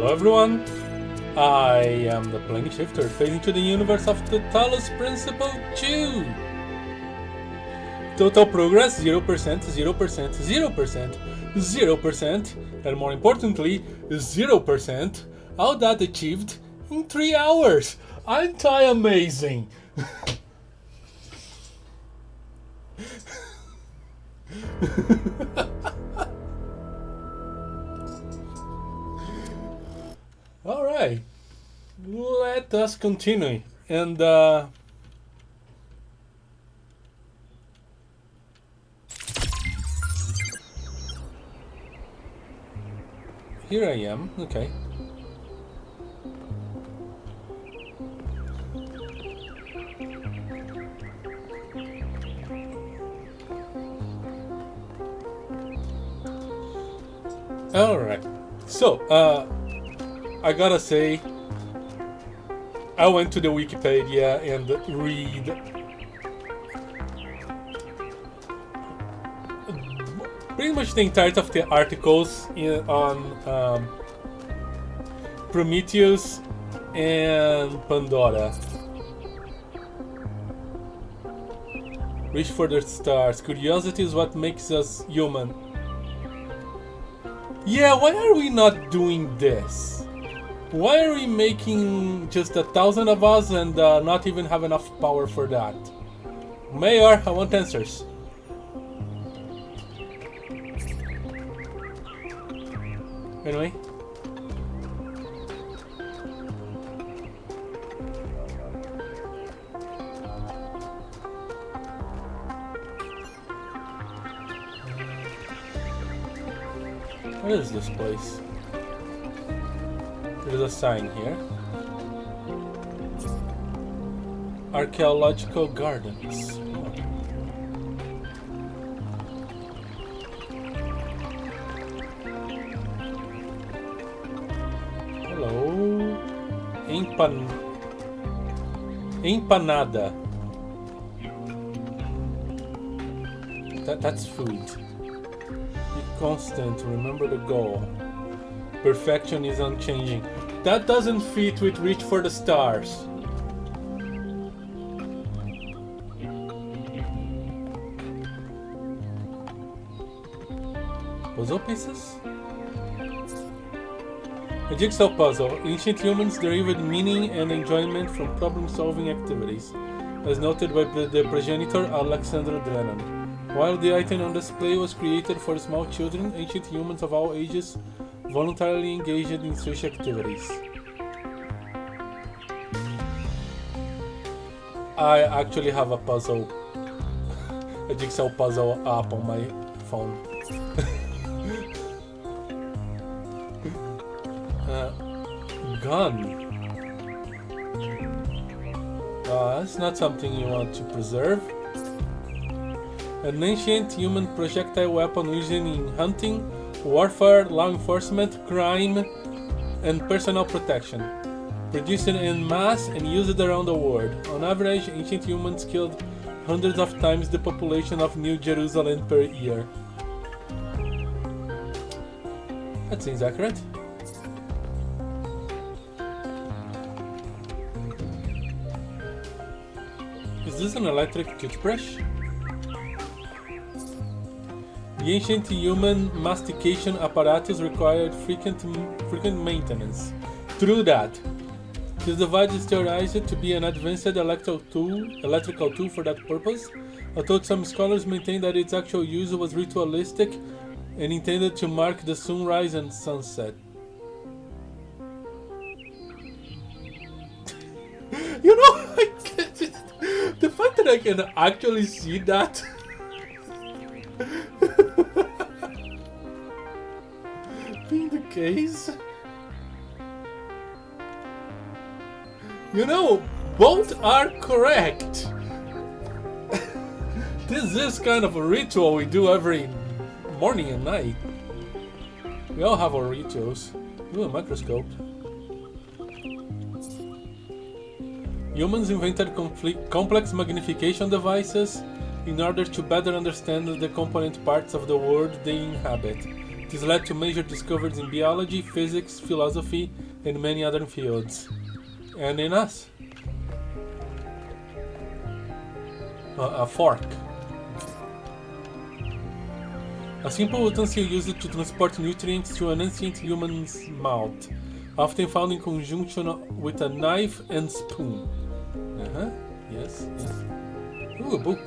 Hello everyone, I am the plane shifter fading to the universe of the Talos Principle 2. Total progress 0%, 0%, 0%, 0%, and more importantly, 0%. All that achieved in 3 hours. Aren't I amazing? Alright, let us continue. And here I am, okay. Alright, so I gotta say, I went to the Wikipedia and read pretty much the entirety of the articles on Prometheus and Pandora. Reach for the stars. Curiosity is what makes us human. Yeah, why are we not doing this? Why are we making just 1,000 of us and not even have enough power for that? Mayor, I want answers. Anyway. What is this place? There's a sign here. Archaeological Gardens. Hello. Empanada. That's food. Be constant, remember the goal. Perfection is unchanging. That doesn't fit with reach for the stars. Puzzle pieces? A jigsaw puzzle. Ancient humans derived meaning and enjoyment from problem-solving activities, as noted by the progenitor Alexander Drennan. While the item on display was created for small children, ancient humans of all ages voluntarily engaged in such activities. I actually have a puzzle, a jigsaw puzzle app on my phone. Gun. That's not something you want to preserve. An ancient human projectile weapon used in hunting, warfare, law enforcement, crime, and personal protection. Produced en masse and used around the world. On average, ancient humans killed hundreds of times the population of New Jerusalem per year. That seems accurate. Is this an electric toothbrush? The ancient human mastication apparatus required frequent maintenance. True that. This device is theorized to be an advanced electrical tool for that purpose, although some scholars maintain that its actual use was ritualistic and intended to mark the sunrise and sunset. You know, the fact that I can actually see that being the case, you know, both are correct. This is kind of a ritual we do every morning and night. We all have our rituals. Ooh, a microscope. Humans invented complex magnification devices in order to better understand the component parts of the world they inhabit. This led to major discoveries in biology, physics, philosophy, and many other fields. And in us. A fork. A simple utensil used to transport nutrients to an ancient human's mouth, often found in conjunction with a knife and spoon. Yes. Ooh, a book.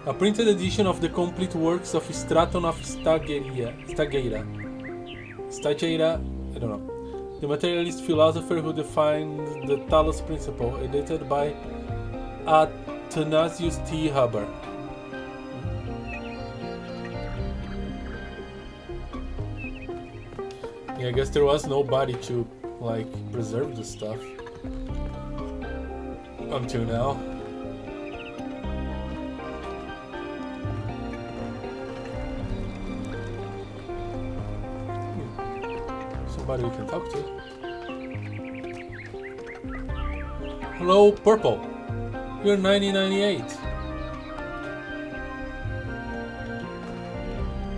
A printed edition of the complete works of Straton of Stagira, I don't know. The materialist philosopher who defined the Talos Principle, edited by Athanasius T. Huber. Yeah, I guess there was nobody to, like, preserve the stuff. Until now. Somebody we can talk to. Hello, Purple. You're 1998.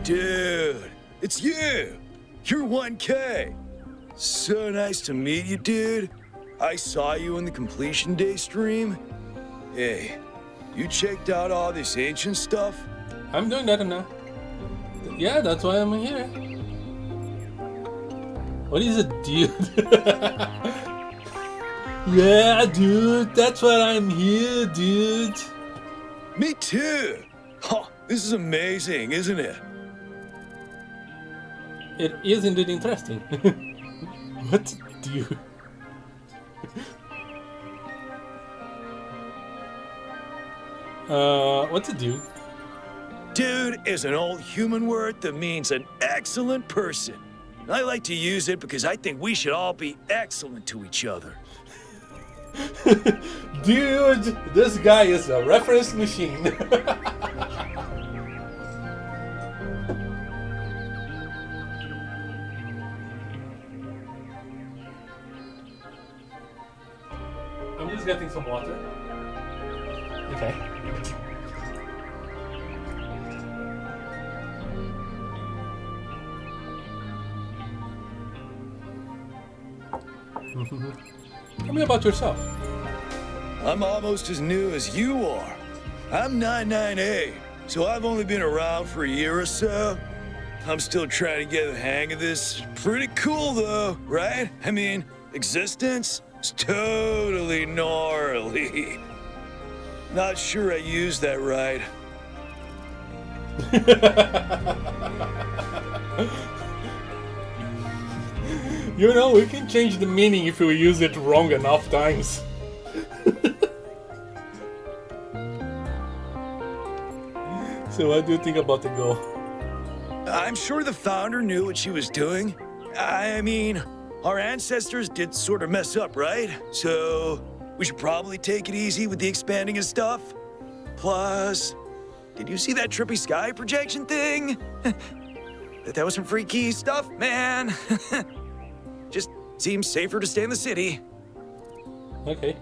Dude, it's you! You're 1K! So nice to meet you, dude. I saw you in the Completion Day stream. Hey, you checked out all this ancient stuff? I'm doing that now. Yeah, that's why I'm here. What is it, dude? Yeah, dude, that's why I'm here, dude. Me too! Huh, this is amazing, isn't it? It is indeed interesting. What, dude? What to do? Dude is an old human word that means an excellent person. I like to use it because I think we should all be excellent to each other. Dude, this guy is a reference machine. I'm just getting some water. Okay. Tell me about yourself. I'm almost as new as you are. I'm 99A, so I've only been around for a year or so. I'm still trying to get the hang of this. Pretty cool though, right? I mean, existence is totally gnarly. Not sure I used that right. You know, we can change the meaning if we use it wrong enough times. So what do you think about the goal? I'm sure the founder knew what she was doing. I mean, our ancestors did sort of mess up, right? So we should probably take it easy with the expanding and stuff. Plus, did you see that trippy sky projection thing? That was some freaky stuff, man. Just seems safer to stay in the city. Okay.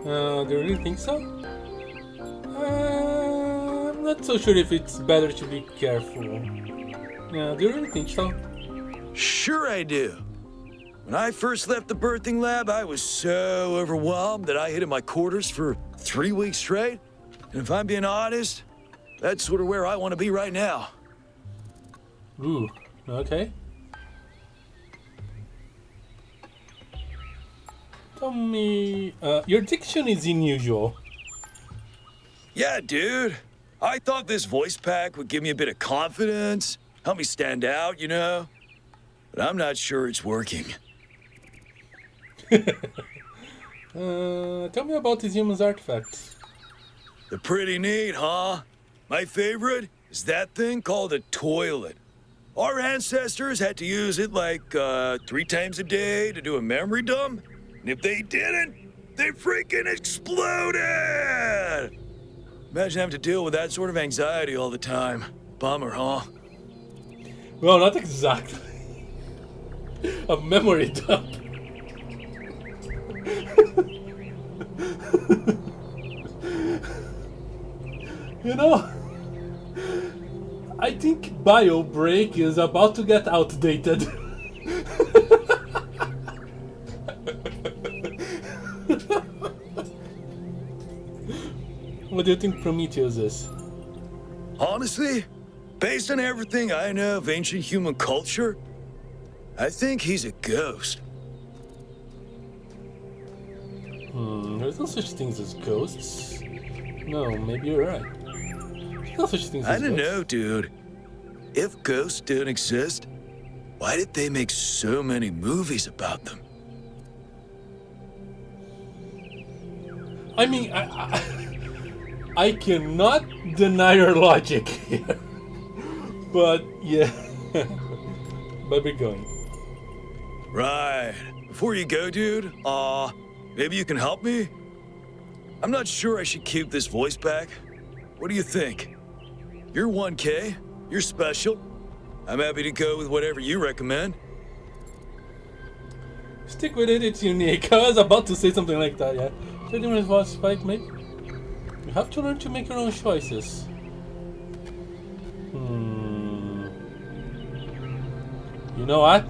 Do you really think so? I'm not so sure if it's better to be careful. Do you really think so? Sure I do. When I first left the birthing lab, I was so overwhelmed that I hid in my quarters for 3 weeks straight. And if I'm being honest, that's sort of where I want to be right now. Ooh, okay. Tell me, your diction is unusual. Yeah, dude. I thought this voice pack would give me a bit of confidence, help me stand out, you know? But I'm not sure it's working. Tell me about these humans' artifacts. They're pretty neat, huh? My favorite is that thing called a toilet. Our ancestors had to use it like 3 times a day to do a memory dump. And if they didn't, they freaking exploded! Imagine having to deal with that sort of anxiety all the time. Bummer, huh? Well, not exactly. A memory dump. You know, I think bio break is about to get outdated. What do you think Prometheus is? Honestly, based on everything I know of ancient human culture, I think he's a ghost. There's no such things as ghosts. No, maybe you're right. There's no such things as I don't ghosts. know, dude. If ghosts don't exist, why did they make so many movies about them? I mean, I cannot deny your logic here. But, yeah. But we're going. Right. Before you go, dude, maybe you can help me? I'm not sure I should keep this voice back. What do you think? You're 1K. You're special. I'm happy to go with whatever you recommend. Stick with it, it's unique. I was about to say something like that, yeah. 30 minutes voice spike, maybe? You have to learn to make your own choices. You know what?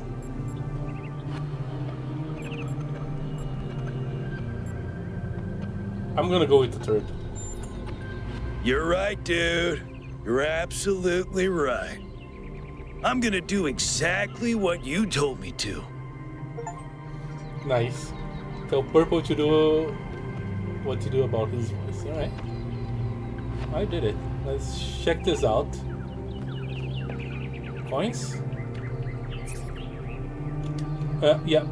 I'm gonna go with the third. You're right, dude. You're absolutely right. I'm gonna do exactly what you told me to. Nice. Tell Purple to do what to do about his voice. Alright. I did it. Let's check this out. Coins? Yeah.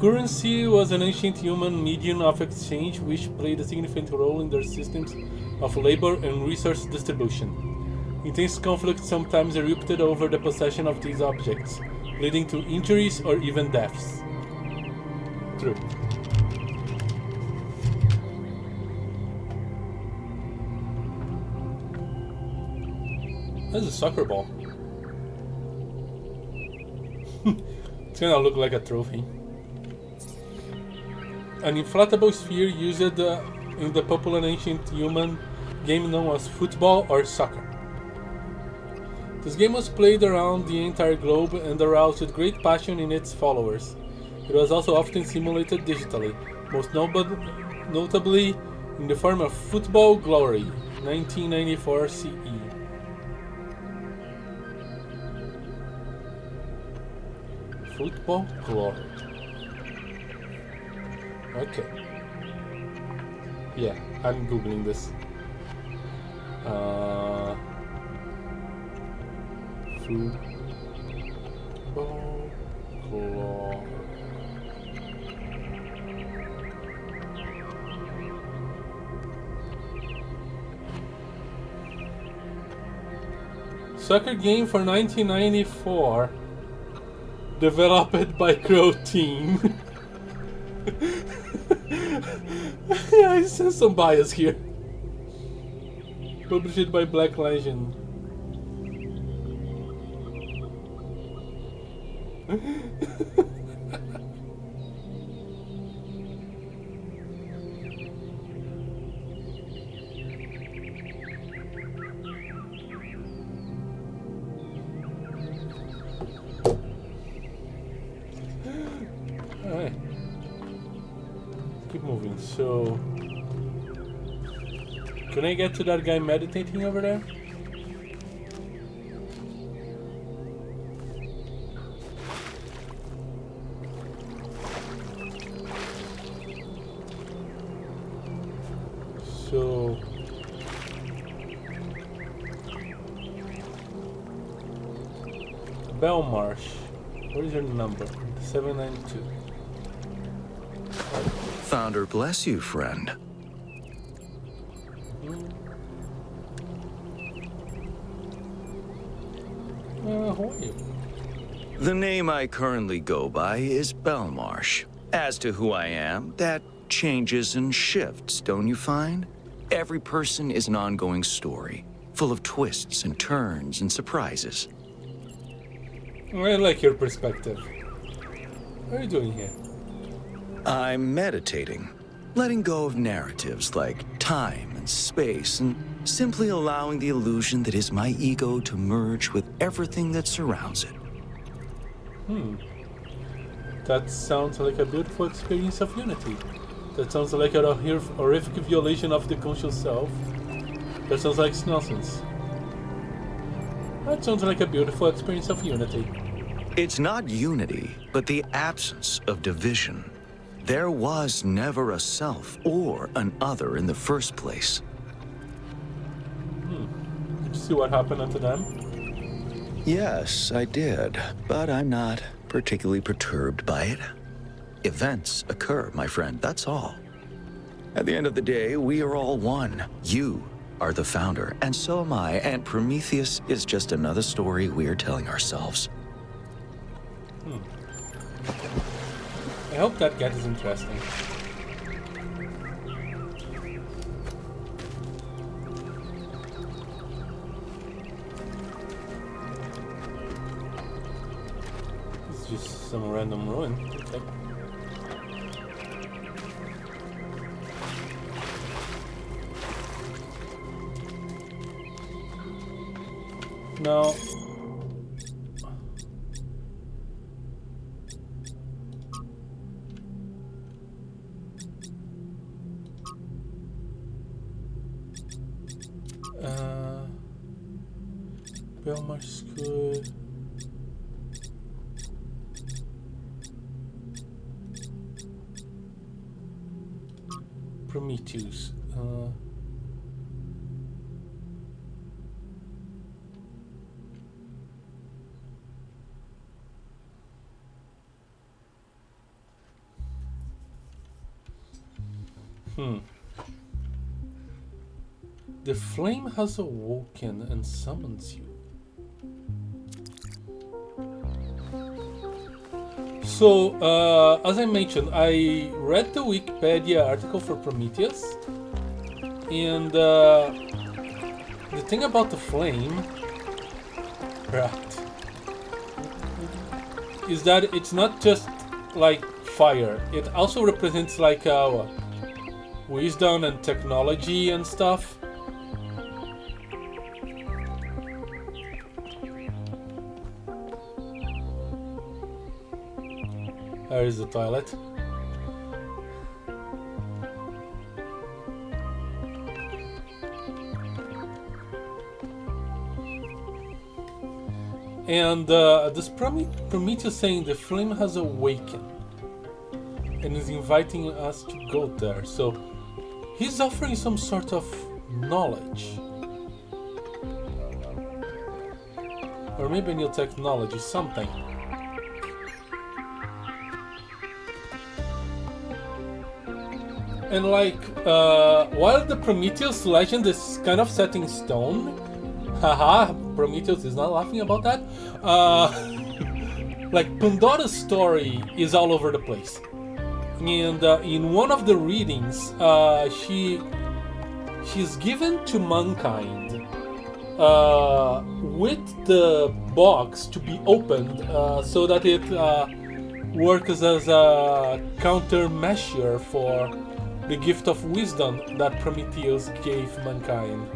Currency was an ancient human medium of exchange which played a significant role in their systems of labor and resource distribution. Intense conflict sometimes erupted over the possession of these objects, leading to injuries or even deaths. True. That's a soccer ball. It's gonna look like a trophy. An inflatable sphere used in the popular ancient human game known as football or soccer. This game was played around the entire globe and aroused great passion in its followers. It was also often simulated digitally, most notably in the form of Football Glory, 1994 CE. Football Glory. Okay. Yeah, I'm googling this. Football Glory. Soccer game for 1994. Developed by Crow Team. Yeah, I sense some bias here. Published by Black Legend. Alright. Keep moving. So, can I get to that guy meditating over there? So, Belmarsh. What is your number? 792. Founder bless you, friend. How are you? The name I currently go by is Belmarsh. As to who I am, that changes and shifts, don't you find? Every person is an ongoing story, full of twists and turns and surprises. I like your perspective. What are you doing here? I'm meditating, letting go of narratives like time and time, space, and simply allowing the illusion that is my ego to merge with everything that surrounds it. That sounds like a beautiful experience of unity. That sounds like a horrific violation of the conscious self. That sounds like nonsense. That sounds like a beautiful experience of unity. It's not unity, but the absence of division. There was never a self or an other in the first place. Did you see what happened to them? Yes, I did, but I'm not particularly perturbed by it. Events occur, my friend, that's all. At the end of the day, we are all one. You are the founder, and so am I, and Prometheus is just another story we're telling ourselves. I hope that gets interesting. It's just some random ruin. Okay. Now, Belmar School. Prometheus. The flame has awoken and summons you. So, as I mentioned, I read the Wikipedia article for Prometheus, and the thing about the flame, right, is that it's not just like fire. It also represents like wisdom and technology and stuff. There is the toilet. And this Prometheus saying the flame has awakened and is inviting us to go there. So he's offering some sort of knowledge. Or maybe a new technology, something. And like, while the Prometheus legend is kind of set in stone, haha, Prometheus is not laughing about that. Like, Pandora's story is all over the place. And in one of the readings, she's given to mankind with the box to be opened so that it works as a countermeasure for the gift of wisdom that Prometheus gave mankind.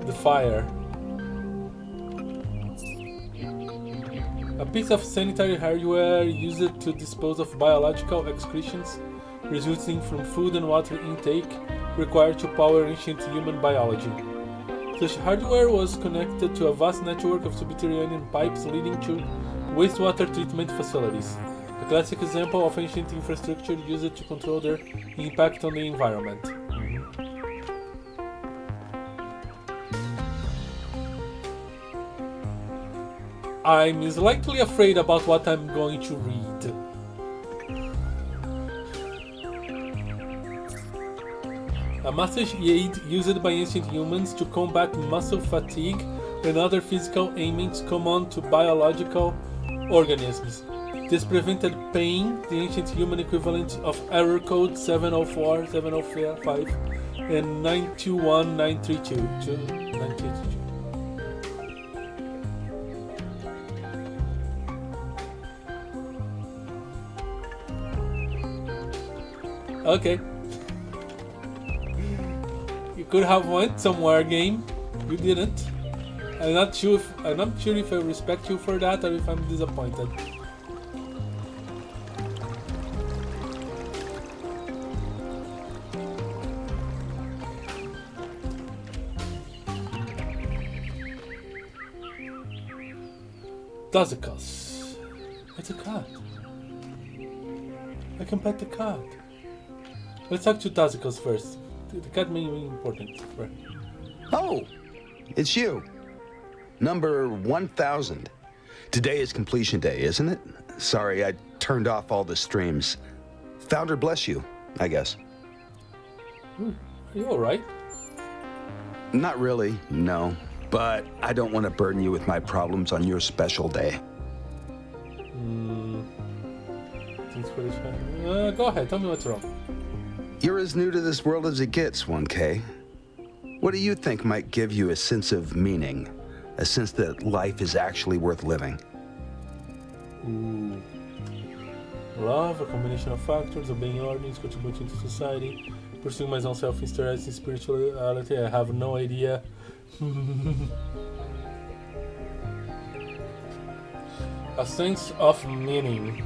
The fire. A piece of sanitary hardware used to dispose of biological excretions resulting from food and water intake required to power ancient human biology. Such hardware was connected to a vast network of subterranean pipes leading to wastewater treatment facilities. A classic example of ancient infrastructure used to control their impact on the environment. I'm slightly afraid about what I'm going to read. A massage aid used by ancient humans to combat muscle fatigue and other physical ailments common to biological organisms. This prevented pain, the ancient human equivalent of error code 704, 705, and 921932 to 932. Okay. could have went somewhere, game. You didn't. I'm not sure if I respect you for that or if I'm disappointed. Tazicus. It's a cat. I can pet the cat. Let's talk to Tazicus first. The cat may be important. Right. Oh, it's you. Number 1000. Today is completion day, isn't it? Sorry, I turned off all the streams. Founder bless you, I guess. Are you alright? Not really, no. But I don't want to burden you with my problems on your special day. Thanks for the chat. Go ahead, tell me what's wrong. You're as new to this world as it gets, 1K. What do you think might give you a sense of meaning? A sense that life is actually worth living? Ooh. Love, a combination of factors, obeying orders, contributing to society, pursuing my own self-interest in spirituality. I have no idea. A sense of meaning.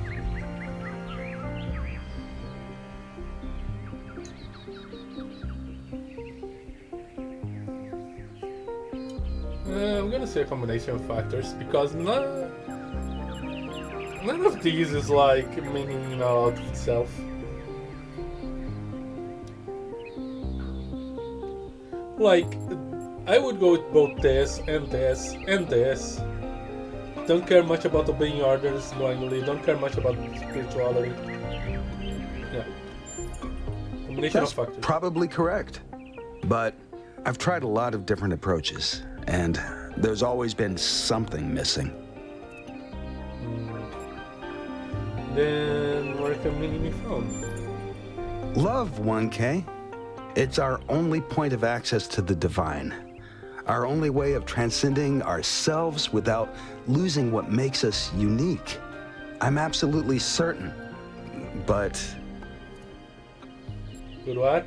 I'm gonna say a combination of factors because none of these is like meaning in all of itself. Like, I would go with both this and this and this. Don't care much about obeying orders blindly. Don't care much about spirituality. Yeah. Combination That's of factors. probably correct. But I've tried a lot of different approaches, and there's always been something missing. Then where can meaning be found? Love, 1K. It's our only point of access to the divine. Our only way of transcending ourselves without losing what makes us unique. I'm absolutely certain, but... Good what?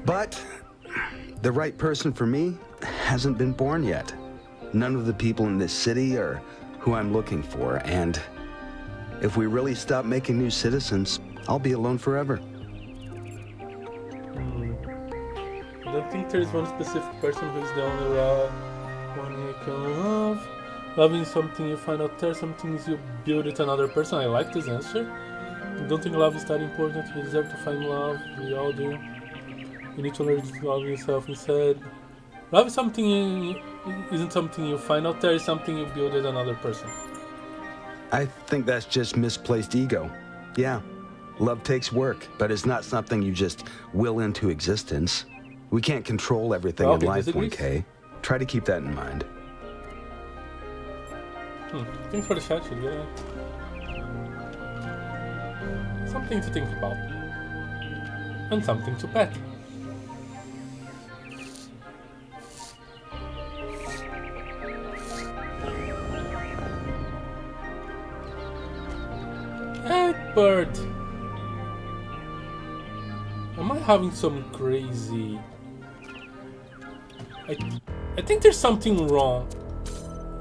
But the right person for me hasn't been born yet. None of the people in this city are who I'm looking for, and if we really stop making new citizens, I'll be alone forever. I don't think there's one specific person who's the only one you can love. Loving something you find out there, some things you build with another person. I like this answer. I don't think love is that important. You deserve to find love. We all do. You need to learn to love yourself instead. Love is isn't something you find out there, it's something you build with another person. I think that's just misplaced ego. Yeah, love takes work, but it's not something you just will into existence. We can't control everything in life, 1K. Try to keep that in mind. Thanks for the chat, yeah. Something to think about. And something to pet. Hey, bird! Am I having some crazy... I think there's something wrong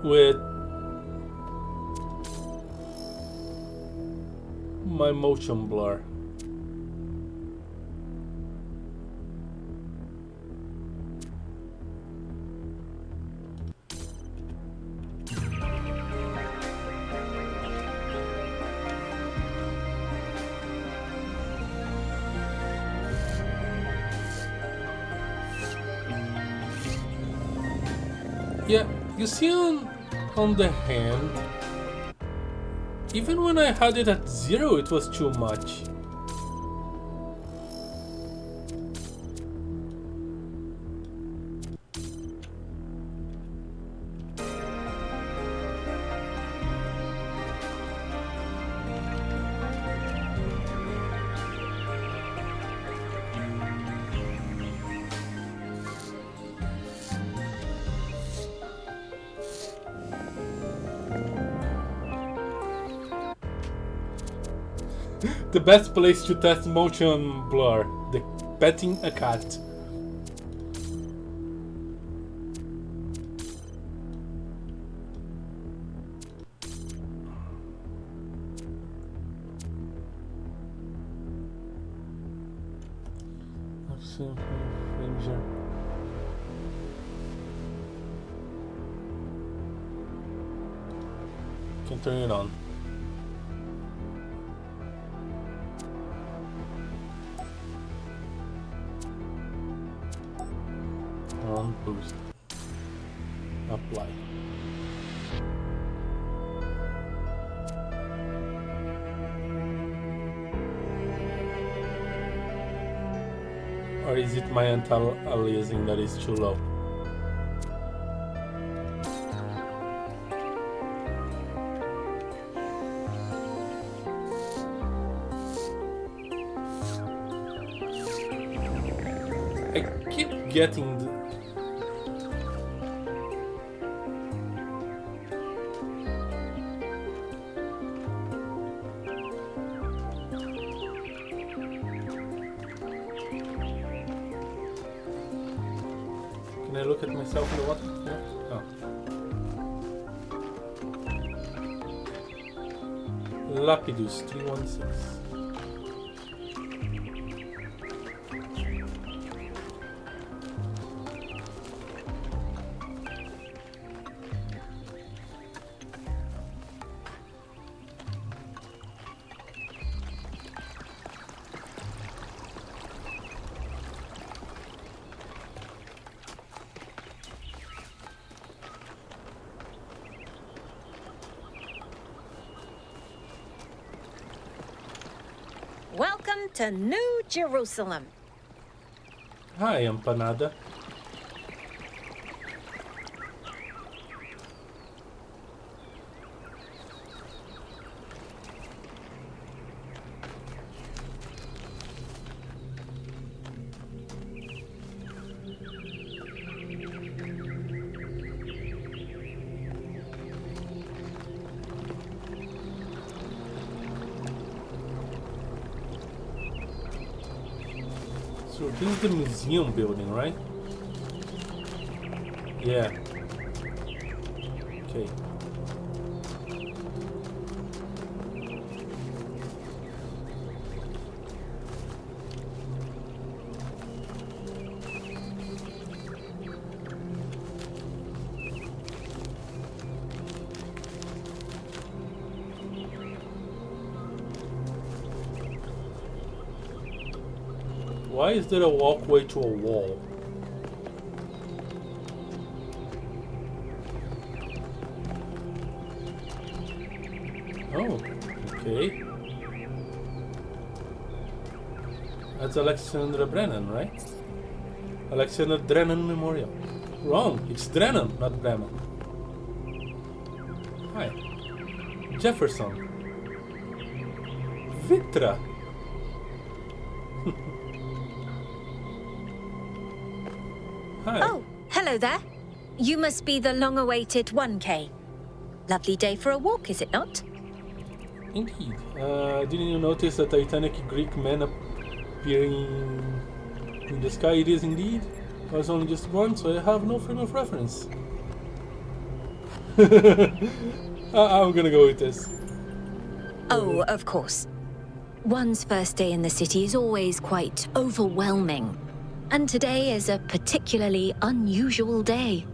with my motion blur. Yeah, you see on the hand, even when I had it at 0, it was too much. The best place to test motion blur, the petting a cat. Ranger. Can turn it on. On boost. Apply. Or is it my anti-aliasing that is too low? I keep getting the... Can I look at myself in the water? No. Oh. Lapidus 316. Welcome to New Jerusalem. Hi, empanada. So this is the museum building, right? Yeah. Okay. Why is there a walkway to a wall? Oh, okay. That's Alexander Brennan, right? Alexander Drennan Memorial. Wrong, it's Drennan, not Brennan. Hi. Jefferson. Vitra. Hi. Oh, hello there. You must be the long-awaited 1K. Lovely day for a walk, is it not? Indeed. Didn't you notice the Titanic Greek man appearing in the sky? It is indeed. I was only just born, so I have no frame of reference. I'm gonna go with this. Oh, of course. One's first day in the city is always quite overwhelming. And today is a particularly unusual day.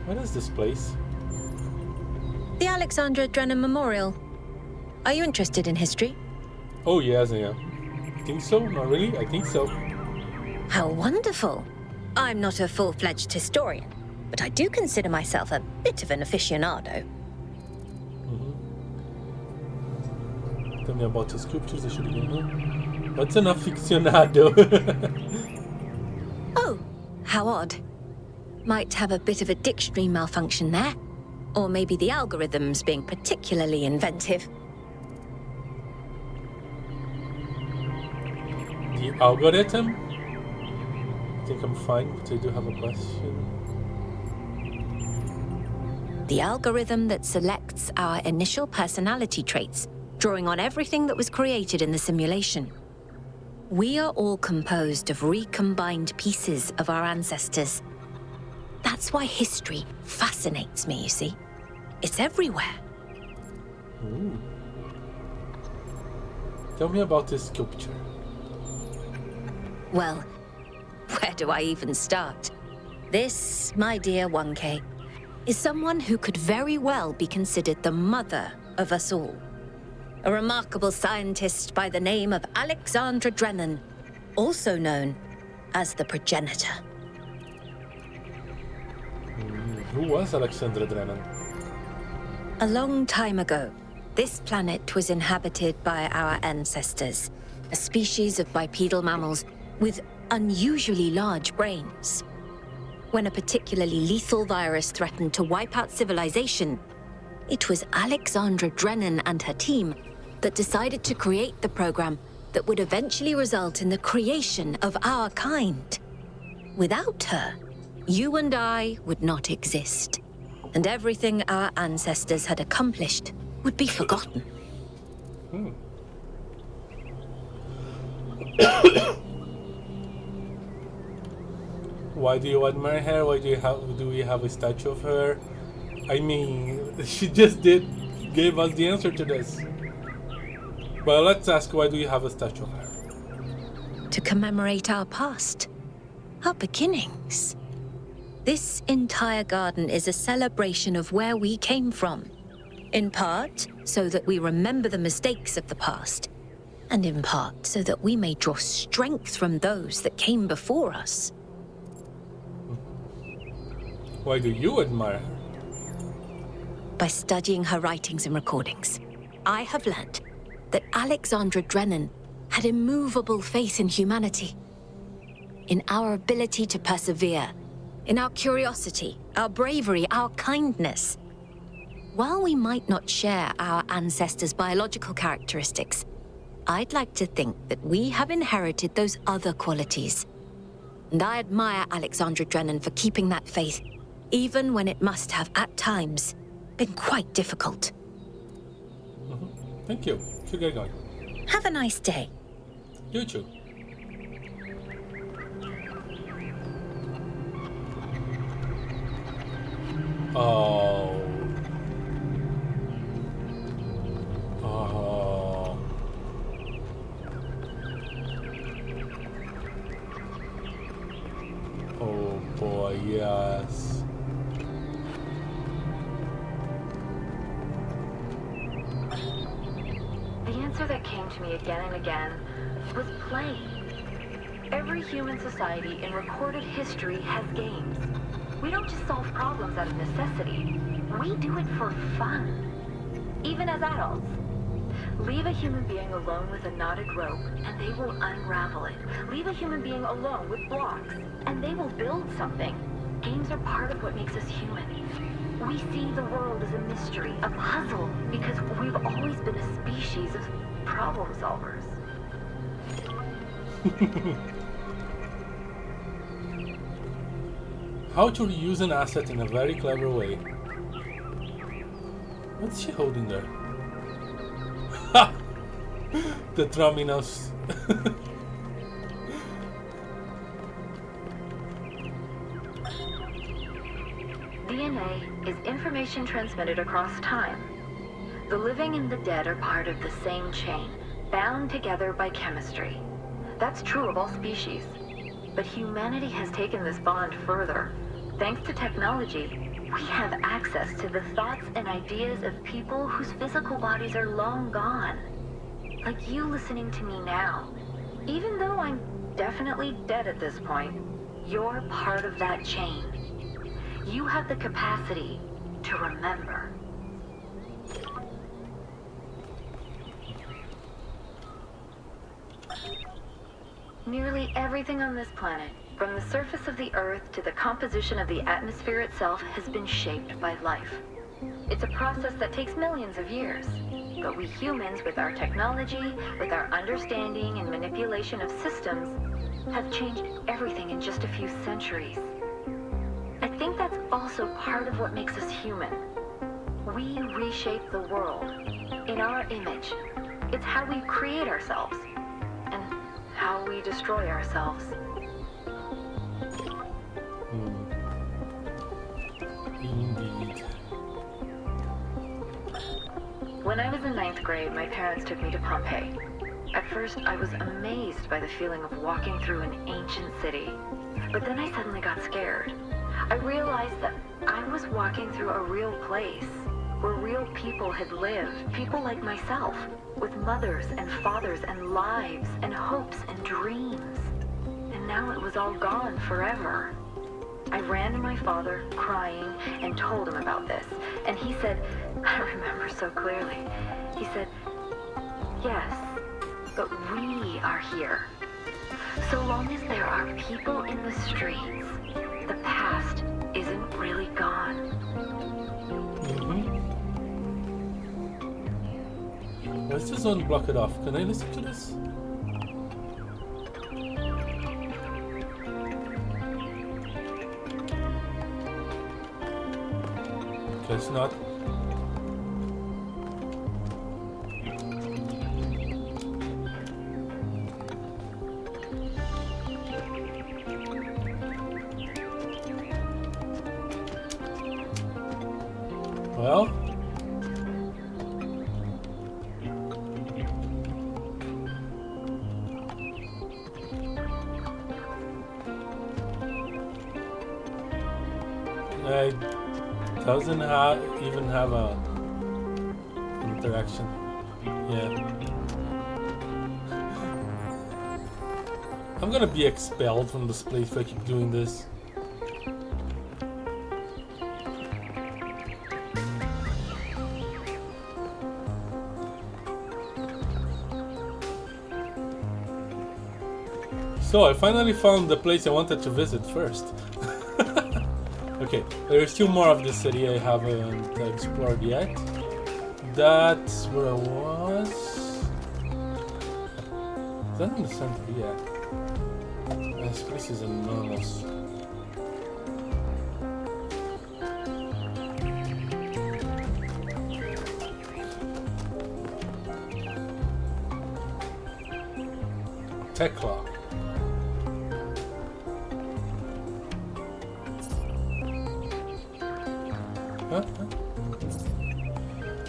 What is this place? The Alexandra Drennan Memorial. Are you interested in history? Oh yes, I am. Think so? Not really? I think so. How wonderful. I'm not a full-fledged historian, but I do consider myself a bit of an aficionado. Tell me about the sculptures, I should even know. What's an aficionado? Oh, how odd. Might have a bit of a dictionary malfunction there. Or maybe the algorithm's being particularly inventive. The algorithm? I think I'm fine, but I do have a question. The algorithm that selects our initial personality traits, drawing on everything that was created in the simulation. We are all composed of recombined pieces of our ancestors. That's why history fascinates me, you see. It's everywhere. Ooh. Tell me about this sculpture. Well, where do I even start? This, my dear 1K, is someone who could very well be considered the mother of us all. A remarkable scientist by the name of Alexandra Drennan, also known as the progenitor. Who was Alexandra Drennan? A long time ago, this planet was inhabited by our ancestors, a species of bipedal mammals with unusually large brains. When a particularly lethal virus threatened to wipe out civilization, it was Alexandra Drennan and her team that decided to create the program that would eventually result in the creation of our kind. Without her, you and I would not exist, and everything our ancestors had accomplished would be forgotten. Why do you admire her? Why do we have a statue of her? I mean, she just gave us the answer to this. But let's ask, why do you have a statue of her? To commemorate our past, our beginnings. This entire garden is a celebration of where we came from. In part, so that we remember the mistakes of the past, and in part, so that we may draw strength from those that came before us. Why do you admire her? By studying her writings and recordings, I have learnt that Alexandra Drennan had immovable faith in humanity, in our ability to persevere, in our curiosity, our bravery, our kindness. While we might not share our ancestors' biological characteristics, I'd like to think that we have inherited those other qualities. And I admire Alexandra Drennan for keeping that faith, even when it must have, at times, been quite difficult. Thank you. Should get going. Have a nice day. You too. Oh. Oh. Oh boy, yes. The answer that came to me again and again was play. Every human society in recorded history has games. We don't just solve problems out of necessity. We do it for fun. Even as adults. Leave a human being alone with a knotted rope, and they will unravel it. Leave a human being alone with blocks, and they will build something. Games are part of what makes us human. We see the world as a mystery, a puzzle, because we've always been a species of problem solvers. How to reuse an asset in a very clever way. What's she holding there? Ha! The Traminos. DNA is information transmitted across time. The living and the dead are part of the same chain, bound together by chemistry. That's true of all species. But humanity has taken this bond further. Thanks to technology, we have access to the thoughts and ideas of people whose physical bodies are long gone. Like you listening to me now. Even though I'm definitely dead at this point, you're part of that chain. You have the capacity to remember. Nearly everything on this planet, from the surface of the Earth to the composition of the atmosphere itself, has been shaped by life. It's a process that takes millions of years. But we humans, with our technology, with our understanding and manipulation of systems, have changed everything in just a few centuries. I think that's also part of what makes us human. We reshape the world in our image. It's how we create ourselves and how we destroy ourselves. Indeed. When I was in 9th grade, my parents took me to Pompeii. At first, I was amazed by the feeling of walking through an ancient city. But then I suddenly got scared. I realized that I was walking through a real place, where real people had lived, people like myself, with mothers and fathers and lives and hopes and dreams. And now it was all gone forever. I ran to my father, crying, and told him about this. And he said, I remember so clearly, he said, yes, but we are here. So long as there are people in the streets, the past isn't really gone. Let's just unblock it off. Can I listen to this? Guess not. Well, it doesn't even have a interaction. Yeah. I'm gonna be expelled from this place if I keep doing this. So I finally found the place I wanted to visit first. Okay, there's still more of the city I haven't explored yet. That's where I was. Is that in the center? Yeah. This place is enormous. Tekla.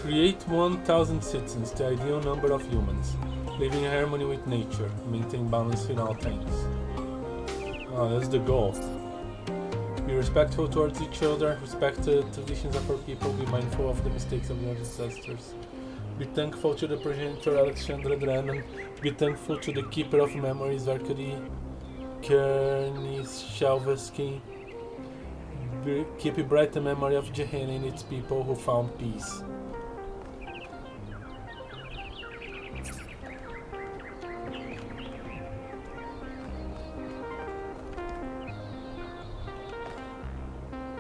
Create 1,000 citizens, the ideal number of humans, living in harmony with nature, maintain balance in all things. Oh, that's the goal. Be respectful towards each other, respect the traditions of our people, be mindful of the mistakes of our ancestors. Be thankful to the progenitor Alexandra Drennan, be thankful to the keeper of memories Arkady Kernishalvsky. Keep bright the memory of Gehenna and its people who found peace.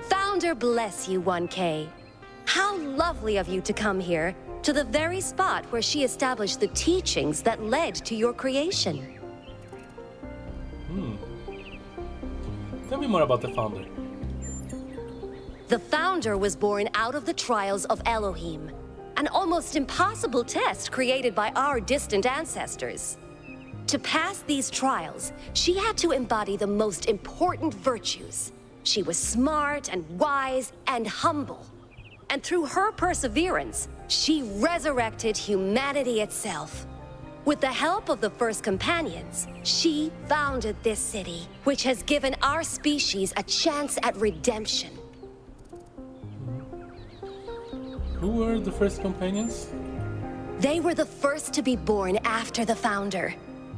Founder bless you, 1K. How lovely of you to come here, to the very spot where she established the teachings that led to your creation. Tell me more about the founder. The Founder was born out of the trials of Elohim, an almost impossible test created by our distant ancestors. To pass these trials, she had to embody the most important virtues. She was smart and wise and humble. And through her perseverance, she resurrected humanity itself. With the help of the first companions, she founded this city, which has given our species a chance at redemption. Who were the first companions? They were the first to be born after the Founder.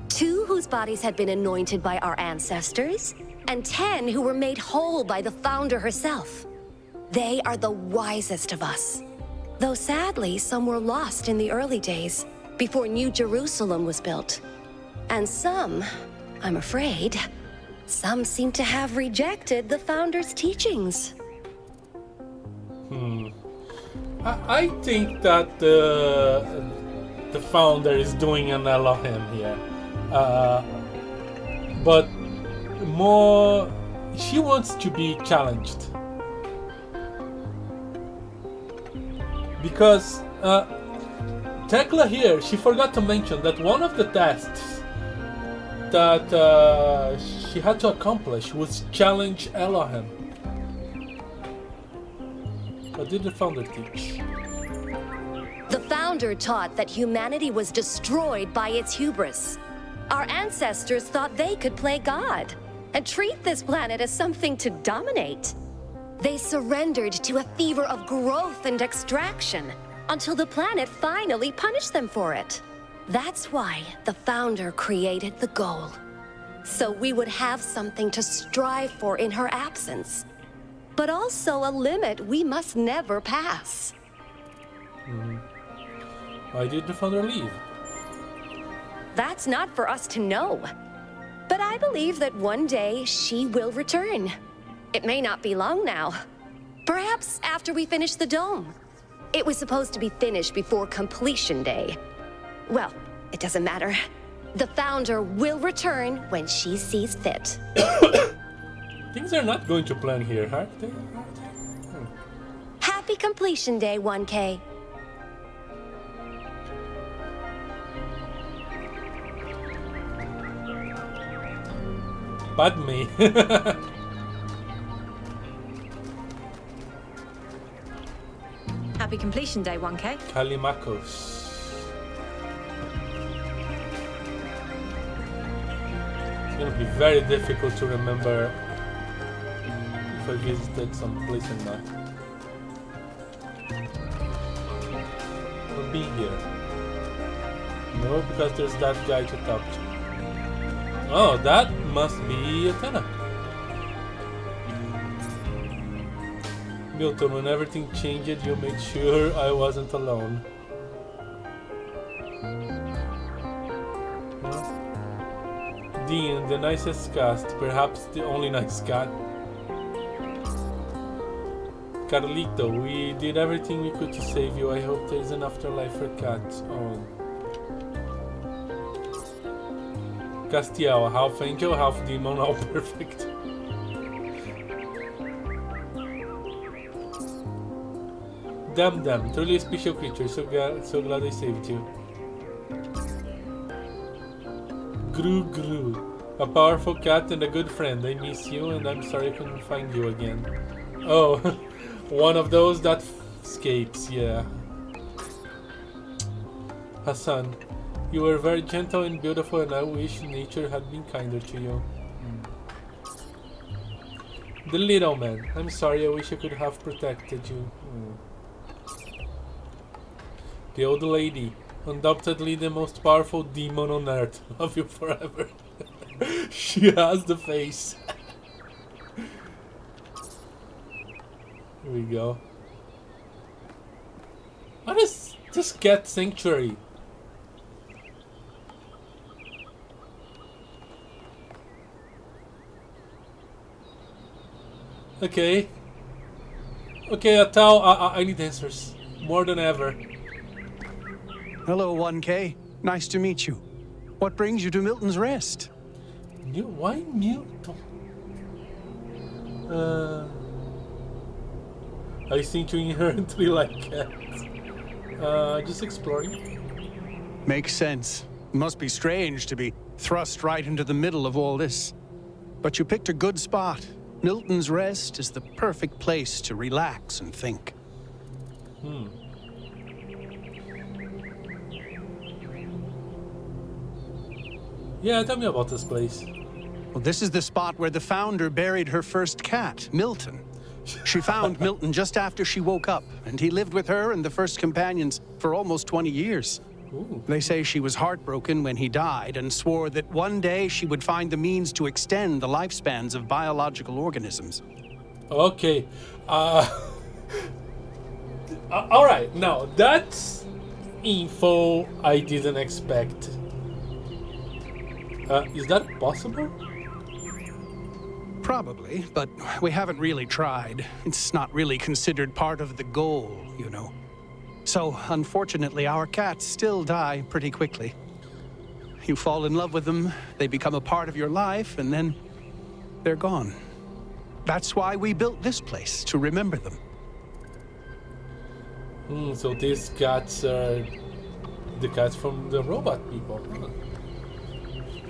2 whose bodies had been anointed by our ancestors, and 10 who were made whole by the Founder herself. They are the wisest of us. Though sadly, some were lost in the early days, before New Jerusalem was built. And some, I'm afraid, some seem to have rejected the Founder's teachings. I think that the Founder is doing an Elohim here. But more, she wants to be challenged. Because Tekla here, she forgot to mention that one of the tasks that she had to accomplish was challenge Elohim. What did the Founder teach? The Founder founder taught that humanity was destroyed by its hubris. Our ancestors thought they could play God and treat this planet as something to dominate. They surrendered to a fever of growth and extraction until the planet finally punished them for it. That's why the founder created the goal. So we would have something to strive for in her absence, but also a limit we must never pass. Why did the founder leave? That's not for us to know. But I believe that one day she will return. It may not be long now. Perhaps after we finish the dome. It was supposed to be finished before completion day. Well, it doesn't matter. The founder will return when she sees fit. Things are not going to plan here, are they? Happy completion day, 1K. Padme. Happy completion day, 1K. Kalimakos. It's gonna be very difficult to remember if I visited some place or not. We'll be here. No, because there's that guy to talk to. Oh, that must be Athena. Milton, when everything changed, you made sure I wasn't alone. Dean, the nicest cast, perhaps the only nice cat. Carlito, we did everything we could to save you. I hope there's an afterlife for cats. Oh. Castiel, half angel, half demon, all perfect. Damn, truly a special creature, so glad I saved you. Gru, a powerful cat and a good friend. I miss you and I'm sorry I couldn't find you again. Oh, one of those that escapes, yeah. Hassan, you were very gentle and beautiful and I wish nature had been kinder to you. The little man, I'm sorry, I wish I could have protected you. The old lady, undoubtedly the most powerful demon on earth. Love you forever. She has the face. Here we go. What is this cat sanctuary? Okay, Atal, I need answers. More than ever. Hello, 1K. Nice to meet you. What brings you to Milton's Rest? Why Milton? I think you inherently like cats. Just exploring. Makes sense. Must be strange to be thrust right into the middle of all this. But you picked a good spot. Milton's Rest is the perfect place to relax and think. Yeah, tell me about this place. Well, this is the spot where the founder buried her first cat, Milton. She found Milton just after she woke up, and he lived with her and the first companions for almost 20 years. Ooh. They say she was heartbroken when he died and swore that one day she would find the means to extend the lifespans of biological organisms. Okay. Alright, now that's info I didn't expect. Is that possible? Probably, but we haven't really tried. It's not really considered part of the goal, you know. So, unfortunately, our cats still die pretty quickly. You fall in love with them, they become a part of your life, and then they're gone. That's why we built this place, to remember them. So these cats are the cats from the robot people.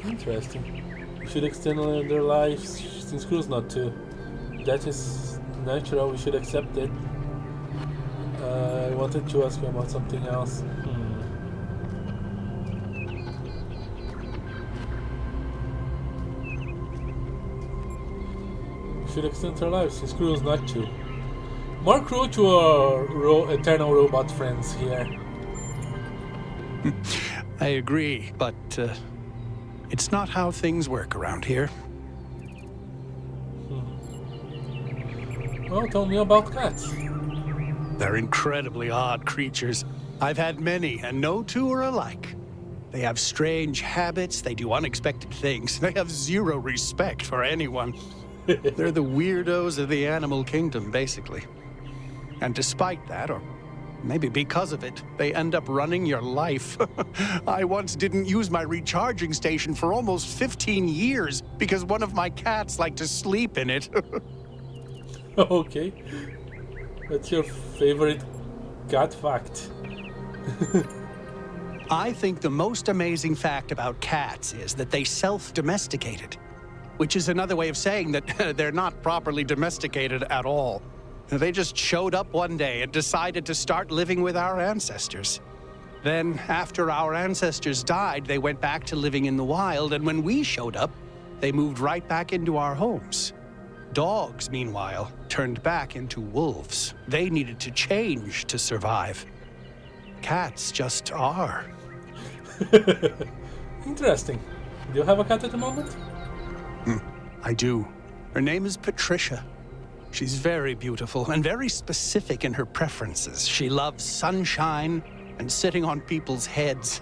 Interesting. We should extend their lives since cruise not to. That is natural, we should accept it. I wanted to ask you about something else. should extend their lives. It's cruel not to. More cruel to our eternal robot friends here. I agree, but it's not how things work around here. Well, tell me about cats. They're incredibly odd creatures. I've had many, and no two are alike. They have strange habits, they do unexpected things, they have zero respect for anyone. They're the weirdos of the animal kingdom, basically. And despite that, or maybe because of it, they end up running your life. I once didn't use my recharging station for almost 15 years because one of my cats liked to sleep in it. Okay. What's your favorite cat fact? I think the most amazing fact about cats is that they self-domesticated, which is another way of saying that they're not properly domesticated at all. They just showed up one day and decided to start living with our ancestors. Then, after our ancestors died, they went back to living in the wild, and when we showed up, they moved right back into our homes. Dogs, meanwhile, turned back into wolves. They needed to change to survive. Cats just are. Interesting. Do you have a cat at the moment? I do. Her name is Patricia. She's very beautiful and very specific in her preferences. She loves sunshine and sitting on people's heads.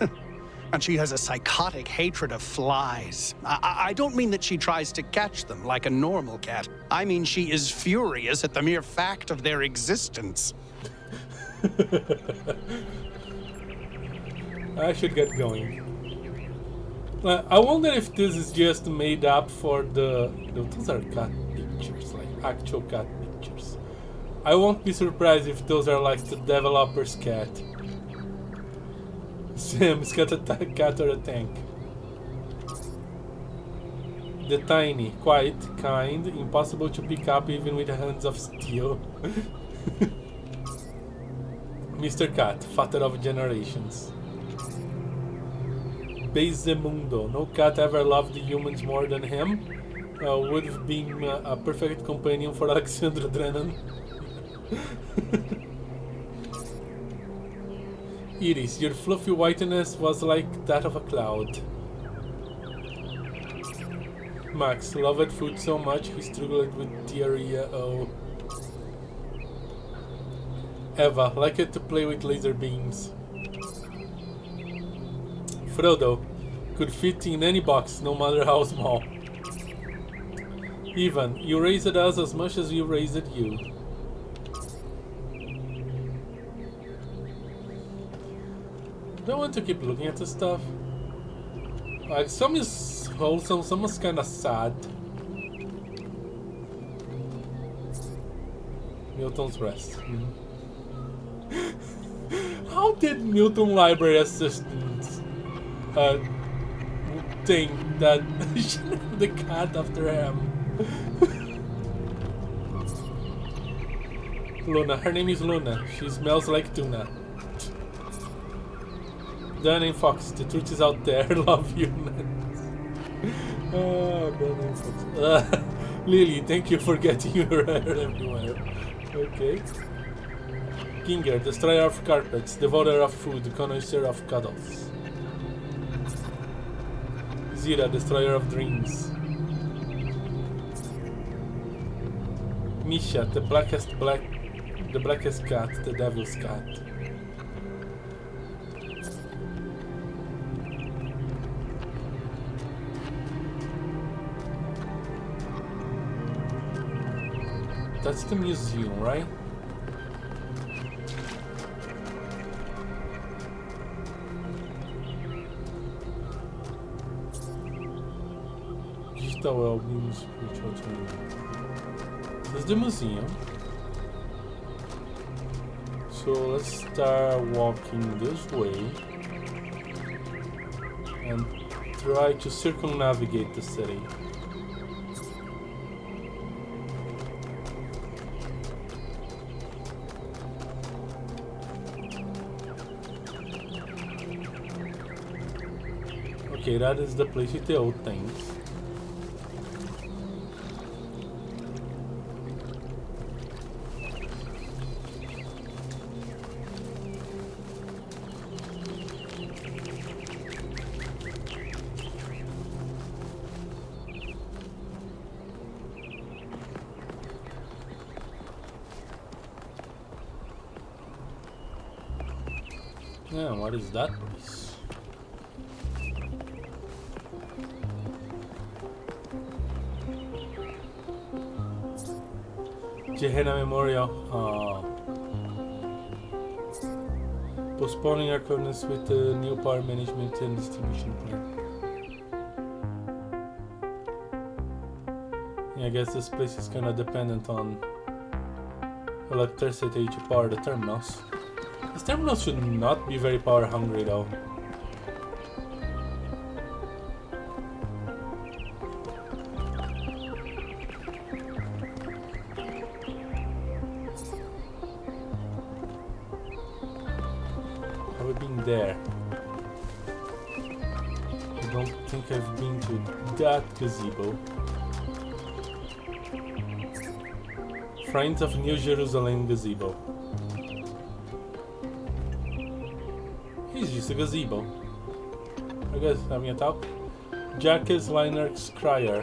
And she has a psychotic hatred of flies. I don't mean that she tries to catch them like a normal cat. I mean she is furious at the mere fact of their existence. I should get going. I wonder if this is just made up for the... Those are cat pictures, like actual cat pictures. I won't be surprised if those are like the developer's cat. Sam's got a cat or a tank. The tiny, quiet, kind, impossible to pick up even with hands of steel. Mr. Cat, father of generations. Basemundo, no cat ever loved humans more than him. Would have been a perfect companion for Alexandra Drennan. Iris, your fluffy whiteness was like that of a cloud. Max loved food so much he struggled with diarrhea. Oh. Eva liked to play with laser beams. Frodo could fit in any box, no matter how small. Ivan, you raised us as much as we raised you. Don't want to keep looking at this stuff. Like, some is wholesome, some is kinda sad. Milton's Rest. How did Milton Library Assistants think that she named the cat after him? Luna, her name is Luna. She smells like tuna. Dan and Fox, the truth is out there. Love you, oh, Dan and Fox. Lily, thank you for getting your hair everywhere. Okay. Kinger, destroyer of carpets, devourer of food, connoisseur of cuddles. Zira, destroyer of dreams. Misha, the blackest cat, the devil's cat. That's the museum, right? Digital well-being, spiritual training. This is the museum. So let's start walking this way and try to circumnavigate the city. Okay, that is the place with the old things. Yeah, what is that place? Gehenna Memorial. Postponing accordance with the new power management and distribution plan. Yeah, I guess this place is kinda dependent on electricity to power the terminals. These terminals should not be very power hungry though. Have we been there? I don't think I've been to that gazebo. Friends of New Jerusalem gazebo. It's just a gazebo. I guess having a talk. Jacques Liner's Crier.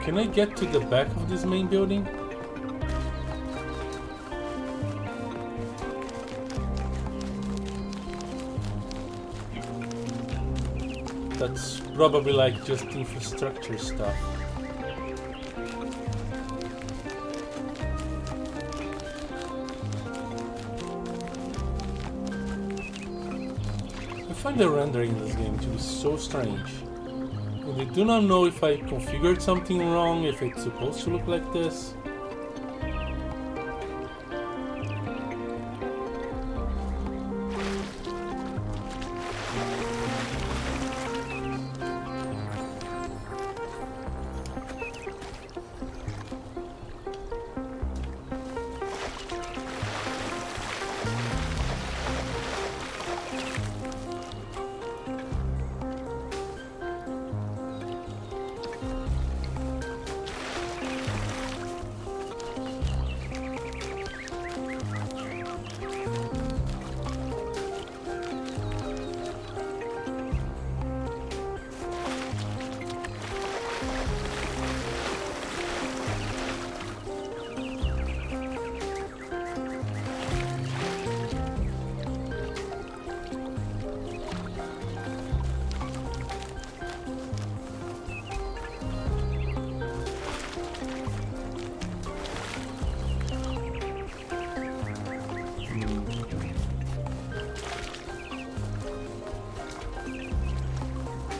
Can I get to the back of this main building? That's probably like just infrastructure stuff. I find the rendering in this game to be so strange. I do not know if I configured something wrong, if it's supposed to look like this.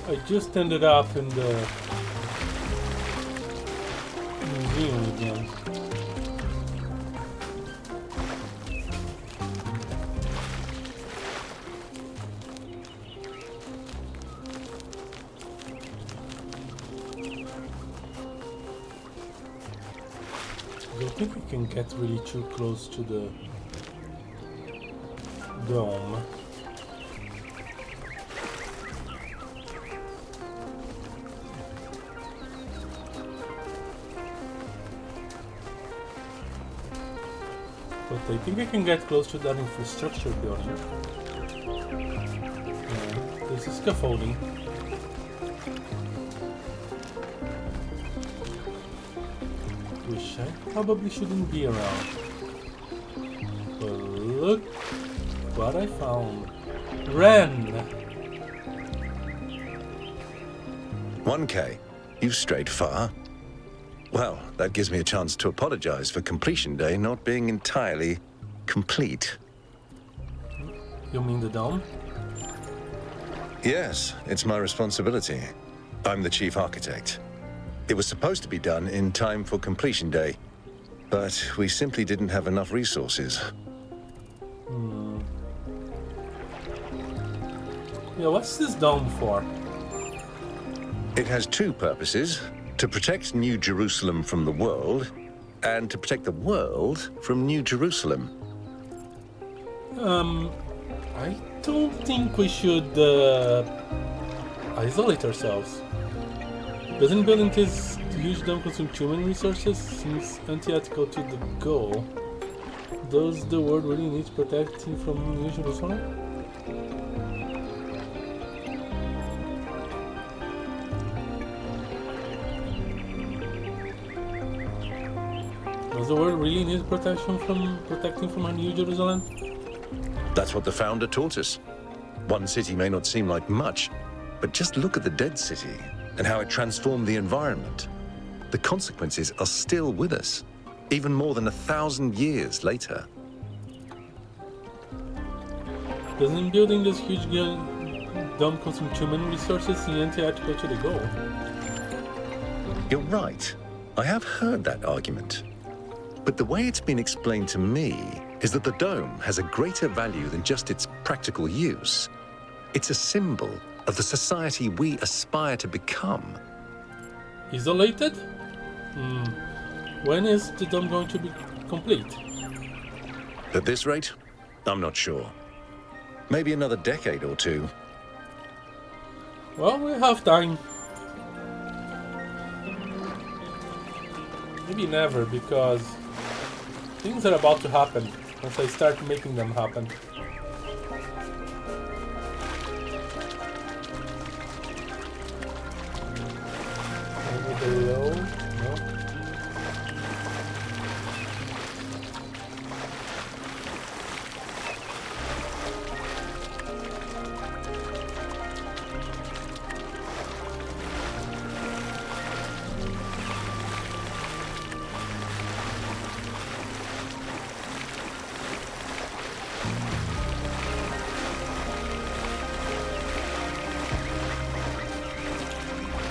I just ended up in the museum again. I don't think we can get really too close to the dome. But I think I can get close to that infrastructure building. Yeah, there's a scaffolding. Which I probably shouldn't be around. But look what I found. Ren! 1K, you've strayed far. Well, that gives me a chance to apologize for completion day not being entirely complete. You mean the dome? Yes, it's my responsibility. I'm the chief architect. It was supposed to be done in time for completion day, but we simply didn't have enough resources. Yeah, what's this dome for? It has two purposes: to protect New Jerusalem from the world, and to protect the world from New Jerusalem. I don't think we should isolate ourselves. Doesn't building this huge dump consume human resources seems antithetical to the goal. Does the world really need protecting from New Jerusalem? Does the world really need protecting from New Jerusalem? That's what the founder taught us. One city may not seem like much, but just look at the dead city and how it transformed the environment. The consequences are still with us, even more than 1,000 years later. Doesn't building this huge dump consume human resources seem antithetical to the goal? You're right. I have heard that argument. But the way it's been explained to me is that the dome has a greater value than just its practical use. It's a symbol of the society we aspire to become. Isolated? When is the dome going to be complete? At this rate, I'm not sure. Maybe another decade or two. Well, we have time. Maybe never, because things are about to happen once I start making them happen. Over below, no.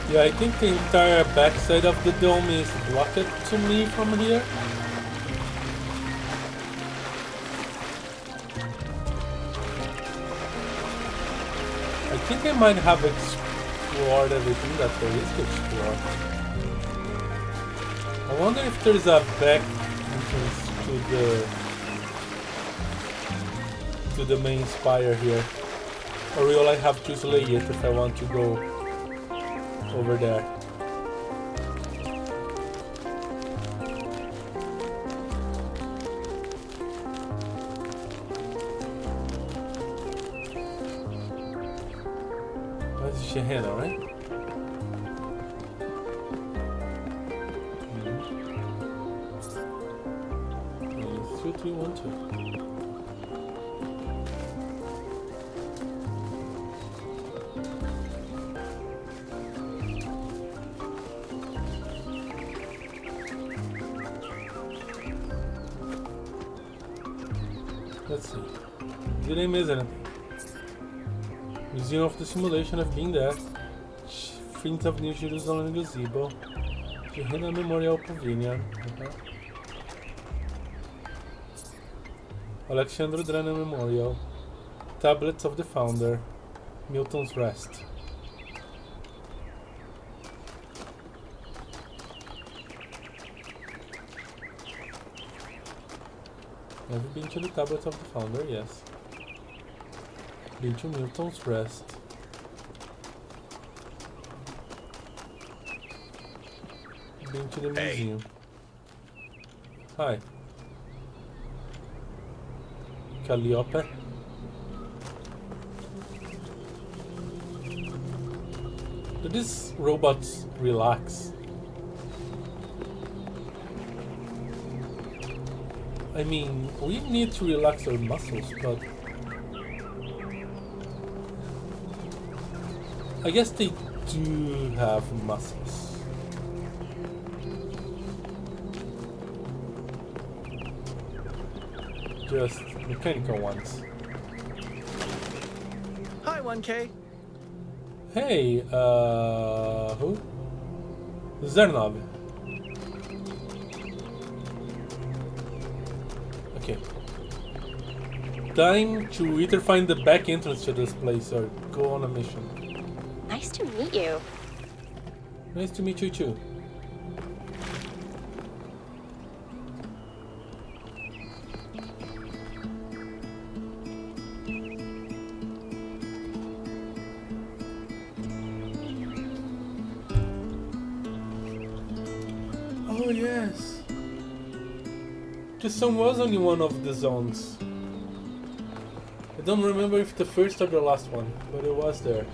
Yeah, I think the entire backside of the dome is blocked to me from here. I think I might have explored everything that there is to explore. I wonder if there's a back entrance to the main spire here. Or will I have to slay it if I want to go over there? That's Shehena, right? It's 2, 3, 1, 2. Let's see. Good name, isn't it? Museum of the Simulation of Being There. Print of New Jerusalem Gazebo. Shehena Memorial Pavilion. Alexandre Drana Memorial. Tablets of the Founder. Milton's Rest. Never been to the Tablets of the Founder, yes. Been to Milton's Rest. Been to the museum. Hi. Calliope. Do these robots relax? I mean, we need to relax our muscles, but I guess they do have muscles. Just mechanical ones. Hi, 1K. Hey, who? Zernov. Okay. Time to either find the back entrance to this place or go on a mission. Nice to meet you. Nice to meet you too. Oh, yes. This song was on one of the zones. I don't remember if the first or the last one, but it was there.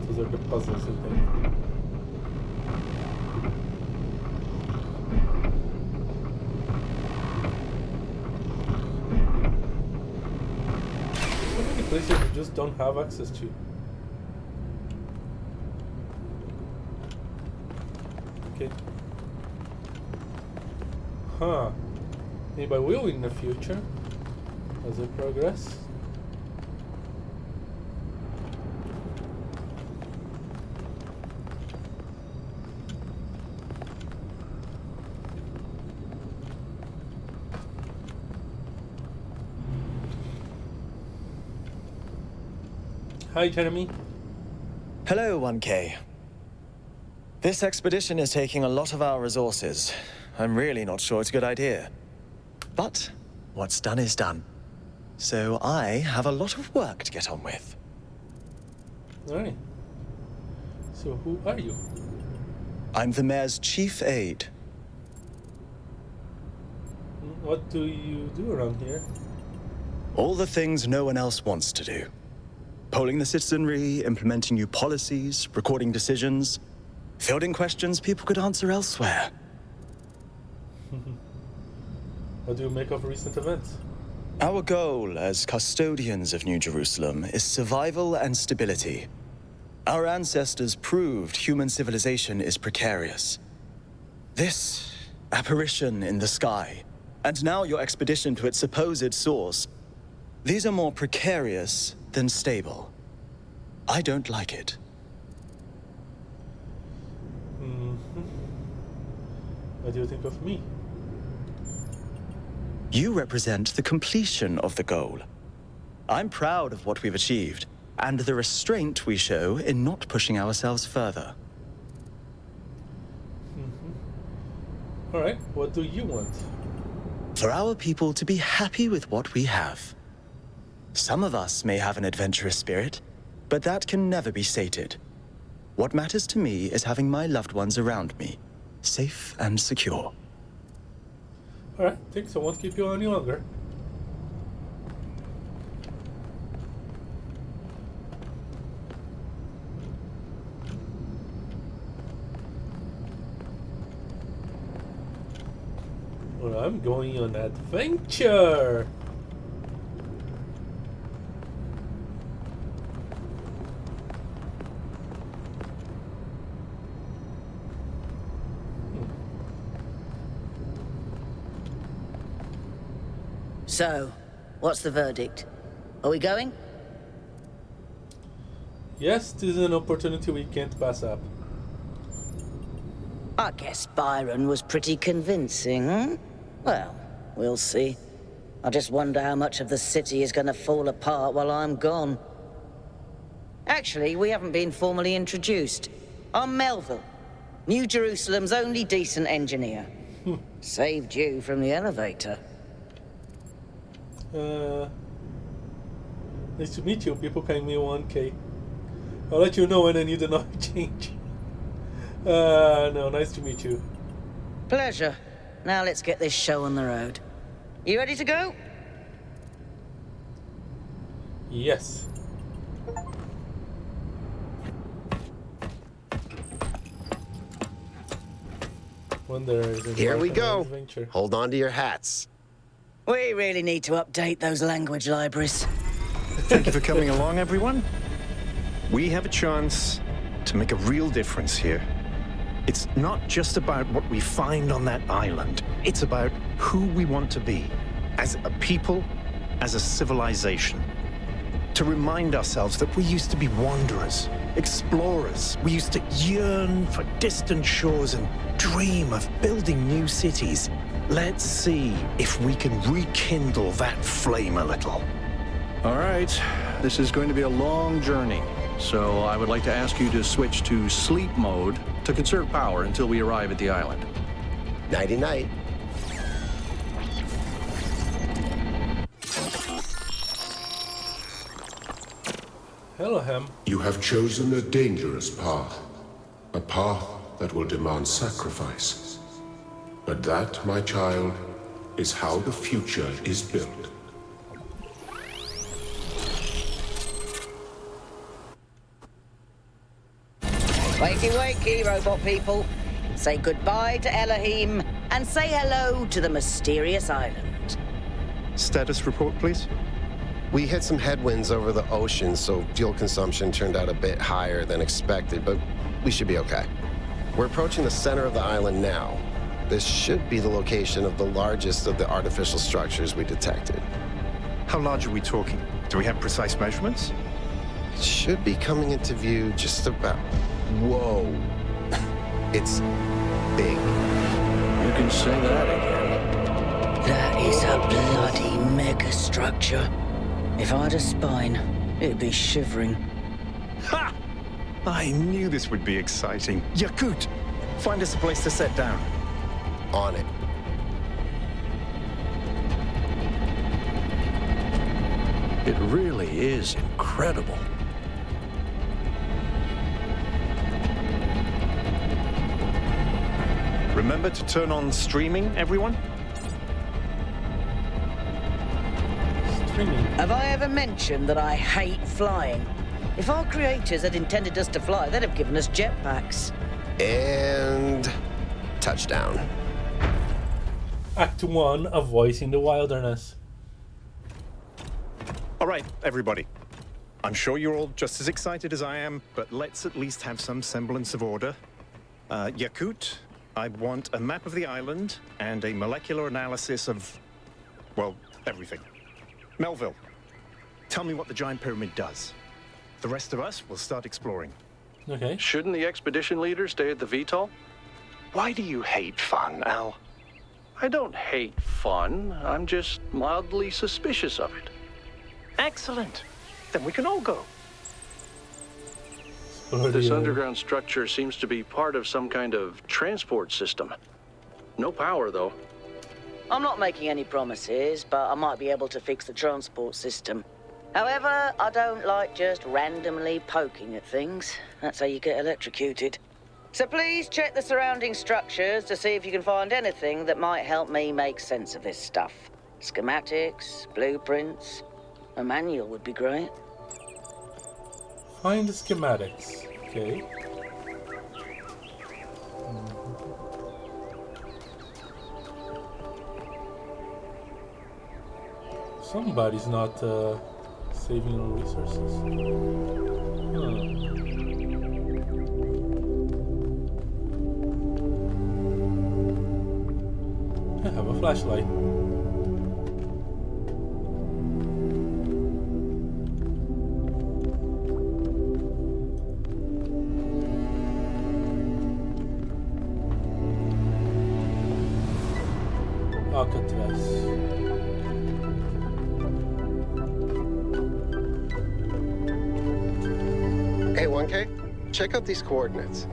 Those are the puzzles, I think. So many places you just don't have access to. Okay. Huh. Maybe I will in the future as I progress. Hi, Jeremy. Hello, 1K. This expedition is taking a lot of our resources. I'm really not sure it's a good idea. But what's done is done. So I have a lot of work to get on with. Alright. So who are you? I'm the mayor's chief aide. What do you do around here? All the things no one else wants to do. Polling the citizenry, implementing new policies, recording decisions, fielding questions people could answer elsewhere. What do you make of recent events? Our goal as custodians of New Jerusalem is survival and stability. Our ancestors proved human civilization is precarious. This apparition in the sky, and now your expedition to its supposed source, these are more precarious than stable. I don't like it. What do you think of me? You represent the completion of the goal. I'm proud of what we've achieved, and the restraint we show in not pushing ourselves further. Alright, what do you want? For our people to be happy with what we have. Some of us may have an adventurous spirit, but that can never be sated. What matters to me is having my loved ones around me, safe and secure. Alright, thanks. I won't keep you any longer. Well, I'm going on adventure. So, what's the verdict? Are we going? Yes, this is an opportunity we can't pass up. I guess Byron was pretty convincing, hmm? Well, we'll see. I just wonder how much of the city is going to fall apart while I'm gone. Actually, we haven't been formally introduced. I'm Melville, New Jerusalem's only decent engineer. Saved you from the elevator. Nice to meet you. People call me 1K. I'll let you know when I need an oil change. No, nice to meet you. Pleasure. Now let's get this show on the road. You ready to go? Yes. Here we go. Hold on to your hats. We really need to update those language libraries. Thank you for coming along, everyone. We have a chance to make a real difference here. It's not just about what we find on that island. It's about who we want to be, as a people, as a civilization. To remind ourselves that we used to be wanderers, explorers. We used to yearn for distant shores and dream of building new cities. Let's see if we can rekindle that flame a little. All right, this is going to be a long journey, so I would like to ask you to switch to sleep mode to conserve power until we arrive at the island. Nighty-night. Hello, Ham. You have chosen a dangerous path. A path that will demand sacrifice. But that, my child, is how the future is built. Wakey, wakey, robot people. Say goodbye to Elohim and say hello to the mysterious island. Status report, please. We hit some headwinds over the ocean, so fuel consumption turned out a bit higher than expected, but we should be okay. We're approaching the center of the island now. This should be the location of the largest of the artificial structures we detected. How large are we talking? Do we have precise measurements? It should be coming into view just about... Whoa. It's big. You can say that again. That is a bloody megastructure. If I had a spine, it'd be shivering. Ha! I knew this would be exciting. Yakut, find us a place to set down. On it. It really is incredible. Remember to turn on streaming, everyone? Have I ever mentioned that I hate flying? If our creators had intended us to fly, they'd have given us jetpacks. And... touchdown. Act 1, A Voice in the Wilderness. All right, everybody. I'm sure you're all just as excited as I am, but let's at least have some semblance of order. Yakut, I want a map of the island and a molecular analysis of, well, everything. Melville, tell me what the giant pyramid does. The rest of us will start exploring. Okay. Shouldn't the expedition leader stay at the VTOL? Why do you hate fun, Al? I don't hate fun. I'm just mildly suspicious of it. Excellent. Then we can all go. This underground structure seems to be part of some kind of transport system. No power, though. I'm not making any promises, but I might be able to fix the transport system. However, I don't like just randomly poking at things. That's how you get electrocuted. So please check the surrounding structures to see if you can find anything that might help me make sense of this stuff. Schematics, blueprints, a manual would be great. Find the schematics. Okay. Somebody's not saving resources. I have a flashlight. Alcatraz. Hey, 1K, check out these coordinates.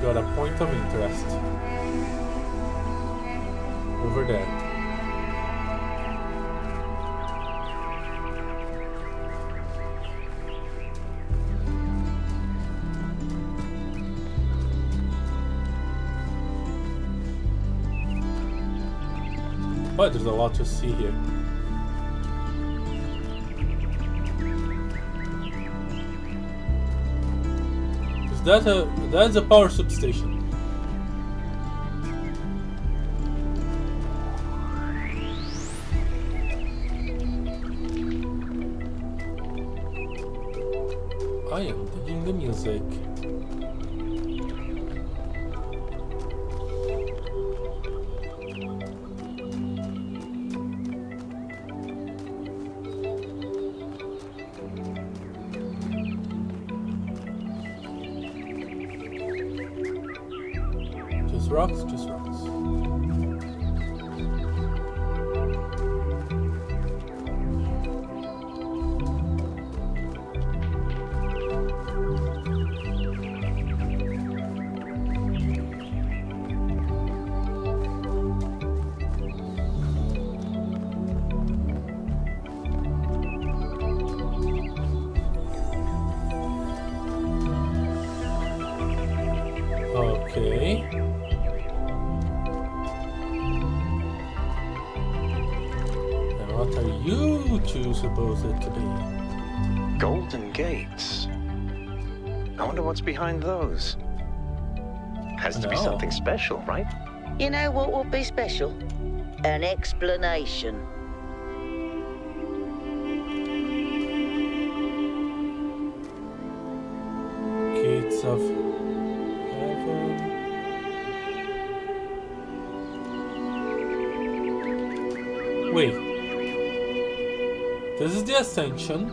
Got a point of interest. Over there. But there's a lot to see here. That's a power substation. I am digging the music. Just rocks, just rocks. Okay. And what are you two supposed to be? Golden gates. I wonder what's behind those. Has to be something special, right? You know what would be special? An explanation. Gates of heaven. Wait. This is the Ascension.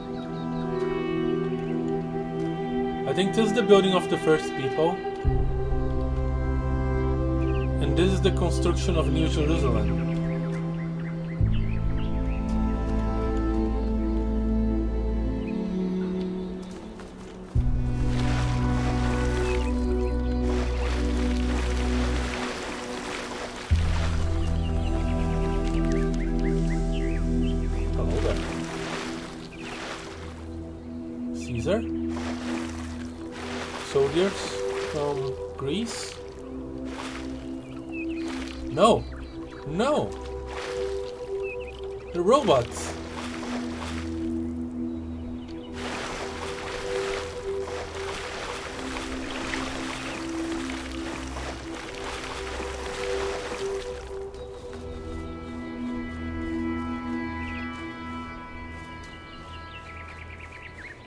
I think this is the building of the first people. And this is the construction of New Jerusalem. Caesar? Soldiers from Greece? No! No! The robots!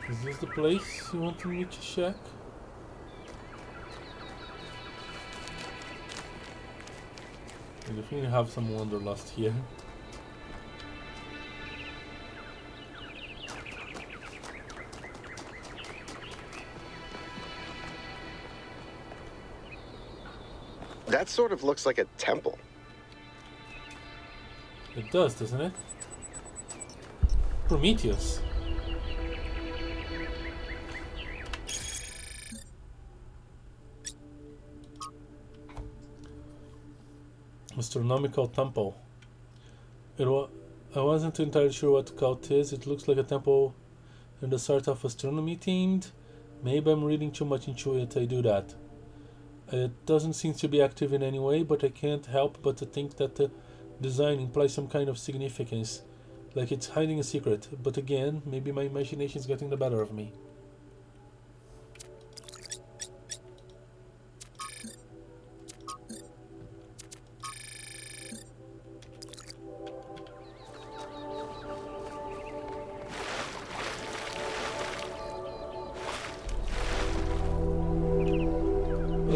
Is this the place you wanted me to check? I definitely have some wanderlust here. That sort of looks like a temple. It does, doesn't it? Prometheus. Astronomical temple. I wasn't entirely sure what the cult is. It looks like a temple in the sort of astronomy themed. Maybe I'm reading too much into it. I do that. It doesn't seem to be active in any way, but I can't help but to think that the design implies some kind of significance, like it's hiding a secret. But again, maybe my imagination is getting the better of me.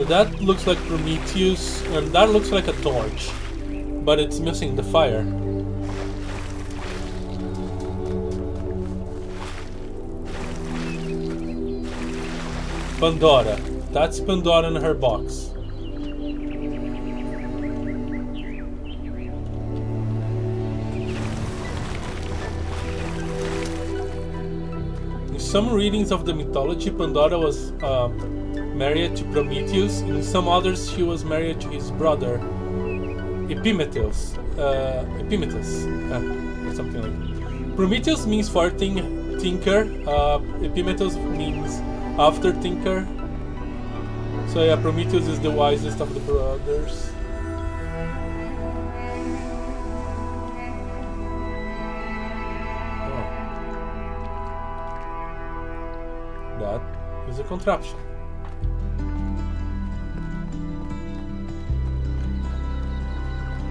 That looks like Prometheus, and that looks like a torch, but it's missing the fire. Pandora. That's Pandora in her box. In some readings of the mythology, Pandora was married to Prometheus. In some others, she was married to his brother, Epimetheus, or something like that. Prometheus means for thinker. Epimetheus means after thinker. So yeah, Prometheus is the wisest of the brothers. Oh. That is a contraption.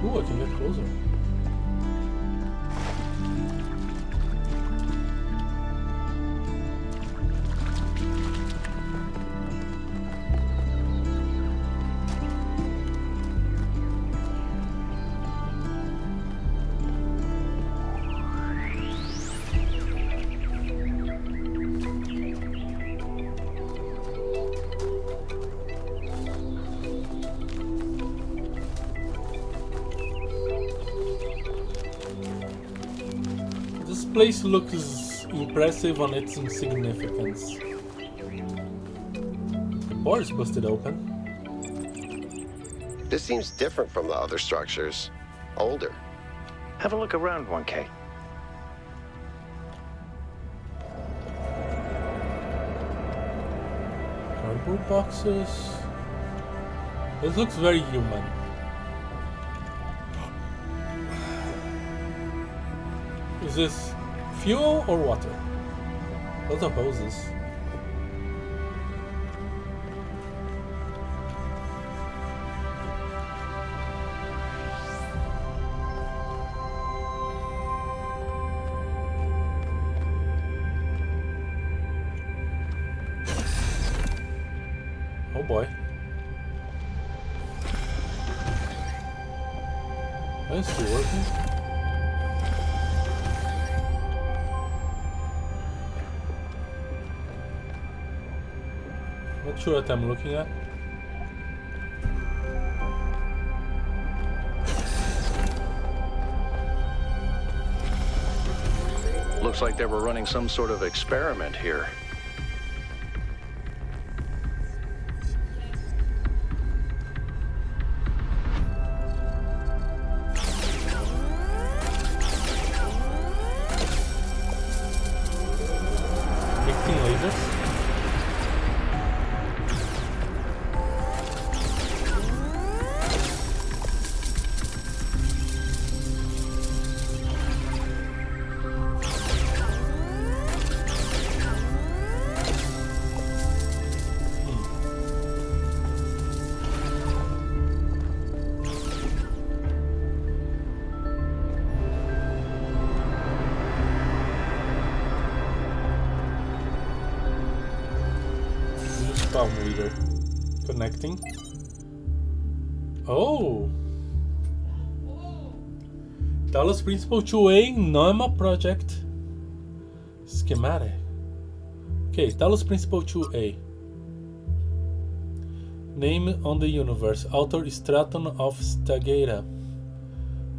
Ooh, I can get closer. place looks impressive on its insignificance. The door is busted open. This seems different from the other structures. Older. Have a look around, 1K. Cardboard boxes. This looks very human. Is this fuel or water? Lots of hoses. Oh boy. Is it working? Not sure what I'm looking at. Looks like they were running some sort of experiment here. Reader connecting. Oh, Talos Principle 2A NOMA project schematic. Okay, Talos Principle 2A. Name on the universe. Author Straton of Stagera.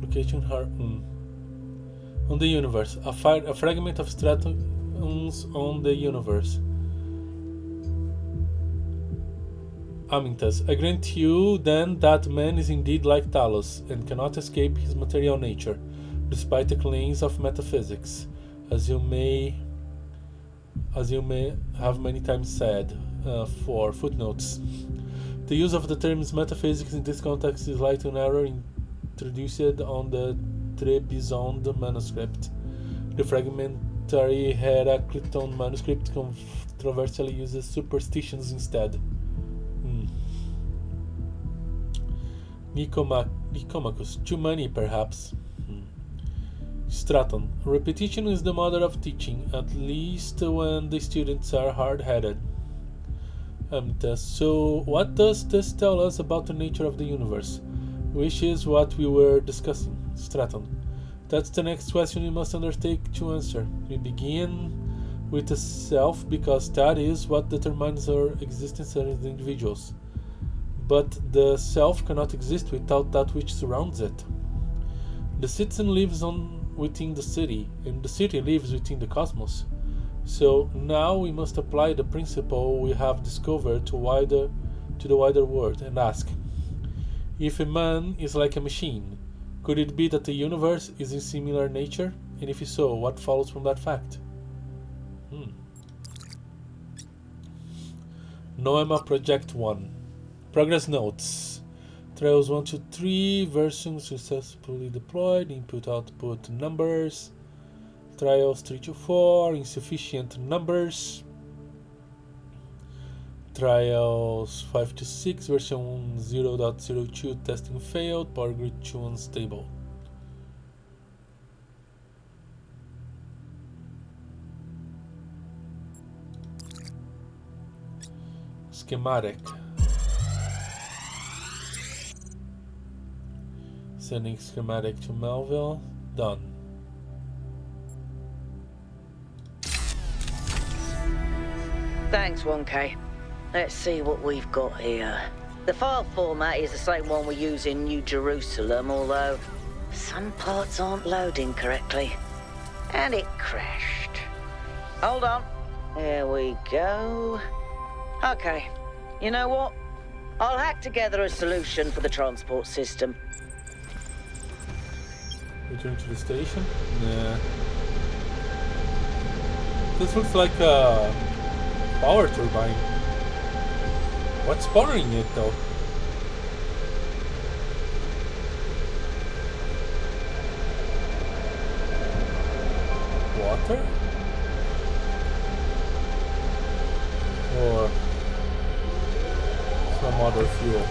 Location Harun. On the universe. A fragment of Stratons on the universe. Amintas, I grant you then that man is indeed like Talos, and cannot escape his material nature, despite the claims of metaphysics, as you may have many times said. For footnotes. The use of the terms metaphysics in this context is like an error introduced on the Trebizond manuscript. The fragmentary Heracliton manuscript controversially uses superstitions instead. Nicomachus, too many perhaps. Straton, repetition is the mother of teaching, at least when the students are hard-headed. So what does this tell us about the nature of the universe? Which is what we were discussing. Straton, that's the next question we must undertake to answer. We begin with the self because that is what determines our existence as individuals. But the self cannot exist without that which surrounds it. The citizen lives within the city, and the city lives within the cosmos. So now we must apply the principle we have discovered to the wider world and ask, if a man is like a machine, could it be that the universe is in similar nature? And if so, what follows from that fact? Noema Project 1. Progress notes. Trials 1 to 3, version successfully deployed, input-output numbers. Trials 3 to 4, insufficient numbers. Trials 5 to 6, version 0.02, testing failed, power grid 2 unstable. Schematic. Sending schematic to Melville. Done. Thanks, 1K. Let's see what we've got here. The file format is the same one we use in New Jerusalem, although some parts aren't loading correctly. And it crashed. Hold on. There we go. Okay. You know what? I'll hack together a solution for the transport system. Return to the station? Nah. This looks like a power turbine. What's powering it though? Water? Or some other fuel?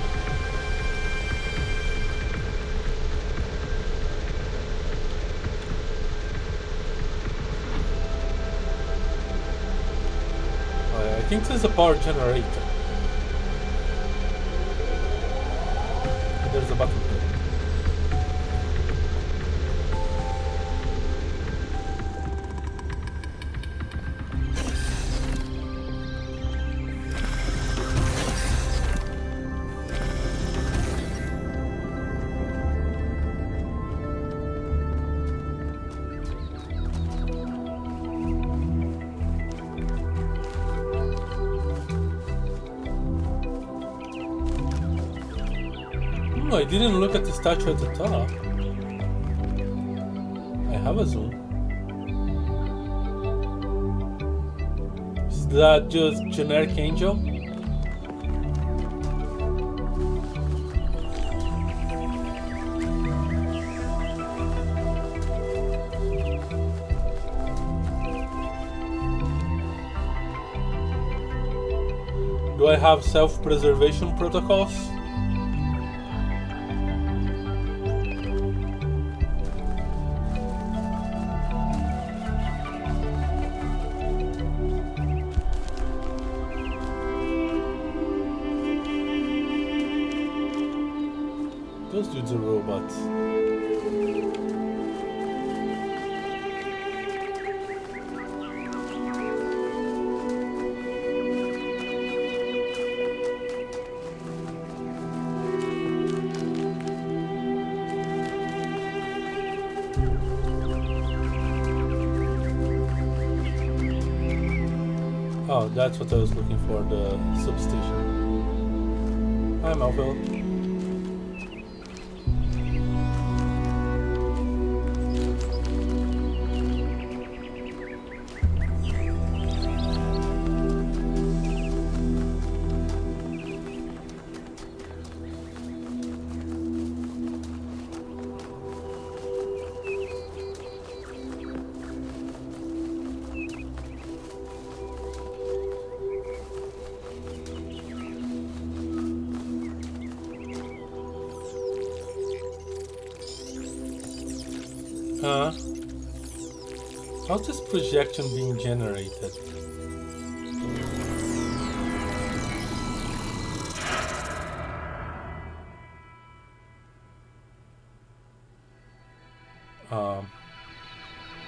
I think this is a power generator. There's a button here. I didn't look at the statue at the top. I have a zoom. Is that just generic angel? Do I have self-preservation protocols? Those dudes are robots. Oh, that's what I was looking for, the substation. Hi, Melville. How's this projection being generated?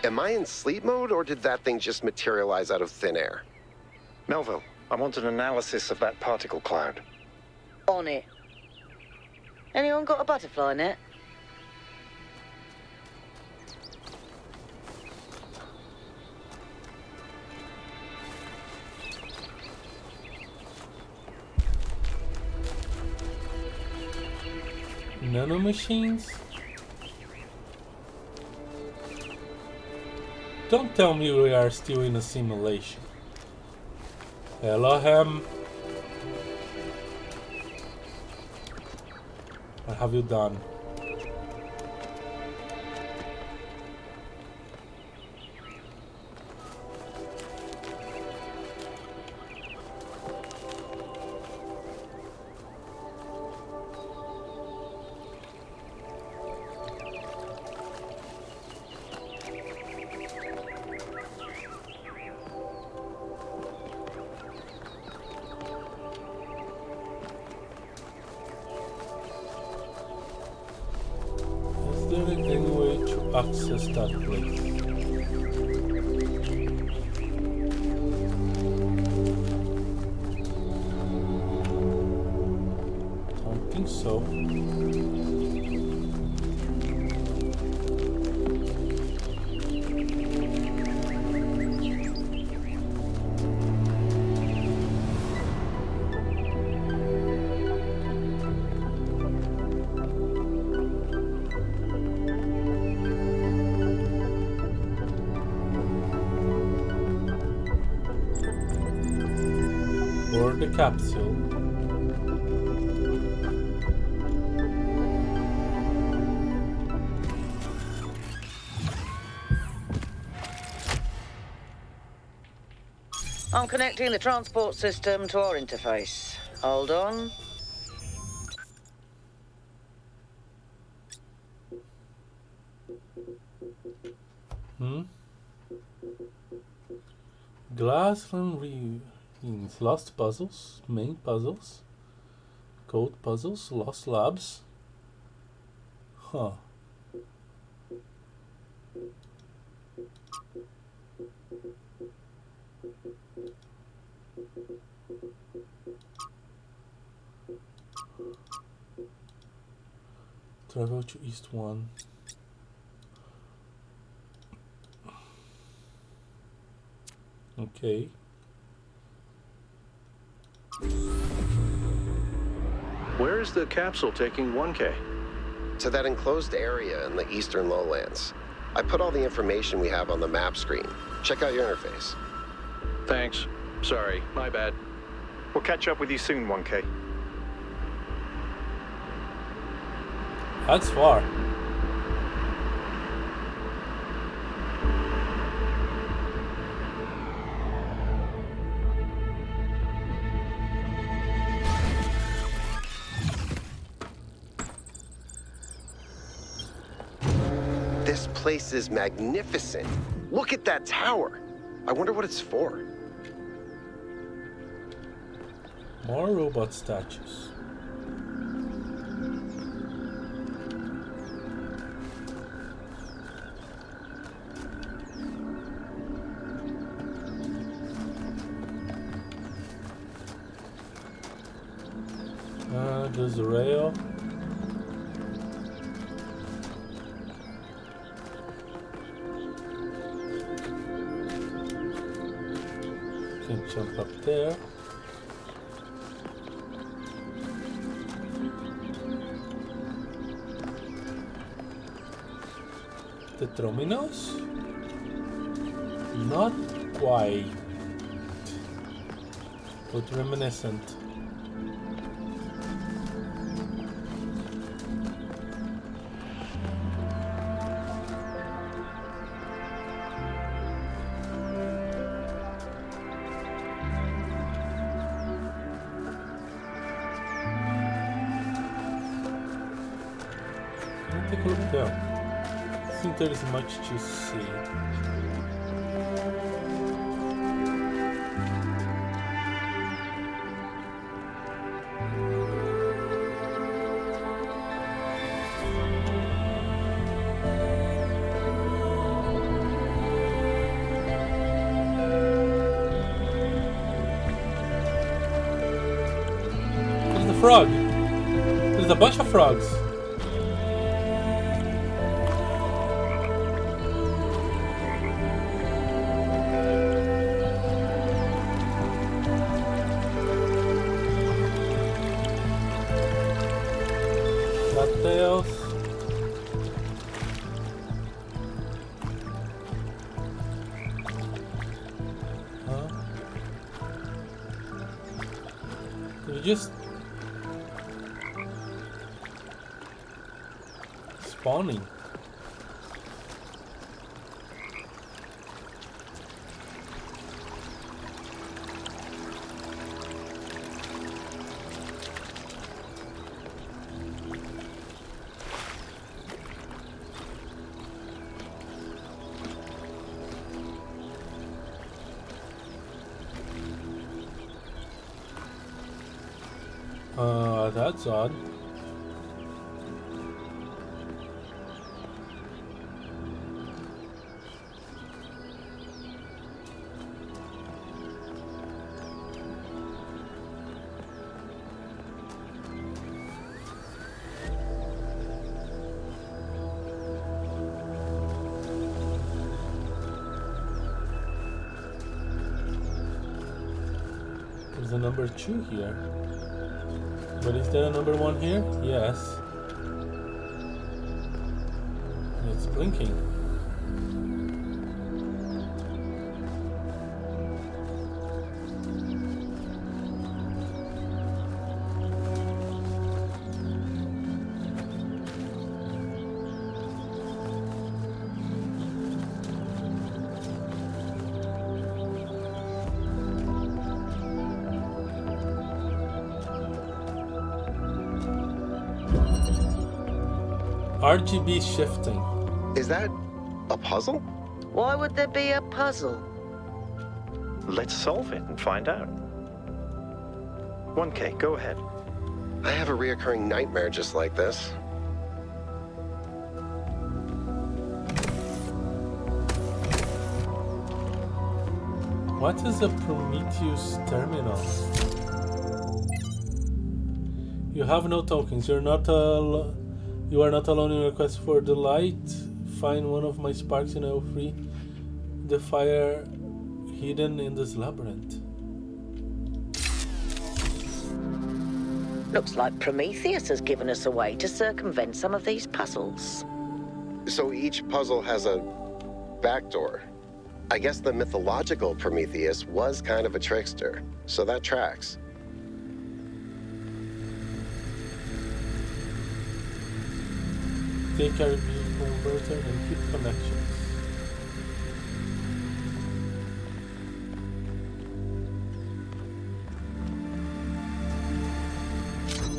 Am I in sleep mode, or did that thing just materialize out of thin air? Melville, I want an analysis of that particle cloud. On it. Anyone got a butterfly net? Nanomachines? Don't tell me we are still in a simulation. Elohim. What have you done? Access that place. Don't think so. for the capsule. I'm connecting the transport system to our interface. Hold on. Glassland readings. Lost puzzles, main puzzles, code puzzles, lost labs. Huh. Travel to East 1. Okay. Where is the capsule taking 1K? To that enclosed area in the eastern lowlands. I put all the information we have on the map screen. Check out your interface. Thanks. Sorry, my bad. We'll catch up with you soon, 1K. That's far. This place is magnificent. Look at that tower. I wonder what it's for. More robot statues. There's a rail. Can jump up there. The terminals? Not quite, but reminiscent. Take a look there. I think there is much to see. There's the frog. There's a bunch of frogs. Tails. Huh? They're just spawning. That's odd. There's a number 2 here. But is there a number 1 here? Yes. It's blinking. RGB shifting. Is that a puzzle? Why would there be a puzzle? Let's solve it and find out. 1K, go ahead. I have a reoccurring nightmare just like this. What is a Prometheus terminal? You have no tokens. You are not alone in your quest for the light. Find one of my sparks and I will free the fire hidden in this labyrinth. Looks like Prometheus has given us a way to circumvent some of these puzzles. So each puzzle has a backdoor. I guess the mythological Prometheus was kind of a trickster, so that tracks. Take our converter and keep connections.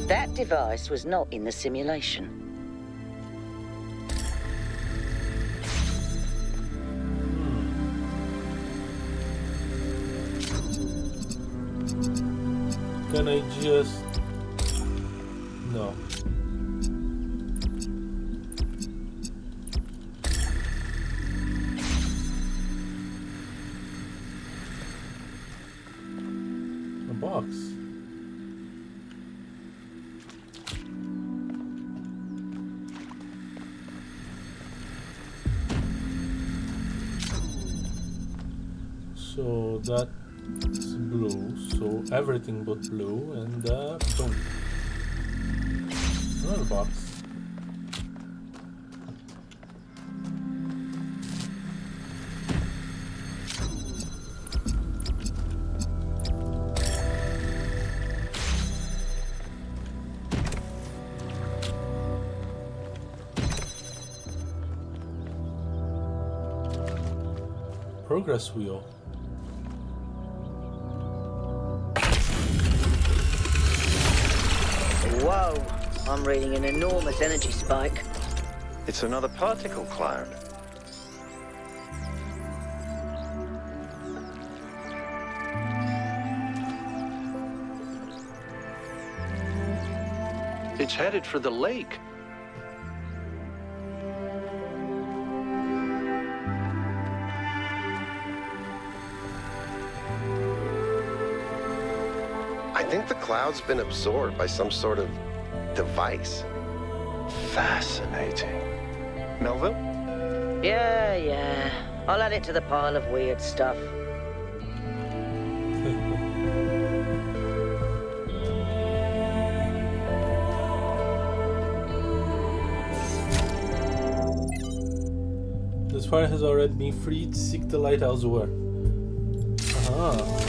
That device was not in the simulation. Can I just... No. A box. So that's blue, so everything but blue, and boom. Another box. Progress wheel. Whoa! I'm reading an enormous energy spike. It's another particle cloud. It's headed for the lake. I think the cloud's been absorbed by some sort of device. Fascinating. Melville? Yeah. I'll add it to the pile of weird stuff. This fire has already been freed. Seek the light elsewhere. Aha.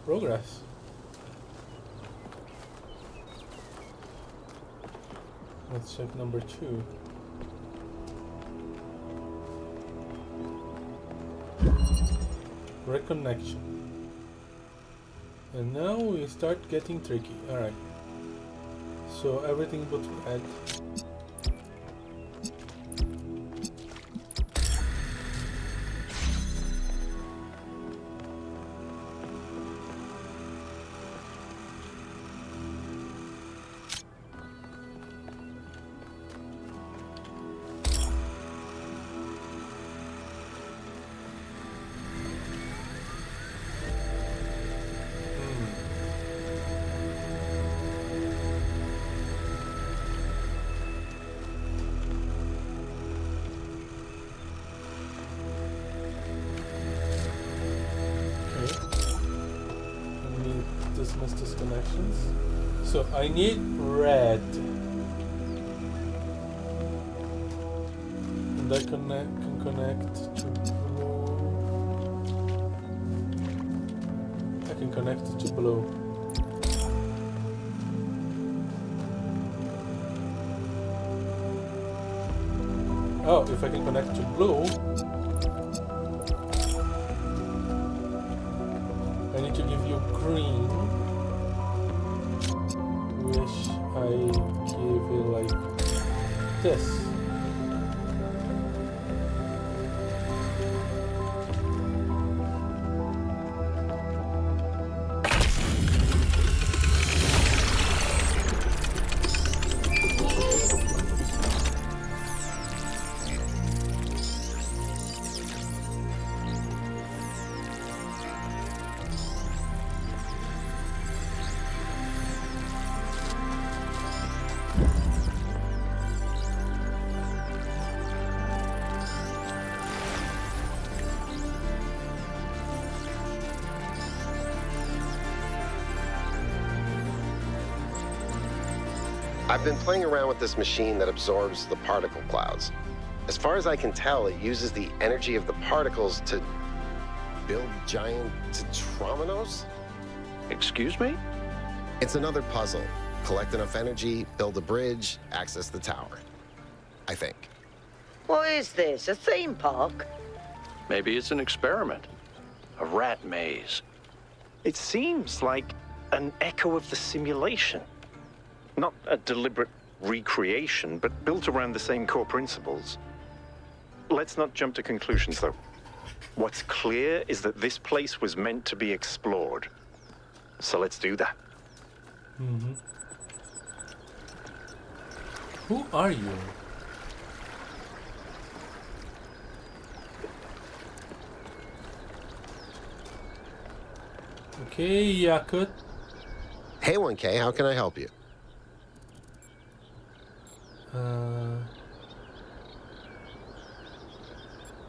Progress. Let's check number 2. Reconnection. And now we start getting tricky. Alright. So everything but red. Dismiss disconnections. So I need red. And I can connect to blue. I can connect it to blue. Oh, if I can connect to blue, I need to give you green, which I give it like this. I've been playing around with this machine that absorbs the particle clouds. As far as I can tell, it uses the energy of the particles to build giant tetrominos? Excuse me? It's another puzzle. Collect enough energy, build a bridge, access the tower. I think. What is this, a theme park? Maybe it's an experiment. A rat maze. It seems like an echo of the simulation. Not a deliberate recreation, but built around the same core principles. Let's not jump to conclusions, though. What's clear is that this place was meant to be explored. So let's do that. Mm-hmm. Who are you? Okay, Yakut. Hey, 1K, how can I help you?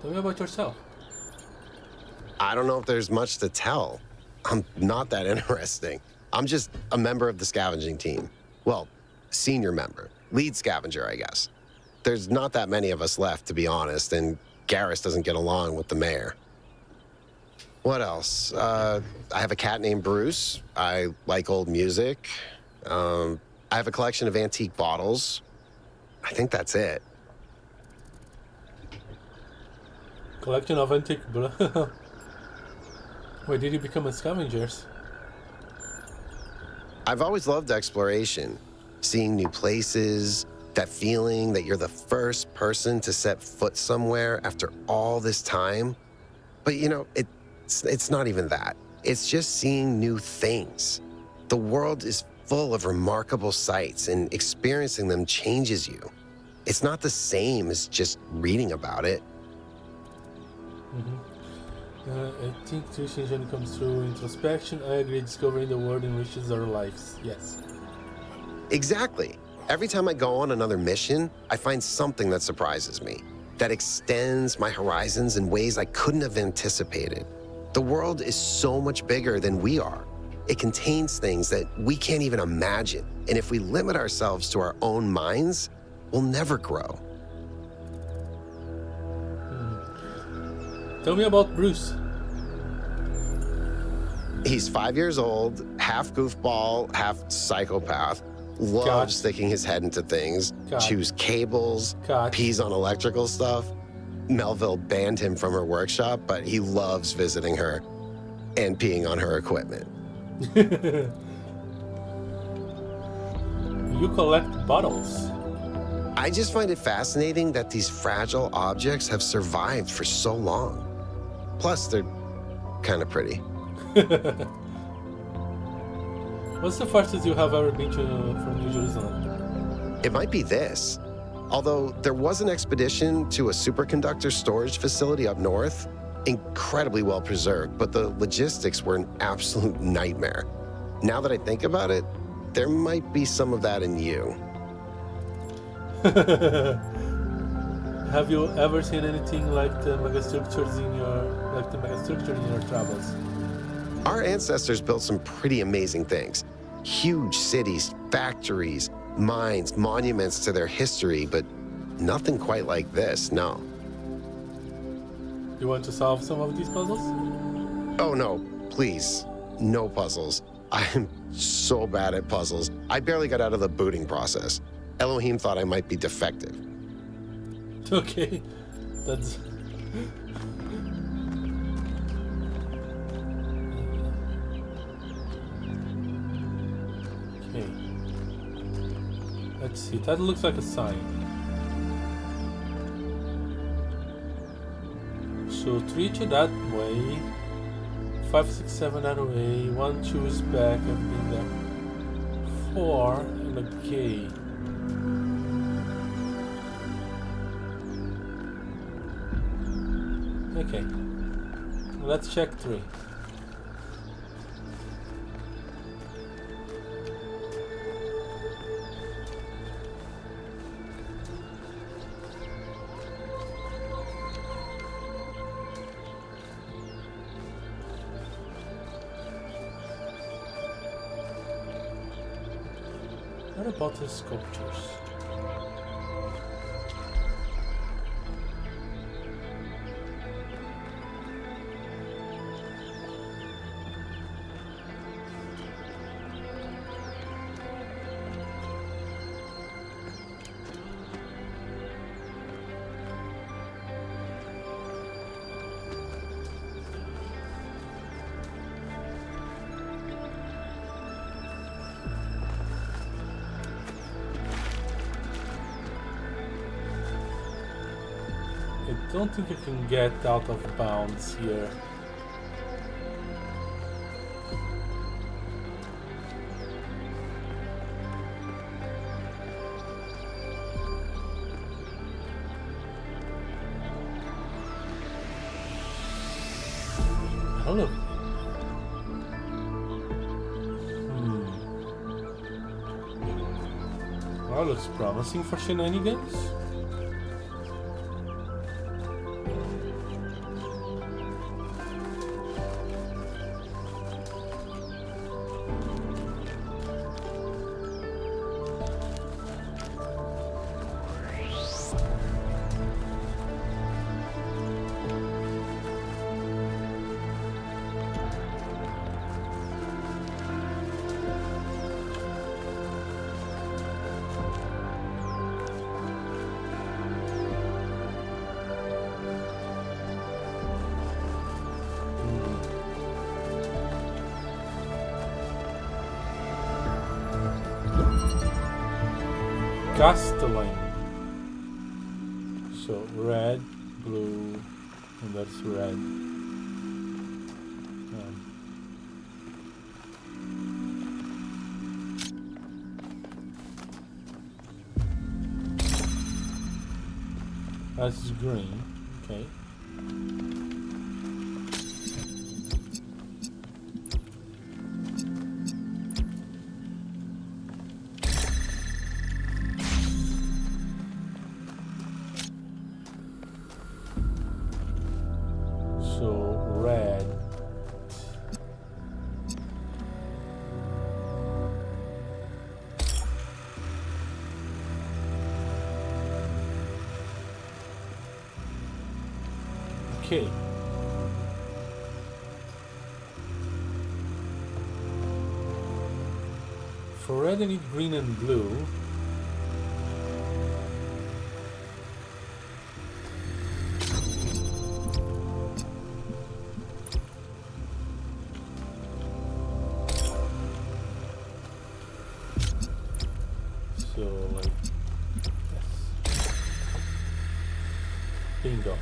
Tell me about yourself. I don't know if there's much to tell. I'm not that interesting. I'm just a member of the scavenging team. Well, senior member. Lead scavenger, I guess. There's not that many of us left, to be honest, and Garrus doesn't get along with the mayor. What else? I have a cat named Bruce. I like old music. I have a collection of antique bottles. I think that's it. Collection of antique. Why did you become a scavenger? I've always loved exploration, seeing new places, that feeling that you're the first person to set foot somewhere after all this time. But you know, it's not even that. It's just seeing new things. The world is full of remarkable sights, and experiencing them changes you. It's not the same as just reading about it. I think tuition comes through introspection. I agree, discovering the world enriches our lives. Yes. Exactly. Every time I go on another mission, I find something that surprises me, that extends my horizons in ways I couldn't have anticipated. The world is so much bigger than we are. It contains things that we can't even imagine. And if we limit ourselves to our own minds, we'll never grow. Tell me about Bruce. He's 5 years old, half goofball, half psychopath. Loves sticking his head into things, chews cables, pees on electrical stuff. Melville banned him from her workshop, but he loves visiting her and peeing on her equipment. You collect bottles. I just find it fascinating that these fragile objects have survived for so long. Plus, they're kind of pretty. What's the farthest you have ever been to from New Jerusalem? It might be this. Although there was an expedition to a superconductor storage facility up north, incredibly well preserved, but the logistics were an absolute nightmare. Now that I think about it, there might be some of that in you. Have you ever seen anything like the megastructures in your travels? Our ancestors built some pretty amazing things. Huge cities, factories, mines, monuments to their history, but nothing quite like this, no. You want to solve some of these puzzles? Oh no, please, no puzzles. I'm so bad at puzzles. I barely got out of the booting process. Elohim thought I might be defective. Okay, that's... Okay. Let's see, that looks like a sign. So 3 to that way, 5, 6, 7 that way, 1, 2 is back, everything there. 4 and a K. Okay, let's check 3. What about the sculptures? I don't think you can get out of bounds here. Hello. Well, looks promising for shenanigans. Castellane. So red, blue, and that's red. That's green. Okay. Okay. For red I need green and blue. So like yes. Bingo.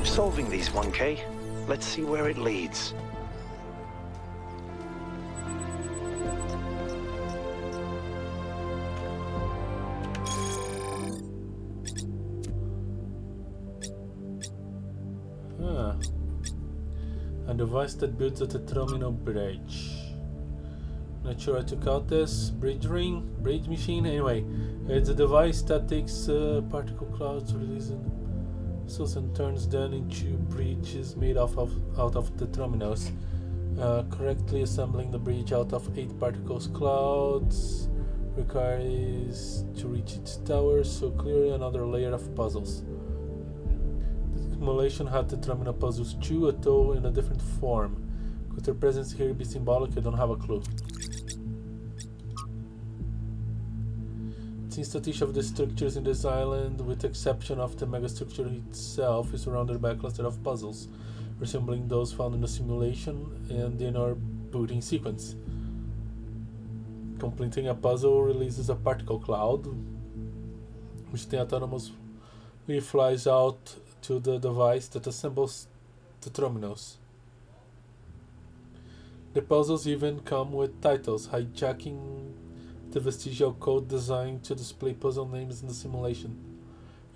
Solving these, 1K. Let's see where it leads. A device that builds at a terminal bridge. Not sure I took out this bridge machine. Anyway, it's a device that takes particle clouds, releases and turns them into bridges made out of the terminals. Correctly assembling the bridge out of 8 particles clouds requires to reach its tower, so clearly another layer of puzzles. accumulation had the terminal puzzles too, though in a different form. Could their presence here be symbolic? I don't have a clue. Since each of the structures in this island, with the exception of the megastructure itself, is surrounded by a cluster of puzzles, resembling those found in the simulation and in our booting sequence. Completing a puzzle releases a particle cloud, which then autonomously flies out to the device that assembles the terminals. The puzzles even come with titles, hijacking the vestigial code designed to display puzzle names in the simulation.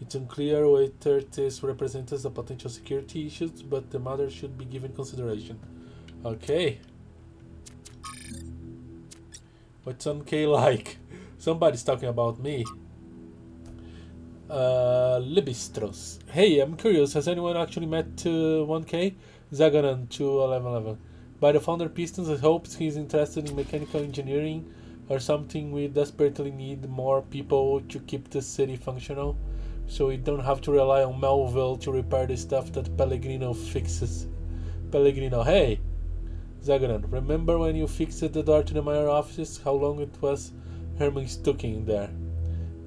It's unclear whether this represents a potential security issue, but the matter should be given consideration. Okay. What's 1K like? Somebody's talking about me. Libistros. Hey, I'm curious, has anyone actually met 1K? Zagaran 21111. By the founder Pistons, I hope he's interested in mechanical engineering or something. We desperately need more people to keep the city functional, so we don't have to rely on Melville to repair the stuff that Pellegrino fixes. Pellegrino, hey! Zagaran, remember when you fixed the door to the mayor office? How long it was Herman stuck in there?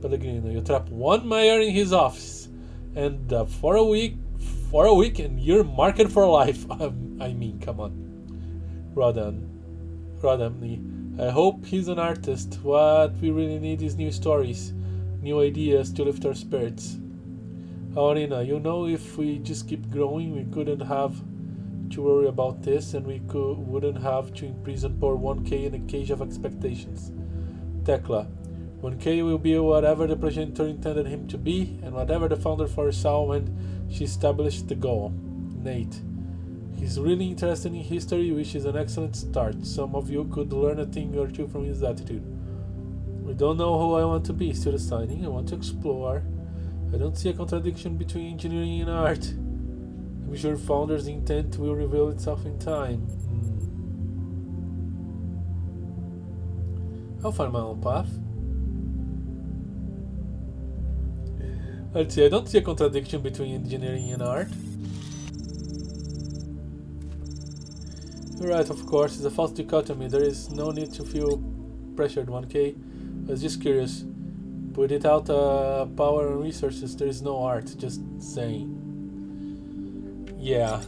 Pellegrino, you trap one mayor in his office, and for a week, and you're marked for life. I mean, come on. Rodamni, I hope he's an artist. What we really need is new stories, new ideas to lift our spirits. Aurina, you know, if we just keep growing, we couldn't have to worry about this, and we wouldn't have to imprison poor 1K in a cage of expectations. Tekla, 1K will be whatever the progenitor intended him to be, and whatever the founder foresaw when she established the goal. Nate, he's really interested in history, which is an excellent start. Some of you could learn a thing or two from his attitude. I don't know who I want to be, still deciding. I want to explore. I don't see a contradiction between engineering and art. I'm sure founder's intent will reveal itself in time. I'll find my own path. Let's see, I don't see a contradiction between engineering and art. You're right, of course, it's a false dichotomy. There is no need to feel pressured, 1K. I was just curious. But without power and resources, there is no art, just saying. Yeah.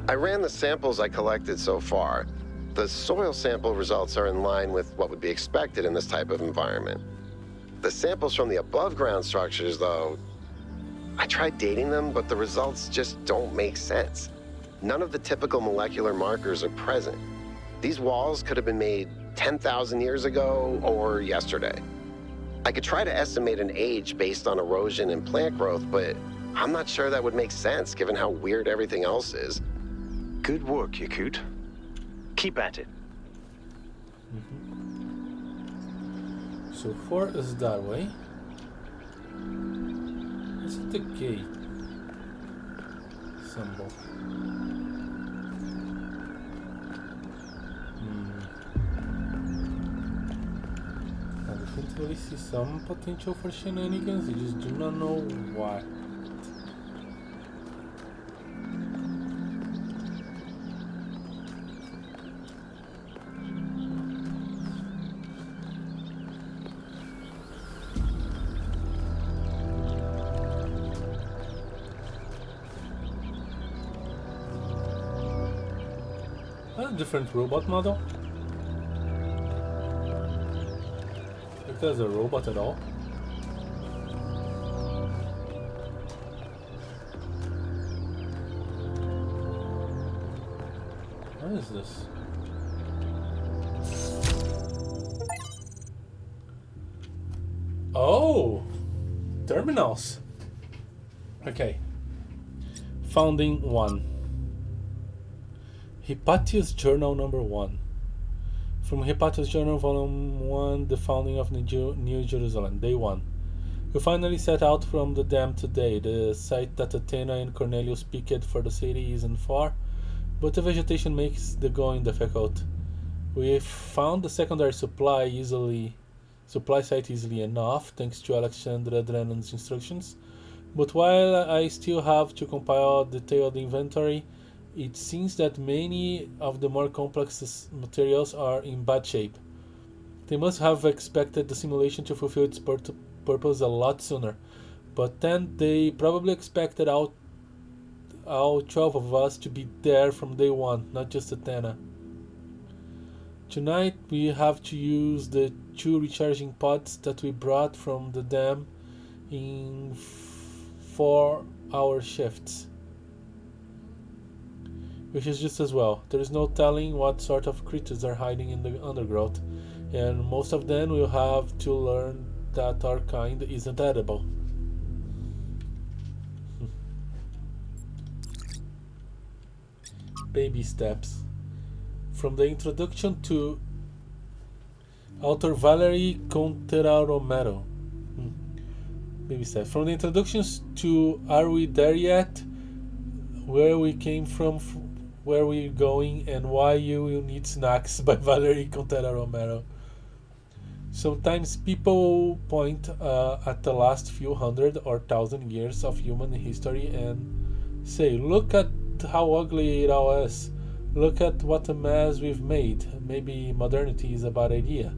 I ran the samples I collected so far. The soil sample results are in line with what would be expected in this type of environment. The samples from the above-ground structures, though, I tried dating them, but the results just don't make sense. None of the typical molecular markers are present. These walls could have been made 10,000 years ago or yesterday. I could try to estimate an age based on erosion and plant growth, but I'm not sure that would make sense given how weird everything else is. Good work, Yakut. Keep at it. So 4 is that way. Is it the gate symbol? I definitely see some potential for shenanigans, I just do not know what. That's a different robot model. If there's a robot at all. What is this? Oh! Terminals! Okay. Founding 1. Hypatius Journal number 1. From Hypatius Journal volume 1, the founding of New Jerusalem, day 1. We finally set out from the dam today. The site that Athena and Cornelius picked for the city isn't far, but the vegetation makes the going difficult. We found the secondary supply site easily enough, thanks to Alexandra Drenan's instructions. But while I still have to compile a detailed inventory, it seems that many of the more complex materials are in bad shape. They must have expected the simulation to fulfill its purpose a lot sooner, but then they probably expected all 12 of us to be there from day one, not just Athena. Tonight we have to use the 2 recharging pods that we brought from the dam in 4-hour shifts. Which is just as well. There is no telling what sort of creatures are hiding in the undergrowth, and most of them will have to learn that our kind isn't edible. Baby steps. From the introduction to author Valerie Contera Romero. Baby steps. From the introductions to Are We There Yet? Where We Came From, Where We're Going, and Why You Will Need Snacks by Valerie Contera Romero. Sometimes people point at the last few hundred or thousand years of human history and say, look at how ugly it all is. Look at what a mess we've made. Maybe modernity is a bad idea.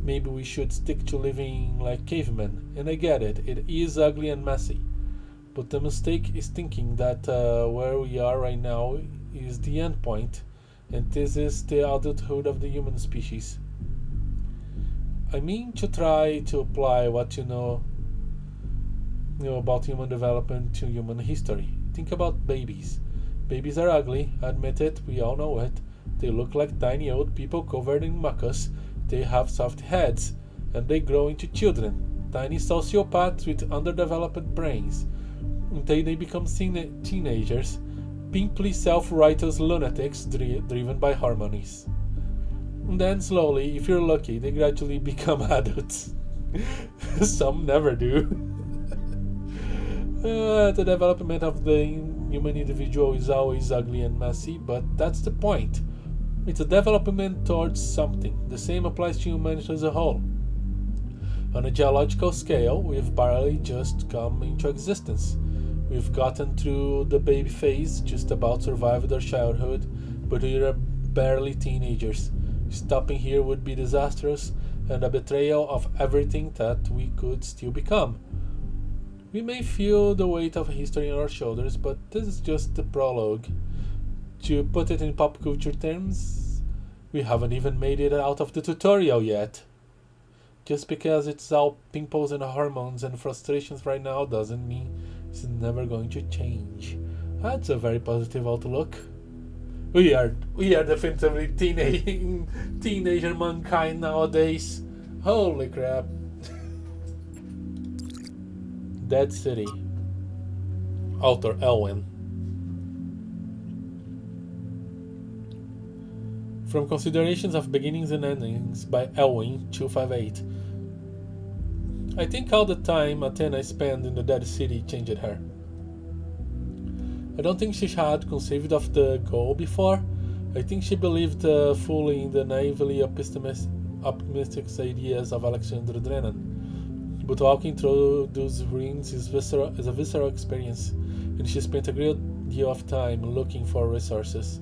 Maybe we should stick to living like cavemen. And I get it, it is ugly and messy. But the mistake is thinking that where we are right now is the end point, and this is the adulthood of the human species. I mean to try to apply what you know about human development to human history. Think about babies. Babies are ugly, admit it, we all know it. They look like tiny old people covered in mucus. They have soft heads, and they grow into children, tiny sociopaths with underdeveloped brains. Until they become teenagers, pimply self-righteous lunatics driven by harmonies. And then slowly, if you're lucky, they gradually become adults. Some never do. The development of the human individual is always ugly and messy, but that's the point. It's a development towards something. The same applies to humanity as a whole. On a geological scale, we've barely just come into existence. We've gotten through the baby phase, just about survived our childhood, but we're barely teenagers. Stopping here would be disastrous and a betrayal of everything that we could still become. We may feel the weight of history on our shoulders, but this is just the prologue. To put it in pop culture terms, we haven't even made it out of the tutorial yet. Just because it's all pimples and hormones and frustrations right now doesn't mean it's never going to change. That's a very positive outlook. We are definitively teenager mankind nowadays. Holy crap. Dead City. Author Elwin. From Considerations of Beginnings and Endings by Elwin 258. I think all the time Athena spent in the Dead City changed her. I don't think she had conceived of the goal before. I think she believed fully in the naively optimistic ideas of Alexandra Drennan. But walking through those ruins is a visceral experience, and she spent a great deal of time looking for resources.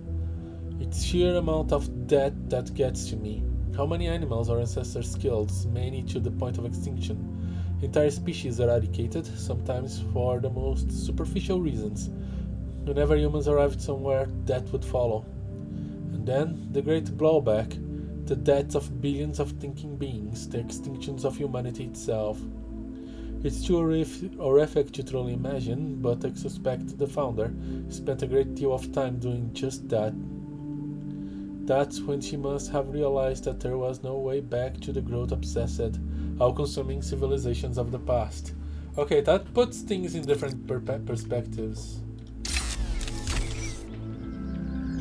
It's sheer amount of death that gets to me. How many animals our ancestors killed, many to the point of extinction. Entire species eradicated, sometimes for the most superficial reasons. Whenever humans arrived somewhere, death would follow. And then, the great blowback, the deaths of billions of thinking beings, the extinctions of humanity itself. It's too horrific to truly imagine, but I suspect the founder spent a great deal of time doing just that. That's when she must have realized that there was no way back to the growth-obsessed, all-consuming civilizations of the past. Okay, that puts things in different perspectives.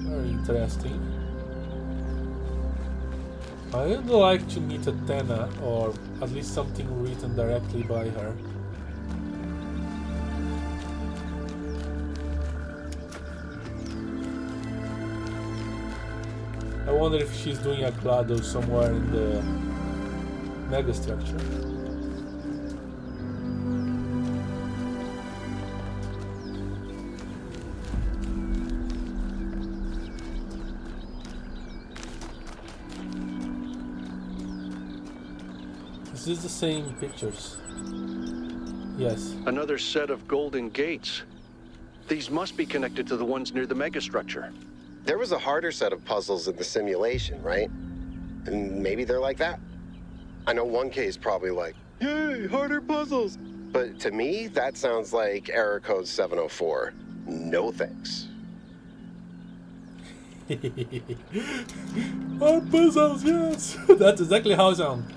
Very interesting. I would like to meet Athena, or at least something written directly by her. I wonder if she's doing a GLaDOS somewhere in the megastructure. Is this the same pictures? Yes. Another set of golden gates. These must be connected to the ones near the megastructure. There was a harder set of puzzles in the simulation, right? And maybe they're like that. I know 1K is probably like, yay, harder puzzles. But to me, that sounds like error code 704. No thanks. Hard puzzles, yes! That's exactly how it sounds.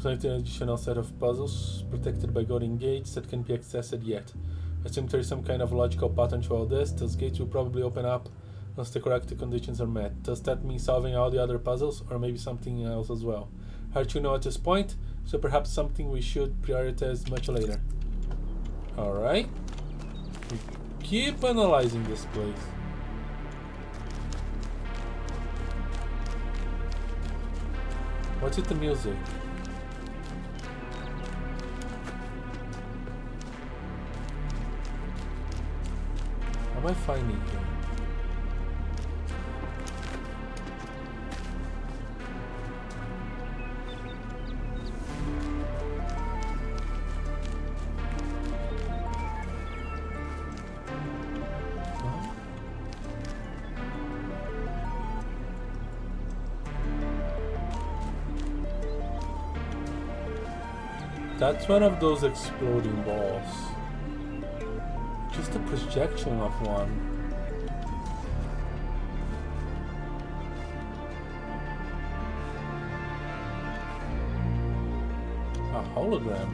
Like an additional set of puzzles protected by golden gates that can be accessed yet. I assume there is some kind of logical pattern to all this. Those gates will probably open up once the correct conditions are met. Does that mean solving all the other puzzles, or maybe something else as well? Hard to know at this point, so perhaps something we should prioritize much later. Alright. Keep analyzing this place. What's with the music? Am I finding here? That's one of those exploding balls. Just a projection of one. A hologram.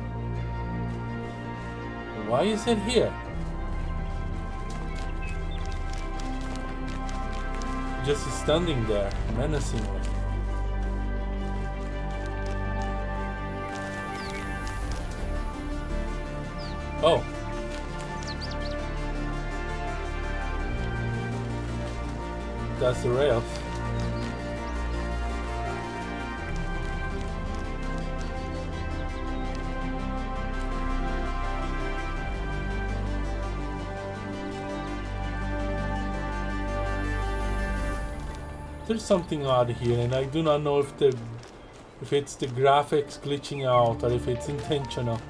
Why is it here? Just standing there, menacingly. Oh. That's the rails. There's something odd here, and I do not know if it's the graphics glitching out or if it's intentional.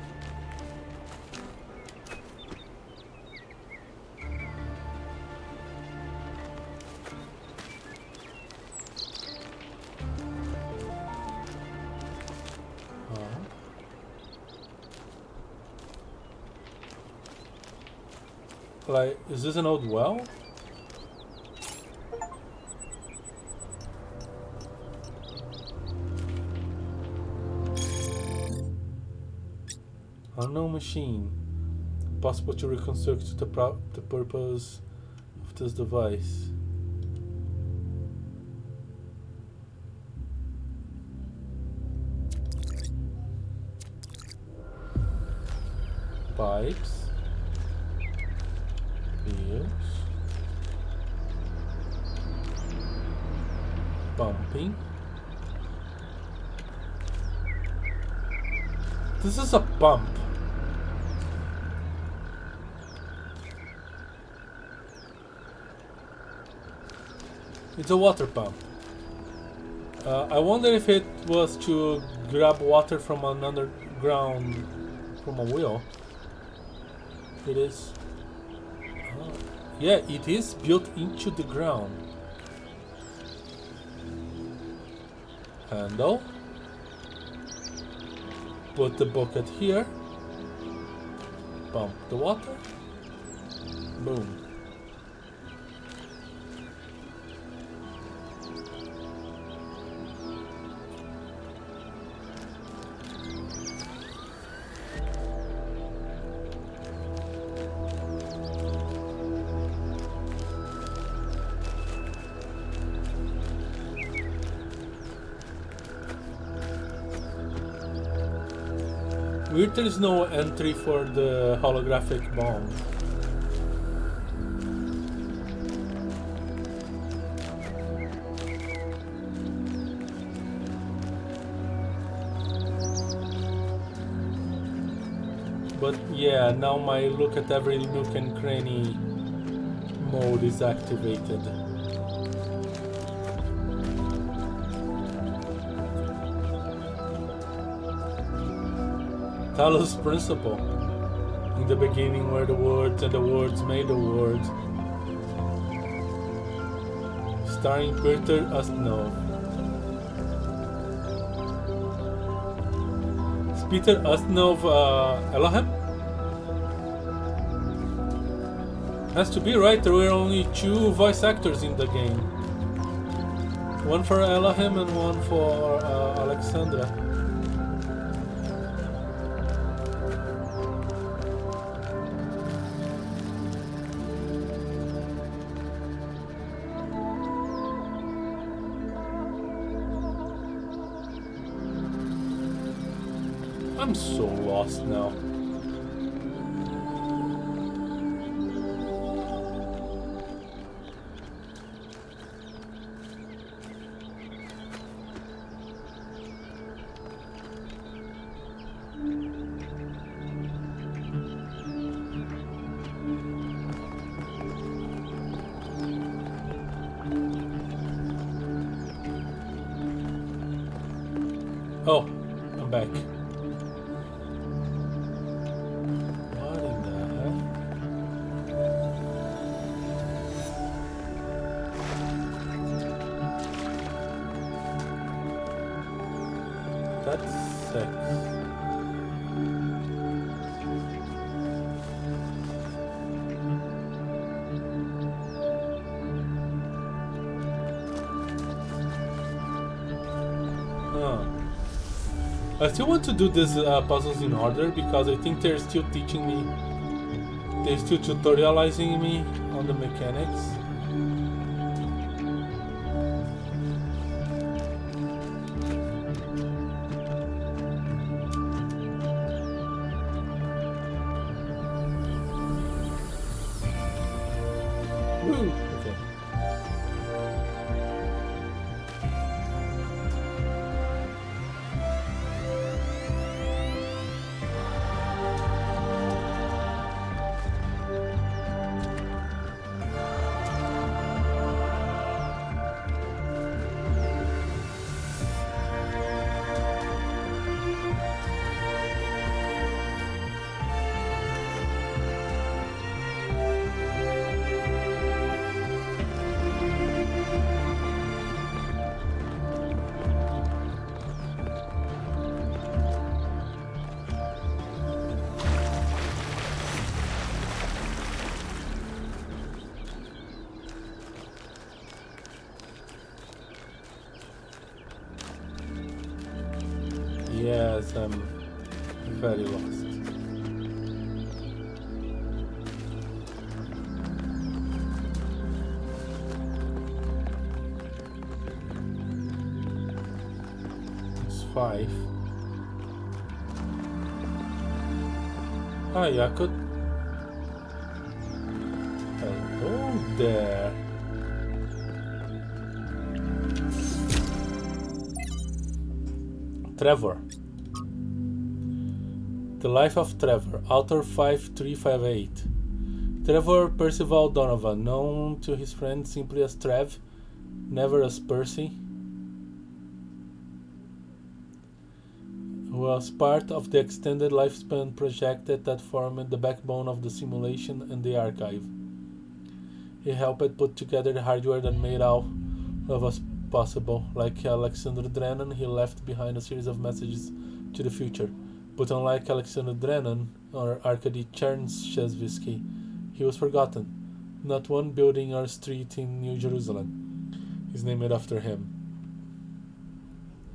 Like, is this an old well? Unknown machine. Possible to reconstruct the purpose of this device. Pipes. Wheels. Bumping. This is a pump. It's a water pump. I wonder if it was to grab water from an underground, from a wheel. It is. Yeah, it is built into the ground. Handle. Put the bucket here. Pump the water. Boom. Weird there is no entry for the holographic bomb. But yeah, now my look at every nook and cranny mode is activated. Talos Principle. In the beginning were the words, and the words made the words. Starring Peter Ustinov. Is Peter Ustinov Elohim? Has to be, right? There were only 2 voice actors in the game. One for Elohim and one for Alexandra. I'm so lost now. Oh, I'm back. What in the hell? That's sick. I still want to do these puzzles in order because I think they're still teaching me, they're still tutorializing me on the mechanics. Woo! Okay. Yes, I'm very lost. It's 5. Ah, yeah, I could. Hello there. Trevor. The Life of Trevor, author 5358. Trevor Percival Donovan, known to his friends simply as Trev, never as Percy, was part of the extended lifespan project that formed the backbone of the simulation and the archive. He helped put together the hardware that made all of us possible. Like Alexander Drennan, he left behind a series of messages to the future. But unlike Alexander Drennan or Arkady Chernyshevsky, he was forgotten. Not one building or street in New Jerusalem is named after him.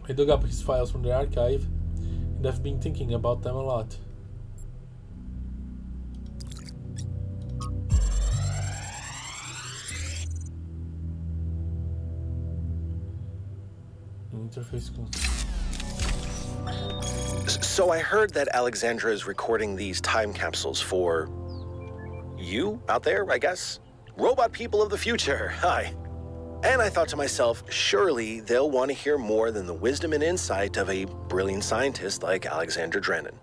I dug up his files from the archive, and I've been thinking about them a lot. Interface. So I heard that Alexandra is recording these time capsules for you out there, I guess? Robot people of the future, hi. And I thought to myself, surely they'll want to hear more than the wisdom and insight of a brilliant scientist like Alexandra Drennan.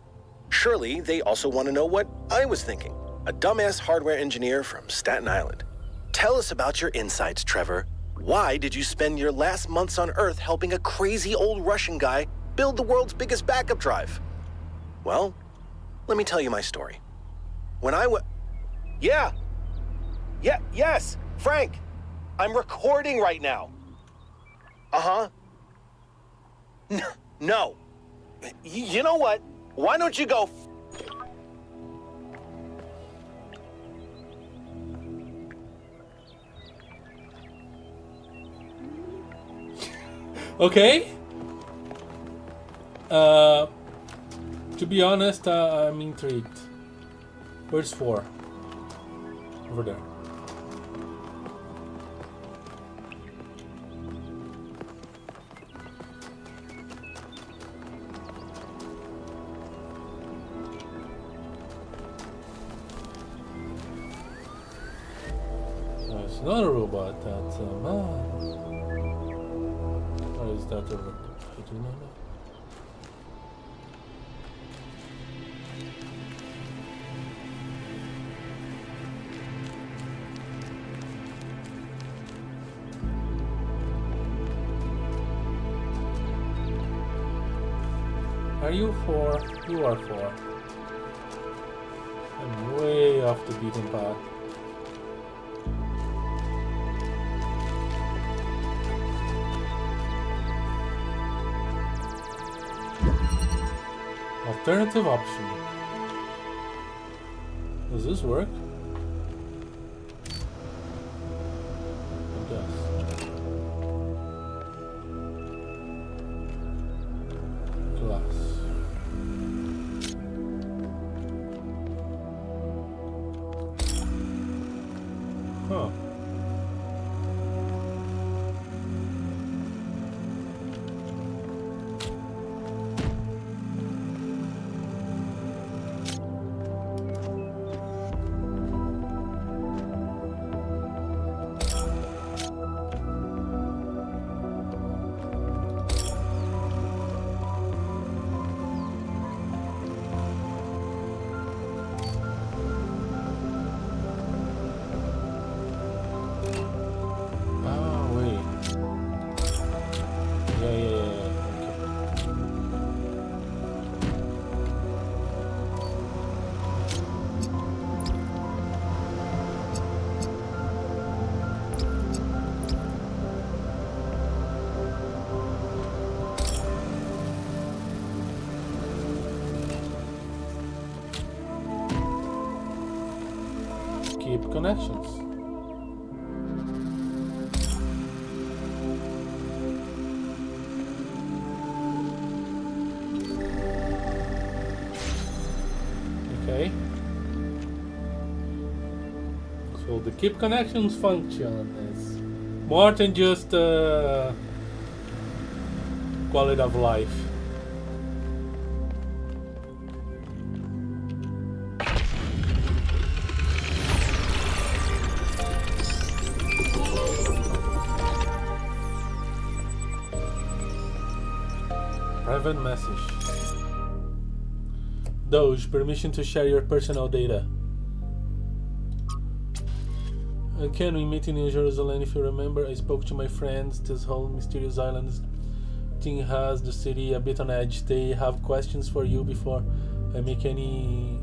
Surely they also want to know what I was thinking. A dumbass hardware engineer from Staten Island. Tell us about your insights, Trevor. Why did you spend your last months on Earth helping a crazy old Russian guy build the world's biggest backup drive? Well, let me tell you my story. When I was... Yes, Frank. I'm recording right now. Uh-huh. No. You know what? Why don't you go... Okay. To be honest, I'm intrigued. Where's 4? Over there. No, it's not a robot, that's a man. Or is that a robot? I do not know. Are you 4? You are 4. I'm way off the beaten path. Alternative option. Does this work? It does. Glass. Huh. Keep connections. Okay. So the keep connections function is more than just quality of life. Private message. Doge, permission to share your personal data. Can we meet in New Jerusalem? If you remember, I spoke to my friends. This whole mysterious island thing has the city a bit on edge. They have questions for you before I make any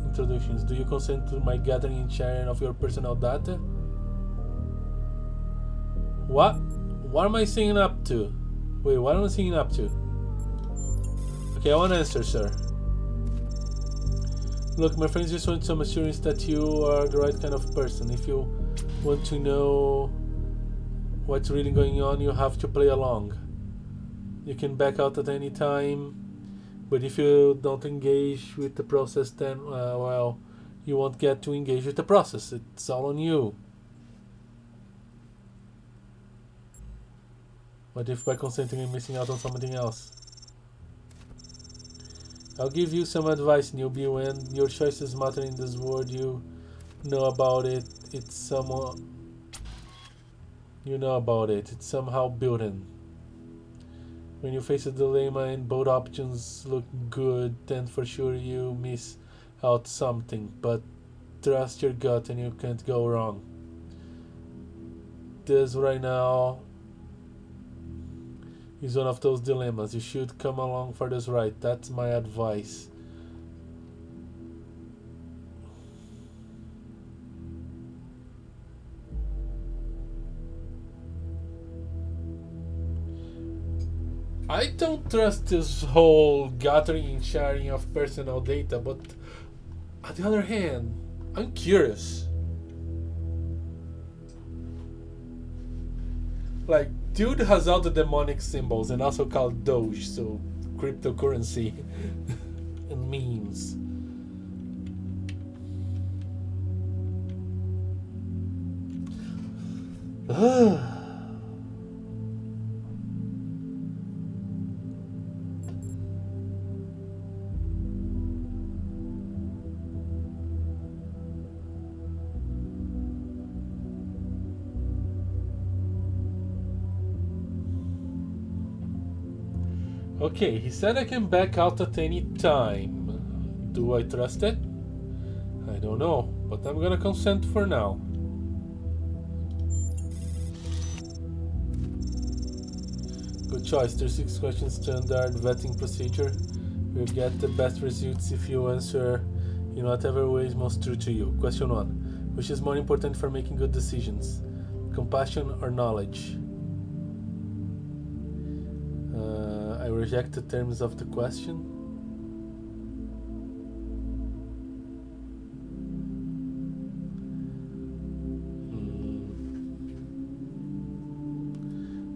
introductions. Do you consent to my gathering and sharing of your personal data? What? What am I singing up to? Wait, what am I singing up to? Okay, I want to answer, sir. Look, my friends just want some assurance that you are the right kind of person. If you want to know what's really going on, you have to play along. You can back out at any time, but if you don't engage with the process, then, well, you won't get to engage with the process. It's all on you. What if by consenting I'm missing out on something else? I'll give you some advice, newbie. When your choices matter in this world, you know about it. It's somehow... You know about it. It's somehow built in. When you face a dilemma and both options look good, then for sure you miss out something. But trust your gut and you can't go wrong. This right now is one of those dilemmas. You should come along for this ride. That's my advice. I don't trust this whole gathering and sharing of personal data, but on the other hand, I'm curious. Like, dude has all the demonic symbols and also called Doge, so cryptocurrency and memes. Okay, he said I can back out at any time. Do I trust it? I don't know, but I'm gonna consent for now. Good choice. 36 questions standard vetting procedure. You'll get the best results if you answer in whatever way is most true to you. Question 1. Which is more important for making good decisions? Compassion or knowledge? I reject the terms of the question.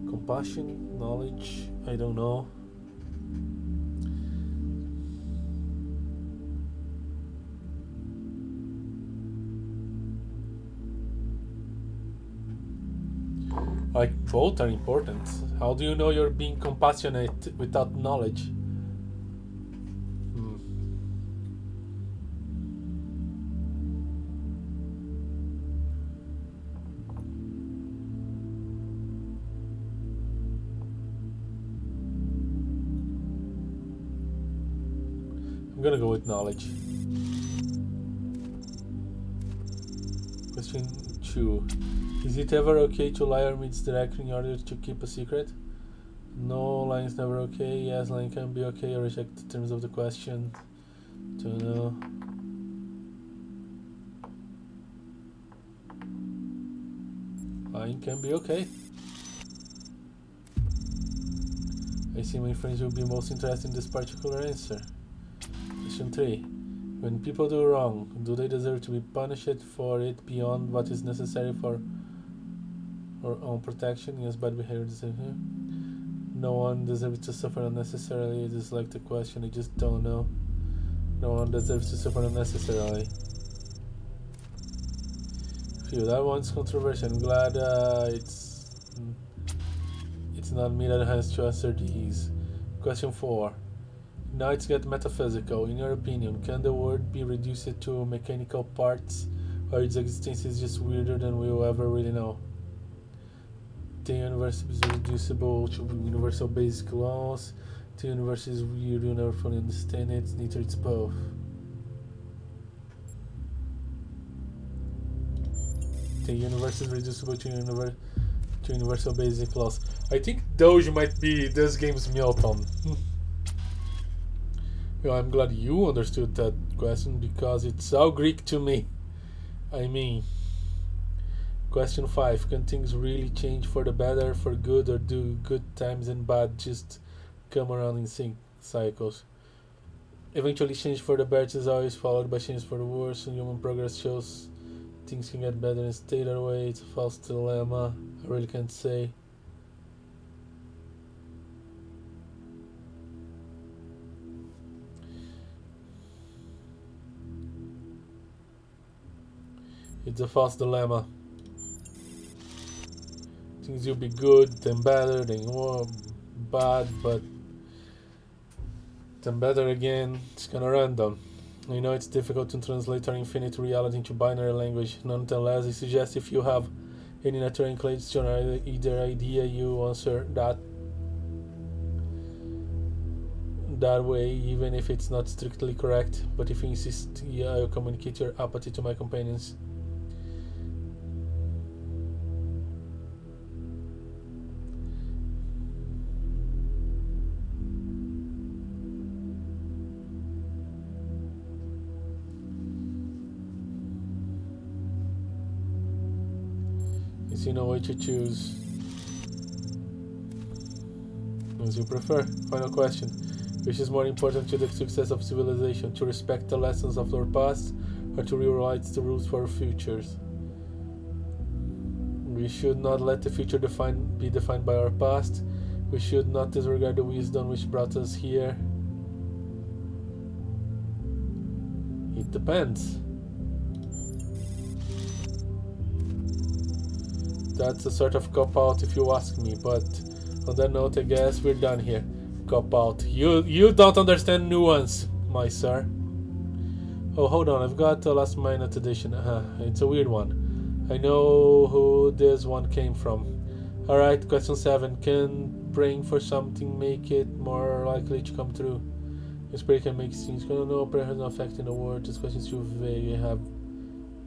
Compassion, knowledge, I don't know. Like, both are important. How do you know you're being compassionate without knowledge? I'm gonna go with knowledge. Question 2. Is it ever okay to lie or misdirect in order to keep a secret? No, lying is never okay. Yes, lying can be okay. I reject the terms of the question. Don't know. Lying can be okay. I see my friends will be most interested in this particular answer. Question 3. When people do wrong, do they deserve to be punished for it beyond what is necessary for our own protection? Yes, bad behavior deserves it. No one deserves to suffer unnecessarily. I dislike the question, I just don't know. No one deserves to suffer unnecessarily. Phew, that one's controversial. I'm glad it's not me that has to answer these. Question 4. Now it's get metaphysical. In your opinion, can the world be reduced to mechanical parts, or its existence is just weirder than we will ever really know? The universe is reducible to universal basic laws. The universe is weird, you never fully understand it. Neither it's both. The universe is reducible to universal basic laws. I think Doge might be this game's Milton. Well, I'm glad you understood that question because it's all Greek to me. I mean, question 5. Can things really change for the better, for good, or do good times and bad just come around in cycles? Eventually change for the better is always followed by change for the worse, and human progress shows things can get better and stay that way. It's a false dilemma. I really can't say. It's a false dilemma. Things will be good, then better, then bad, but then better again. It's kind of random. I know it's difficult to translate our infinite reality into binary language. Nonetheless, I suggest if you have any natural inclination or either idea, you answer that. that way, even if it's not strictly correct. But if you insist, yeah, I'll communicate your apathy to my companions. You see no way to choose. As you prefer. Final question. Which is more important to the success of civilization? To respect the lessons of our past, or to rewrite the rules for our futures? We should not let the future be defined by our past. We should not disregard the wisdom which brought us here. It depends. That's a sort of cop-out if you ask me, but on that note, I guess we're done here. Cop-out. You don't understand nuance, my sir. Oh, hold on, I've got the last minute edition. It's a weird one. I know who this one came from. Alright, question 7. Can praying for something make it more likely to come true? This prayer can make things go. No, prayer has no effect in the word. This question is too vague. I have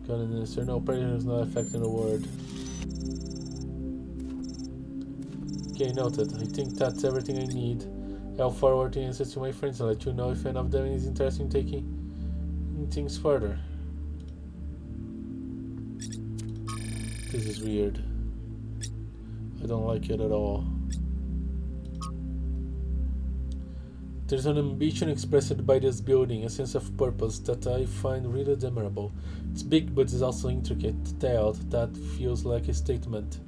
got an answer. No, prayer has no effect in the word. Okay, noted. I think that's everything I need. I'll forward the answers to my friends and let you know if any of them is interested in taking things further. This is weird. I don't like it at all. There's an ambition expressed by this building, a sense of purpose that I find really admirable. It's big, but it's also intricate, detailed. That feels like a statement.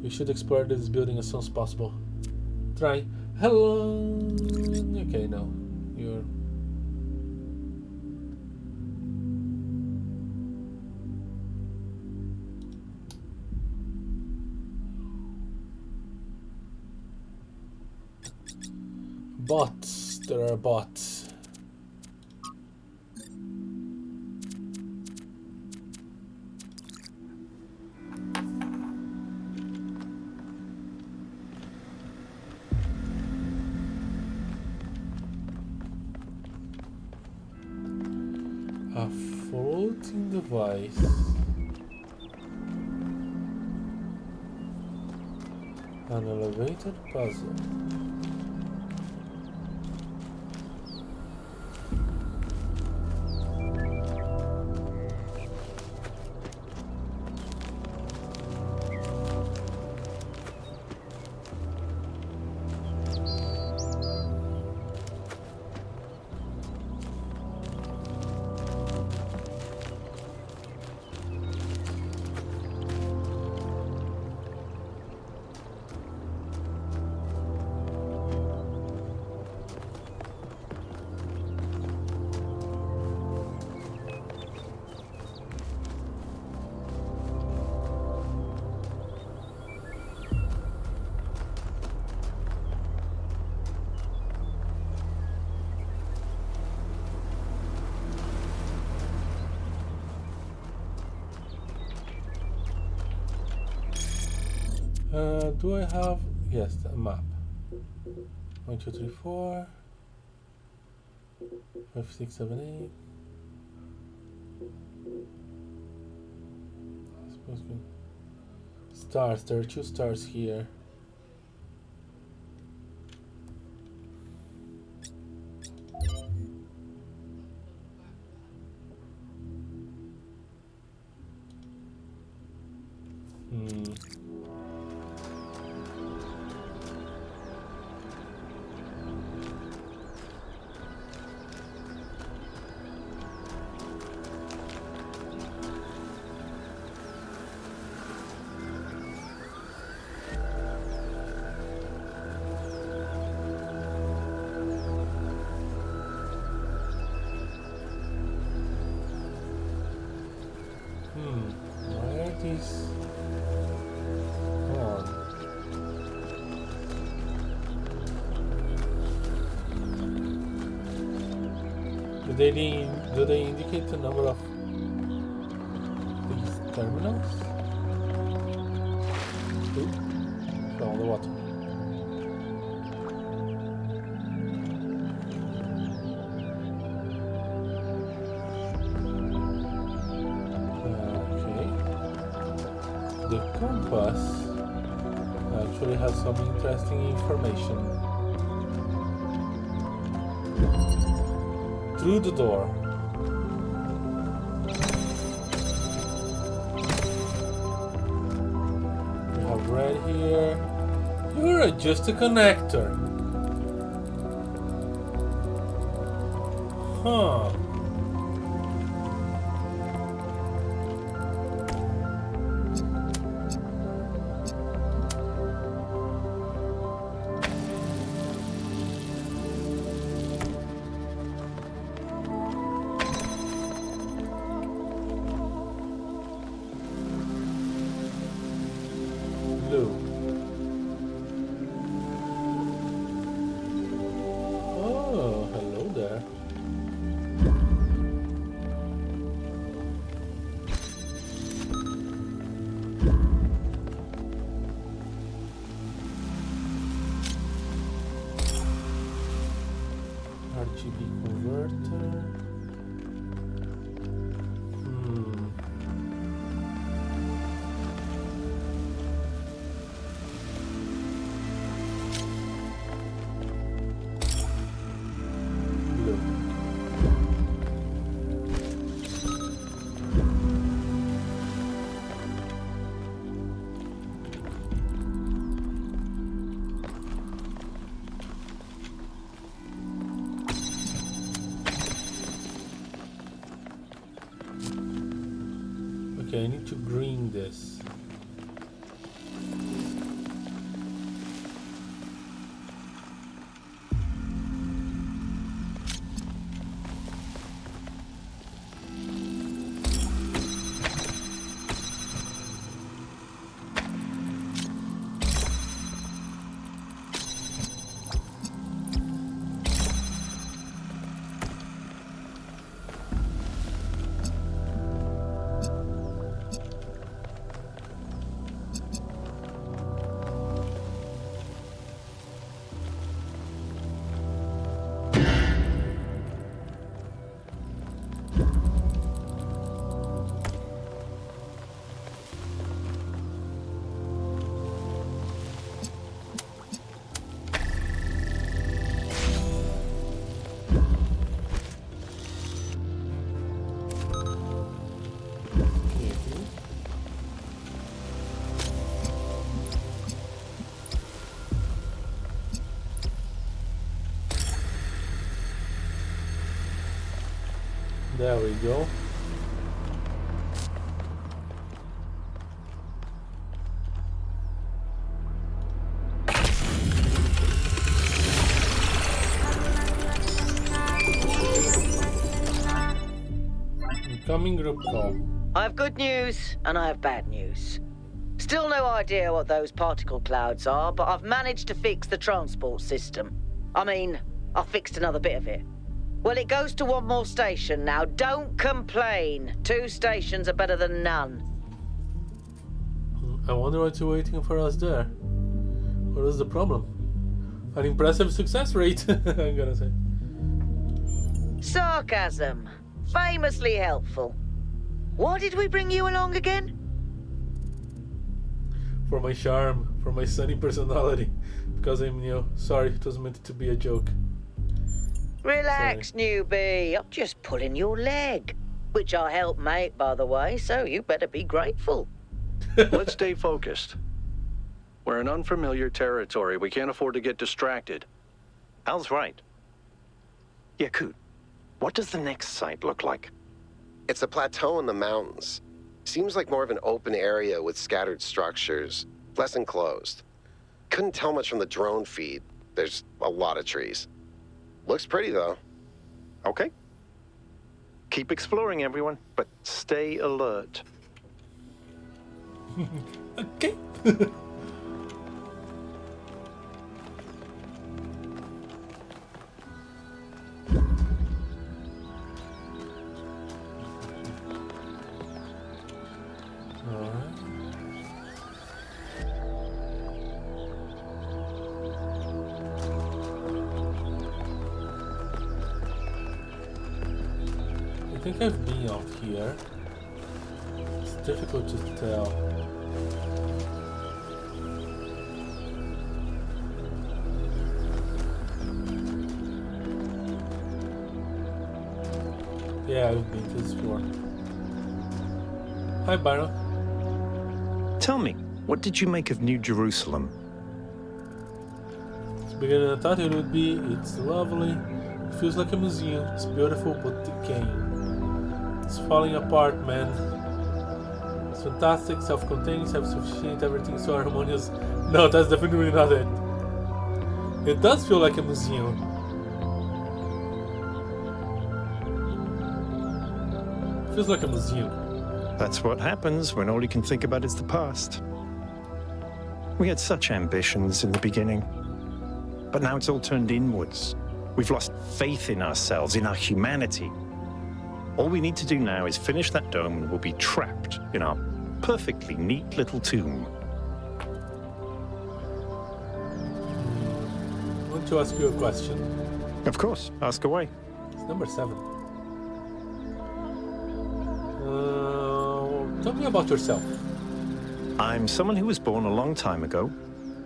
We should explore this building as soon as possible. Try. Hello. Okay, no. You're... Bots. There are bots. A floating device. An elevated puzzle. Do I have... Yes, a map. 1, 2, 3, 4 5, 6, 7, 8. Stars, there are 2 stars here. Where are these? Come on. Do they indicate the number of these terminals? 2? From the water. us actually has some interesting information. Through the door. We have red here. You're just a connector. Huh. Blue. Oh, hello there. RGB converter. Okay, I need to green this. There we go. Incoming group call. I have good news and I have bad news. Still no idea what those particle clouds are, but I've managed to fix the transport system. I mean, I fixed another bit of it. Well, it goes to one more station now. Don't complain. 2 stations are better than none. I wonder what's waiting for us there. What is the problem? An impressive success rate, I'm gonna say. Sarcasm. Famously helpful. Why did we bring you along again? For my charm, for my sunny personality. Because I'm new. Sorry, it was meant to be a joke. Relax, newbie. I'm just pulling your leg. Which I helped make, by the way, so you better be grateful. Let's stay focused. We're in unfamiliar territory. We can't afford to get distracted. Al's right. Yakut, what does the next site look like? It's a plateau in the mountains. Seems like more of an open area with scattered structures, less enclosed. Couldn't tell much from the drone feed. There's a lot of trees. Looks pretty, though. Okay. Keep exploring, everyone, but stay alert. Okay. I think I've been out here. It's difficult to tell. Yeah, I've been to this before. Hi, Byron. Tell me, what did you make of New Jerusalem? It's bigger than I thought it would be. It's lovely. It feels like a museum. It's beautiful but decaying. It's falling apart, man. It's fantastic, self-contained, self-sufficient, everything's so harmonious. No, that's definitely not it. It does feel like a museum. It feels like a museum. That's what happens when all you can think about is the past. We had such ambitions in the beginning, but now it's all turned inwards. We've lost faith in ourselves, in our humanity. All we need to do now is finish that dome and we'll be trapped in our perfectly neat little tomb. I want to ask you a question. Of course, ask away. It's number 7. Tell me about yourself. I'm someone who was born a long time ago,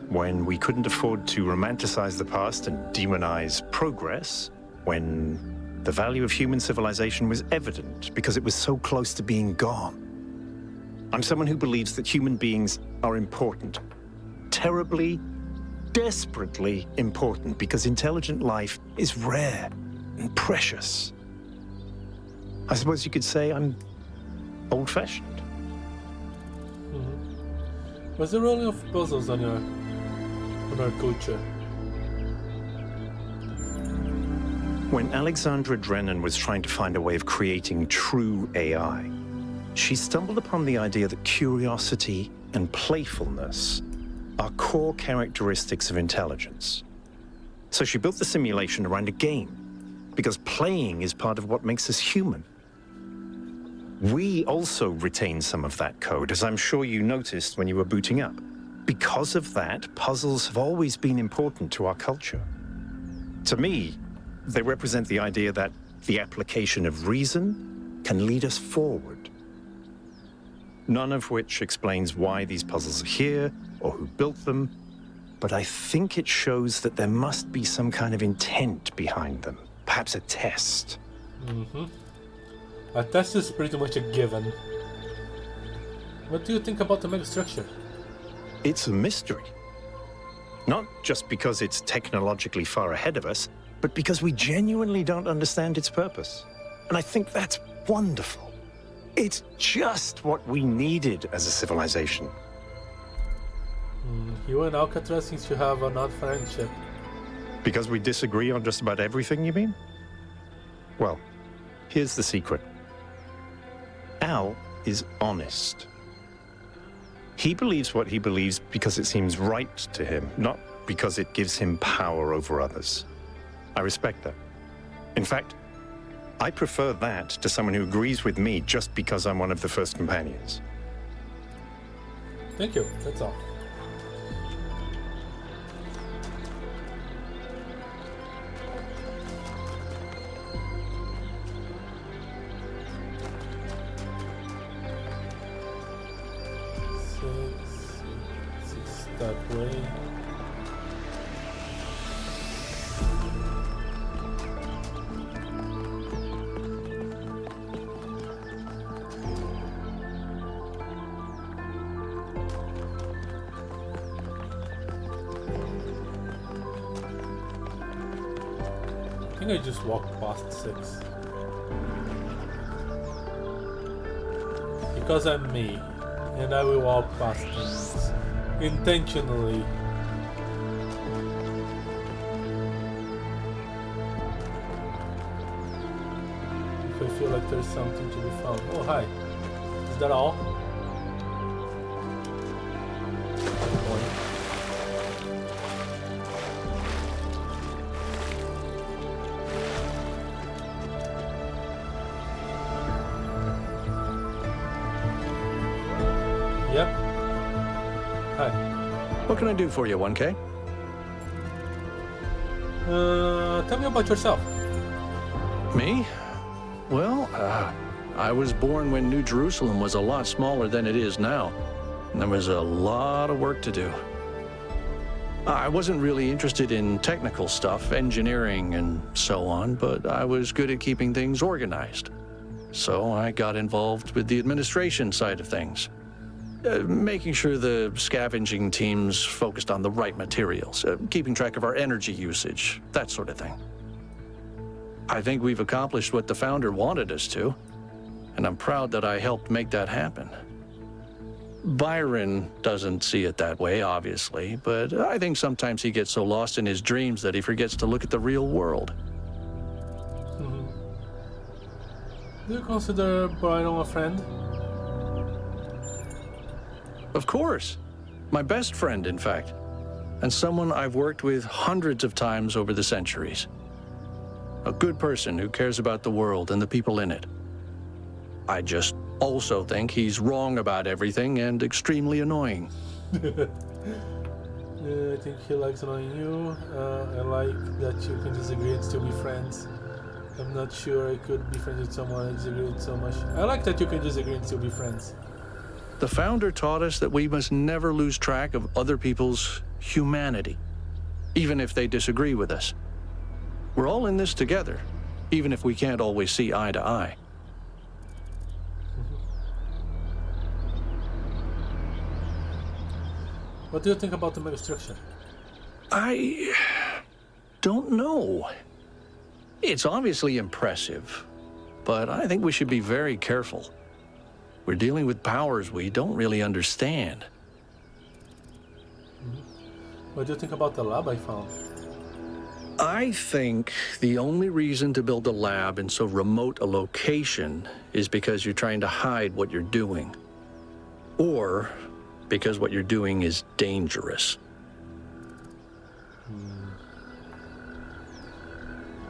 when we couldn't afford to romanticize the past and demonize progress, when the value of human civilization was evident because it was so close to being gone. I'm someone who believes that human beings are important, terribly, desperately important, because intelligent life is rare and precious. I suppose you could say I'm old-fashioned. What's the role of puzzles on our culture? When Alexandra Drennan was trying to find a way of creating true AI, she stumbled upon the idea that curiosity and playfulness are core characteristics of intelligence. So she built the simulation around a game, because playing is part of what makes us human. We also retain some of that code, as I'm sure you noticed when you were booting up. Because of that, puzzles have always been important to our culture. To me, they represent the idea that the application of reason can lead us forward. None of which explains why these puzzles are here or who built them, but I think it shows that there must be some kind of intent behind them, perhaps a test. A test is pretty much a given. What do you think about the megastructure? It's a mystery. Not just because it's technologically far ahead of us, but because we genuinely don't understand its purpose. And I think that's wonderful. It's just what we needed as a civilization. You and Alcatraz seems to have an odd friendship. Because we disagree on just about everything, you mean? Well, here's the secret. Al is honest. He believes what he believes because it seems right to him, not because it gives him power over others. I respect that. In fact, I prefer that to someone who agrees with me just because I'm one of the first companions. Thank you, that's all. Six that way. I think I just walked past 6. Because I'm me, and I will walk past things intentionally. If I feel like there's something to be found. Oh, hi. Is that all? Yep. Hi. What can I do for you, 1K? Tell me about yourself. Me? Well, I was born when New Jerusalem was a lot smaller than it is now. And there was a lot of work to do. I wasn't really interested in technical stuff, engineering and so on, but I was good at keeping things organized. So I got involved with the administration side of things. Making sure the scavenging teams focused on the right materials, keeping track of our energy usage, that sort of thing. I think we've accomplished what the founder wanted us to, and I'm proud that I helped make that happen. Byron doesn't see it that way, obviously, but I think sometimes he gets so lost in his dreams that he forgets to look at the real world. Do you consider Byron a friend? Of course. My best friend, in fact. And someone I've worked with hundreds of times over the centuries. A good person who cares about the world and the people in it. I just also think he's wrong about everything and extremely annoying. I think he likes annoying you. I like that you can disagree and still be friends. I'm not sure I could be friends with someone I disagree with so much. I like that you can disagree and still be friends. The founder taught us that we must never lose track of other people's humanity, even if they disagree with us. We're all in this together, even if we can't always see eye to eye. What do you think about the megastructure? I don't know. It's obviously impressive, but I think we should be very careful. We're dealing with powers we don't really understand. What do you think about the lab I found? I think the only reason to build a lab in so remote a location is because you're trying to hide what you're doing. Or because what you're doing is dangerous.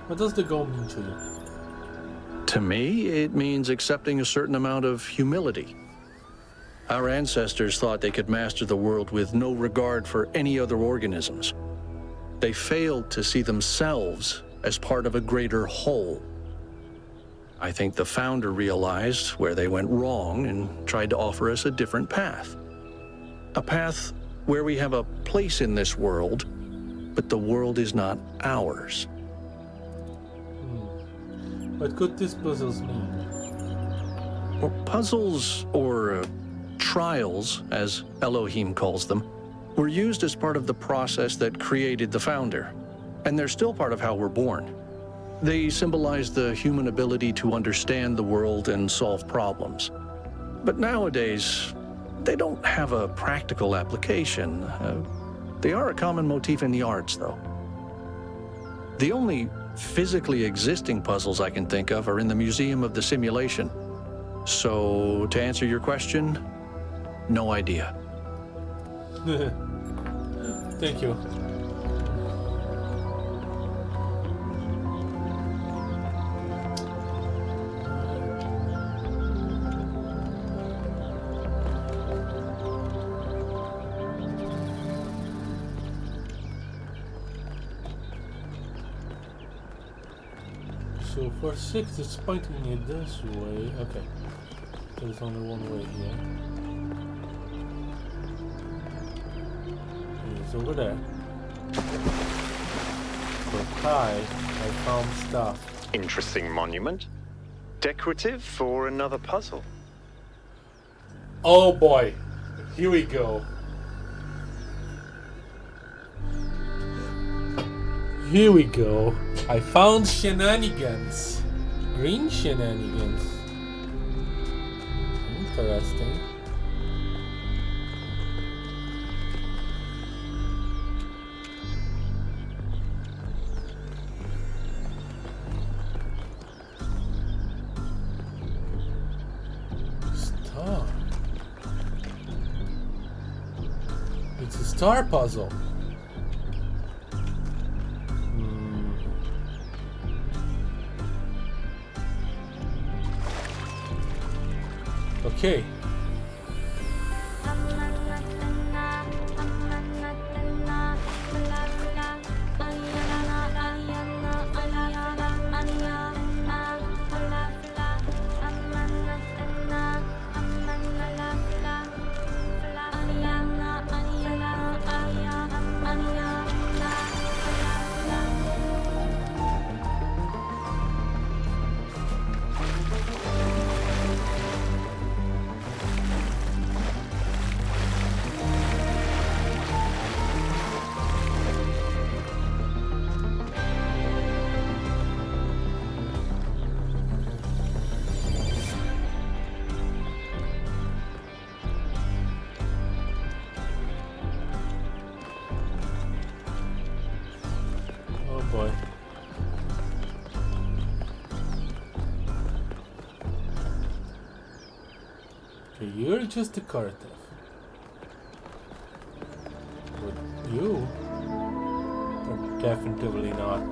What does the goal mean to you? To me, it means accepting a certain amount of humility. Our ancestors thought they could master the world with no regard for any other organisms. They failed to see themselves as part of a greater whole. I think the founder realized where they went wrong and tried to offer us a different path. A path where we have a place in this world, but the world is not ours. What could these puzzles mean? Well, puzzles, or trials, as Elohim calls them, were used as part of the process that created the founder, and they're still part of how we're born. They symbolize the human ability to understand the world and solve problems. But nowadays, they don't have a practical application. They are a common motif in the arts, though. The only physically existing puzzles I can think of are in the Museum of the Simulation. So, to answer your question, no idea. Thank you. So for 6, it's pointing me this way. Okay. There's only one way here. It's over there. For Kai, I found stuff. Interesting monument. Decorative for another puzzle. Oh boy. Here we go. Here we go. I found shenanigans. Green shenanigans. Interesting. Star. It's a star puzzle. Okay. Okay, you're just decorative. But you are definitively not.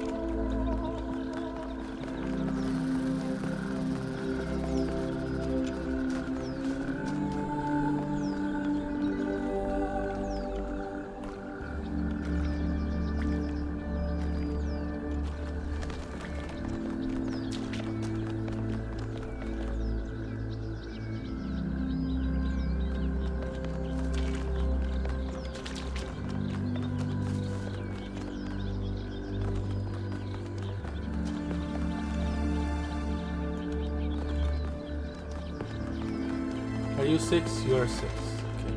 Are you 6? You're 6. Okay.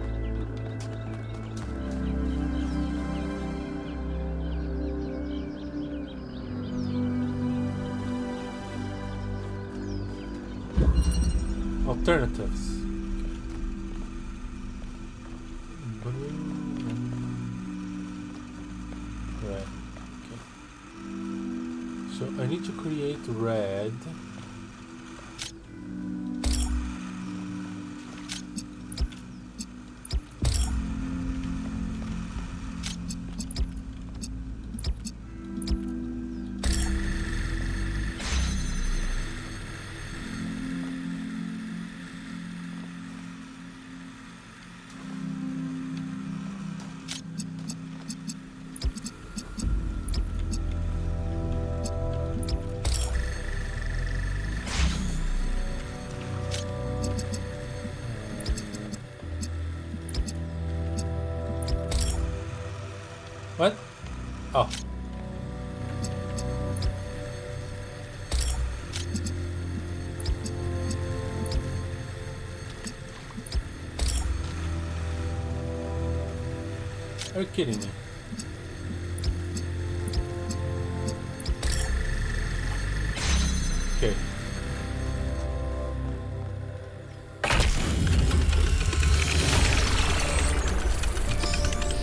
Alternatives. Blue and red. Okay. So I need to create red. What? Oh. Are you kidding me? Okay.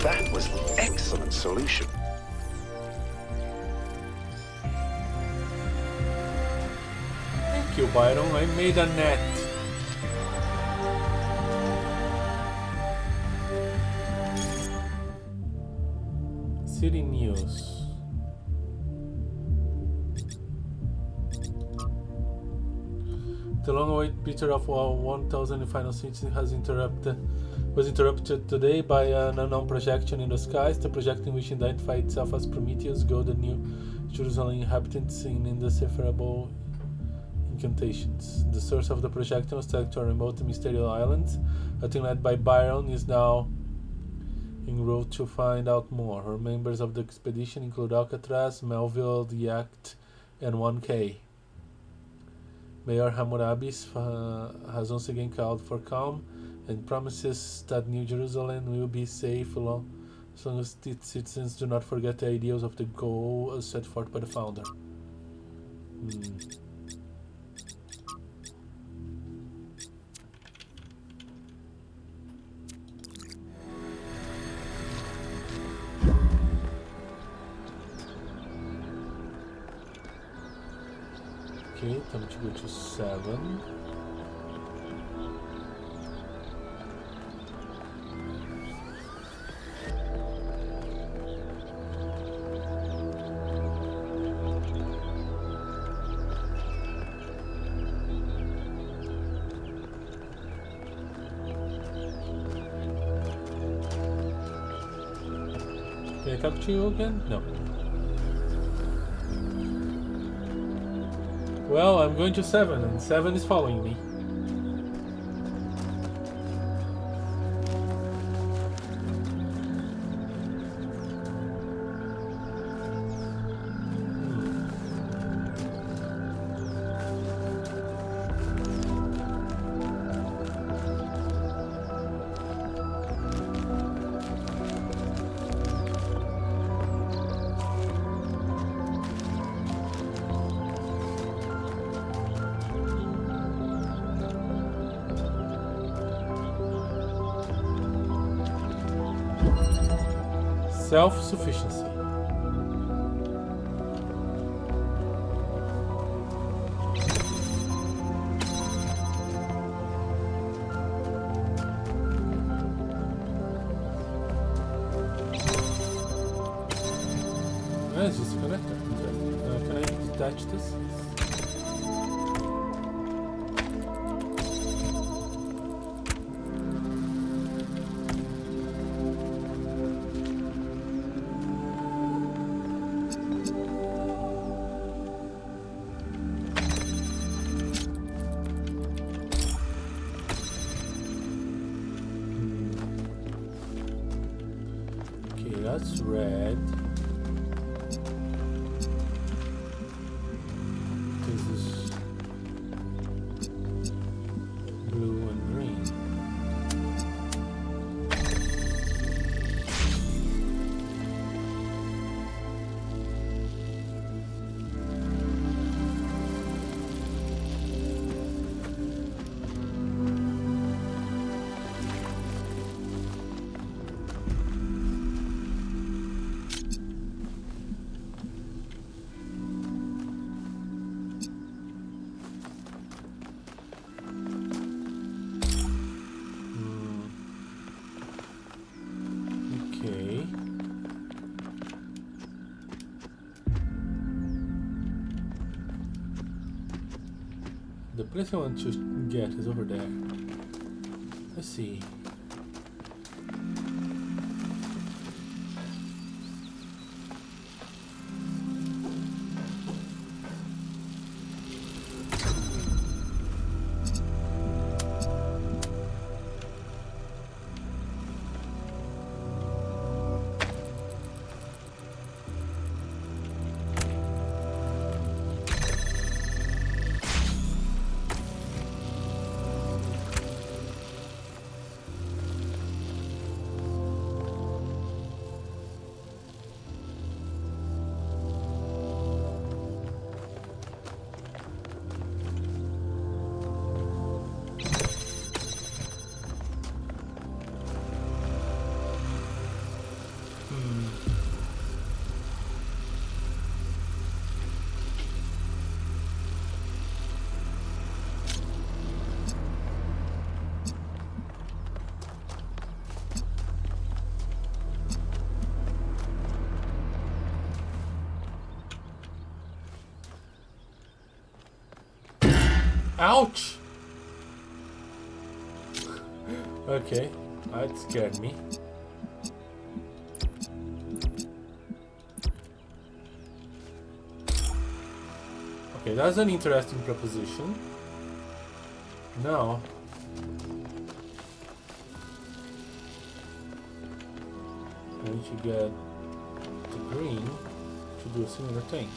That was an excellent solution. Thank you, Byron. I made a net. City news. The long-awaited picture of 1000 Final City was interrupted today by an unknown projection in the skies. The projection, which identified itself as Prometheus, go the New Jerusalem inhabitants in indecipherable incantations. The source of the projection was tagged to a remote mysterious island. A team led by Byron is now en route to find out more. Her members of the expedition include Alcatraz, Melville, the Act, and 1K. Mayor Hammurabi has once again called for calm and promises that New Jerusalem will be safe as long as its citizens do not forget the ideals of the goal as set forth by the founder. Okay, time to go to 7. Can I talk to you again? No. Well, I'm going to 7, and 7 is following me. Self-sufficiency. attach this. That's red. This is blue and green. The place I want to get is over there. Let's see. Ouch! Okay, that scared me. Okay, that's an interesting proposition. Now, I need to get the green to do a similar thing.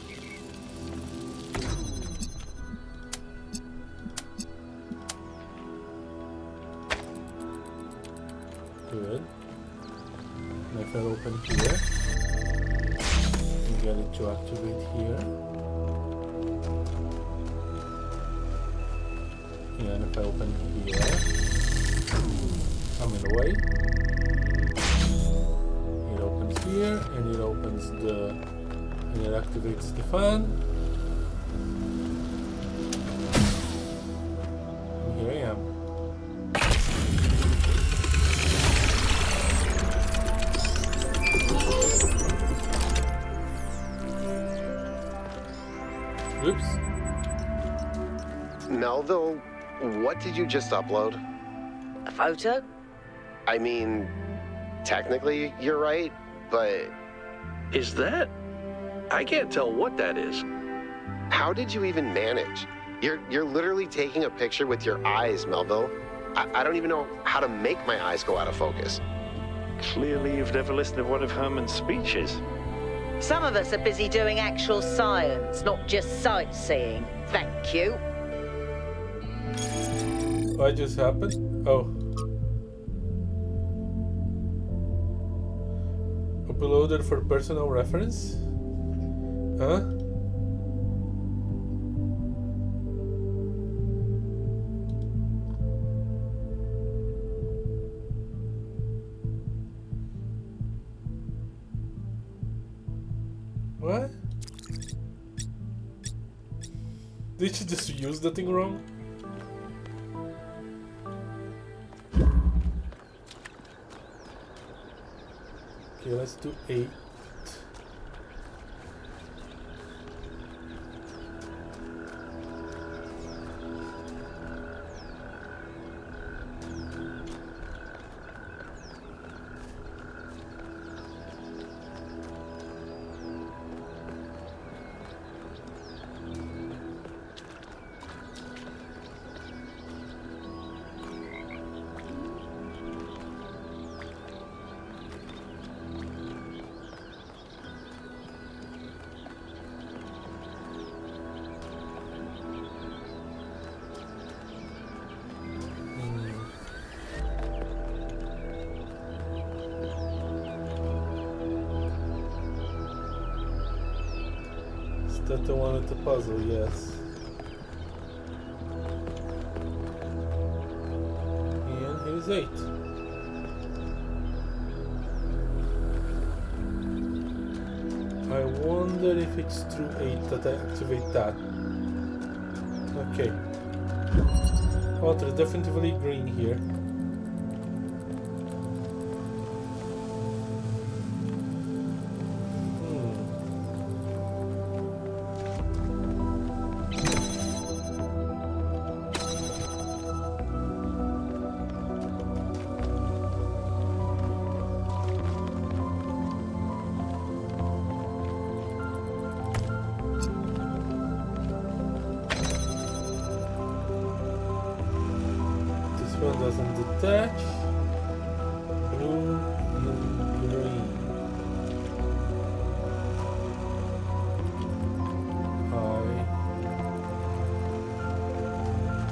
Good. And if I open here, and get it to activate here. And if I open here, I'm in the way. It opens here, and it opens the, and it activates the fan. And here I am. Oops. Melville, what did you just upload? A photo? I mean, technically you're right, but... Is that? I can't tell what that is. How did you even manage? You're literally taking a picture with your eyes, Melville. I don't even know how to make my eyes go out of focus. Clearly you've never listened to one of Herman's speeches. Some of us are busy doing actual science, not just sightseeing. Thank you. What just happened? Oh. Uploaded for personal reference? Huh? What? Did you just use the thing wrong? Okay, let's do 8. that the one with the puzzle, yes. And here's 8. I wonder if it's through 8 that I activate that. Okay. Oh, there's definitely green here. One doesn't detach. Blue and green.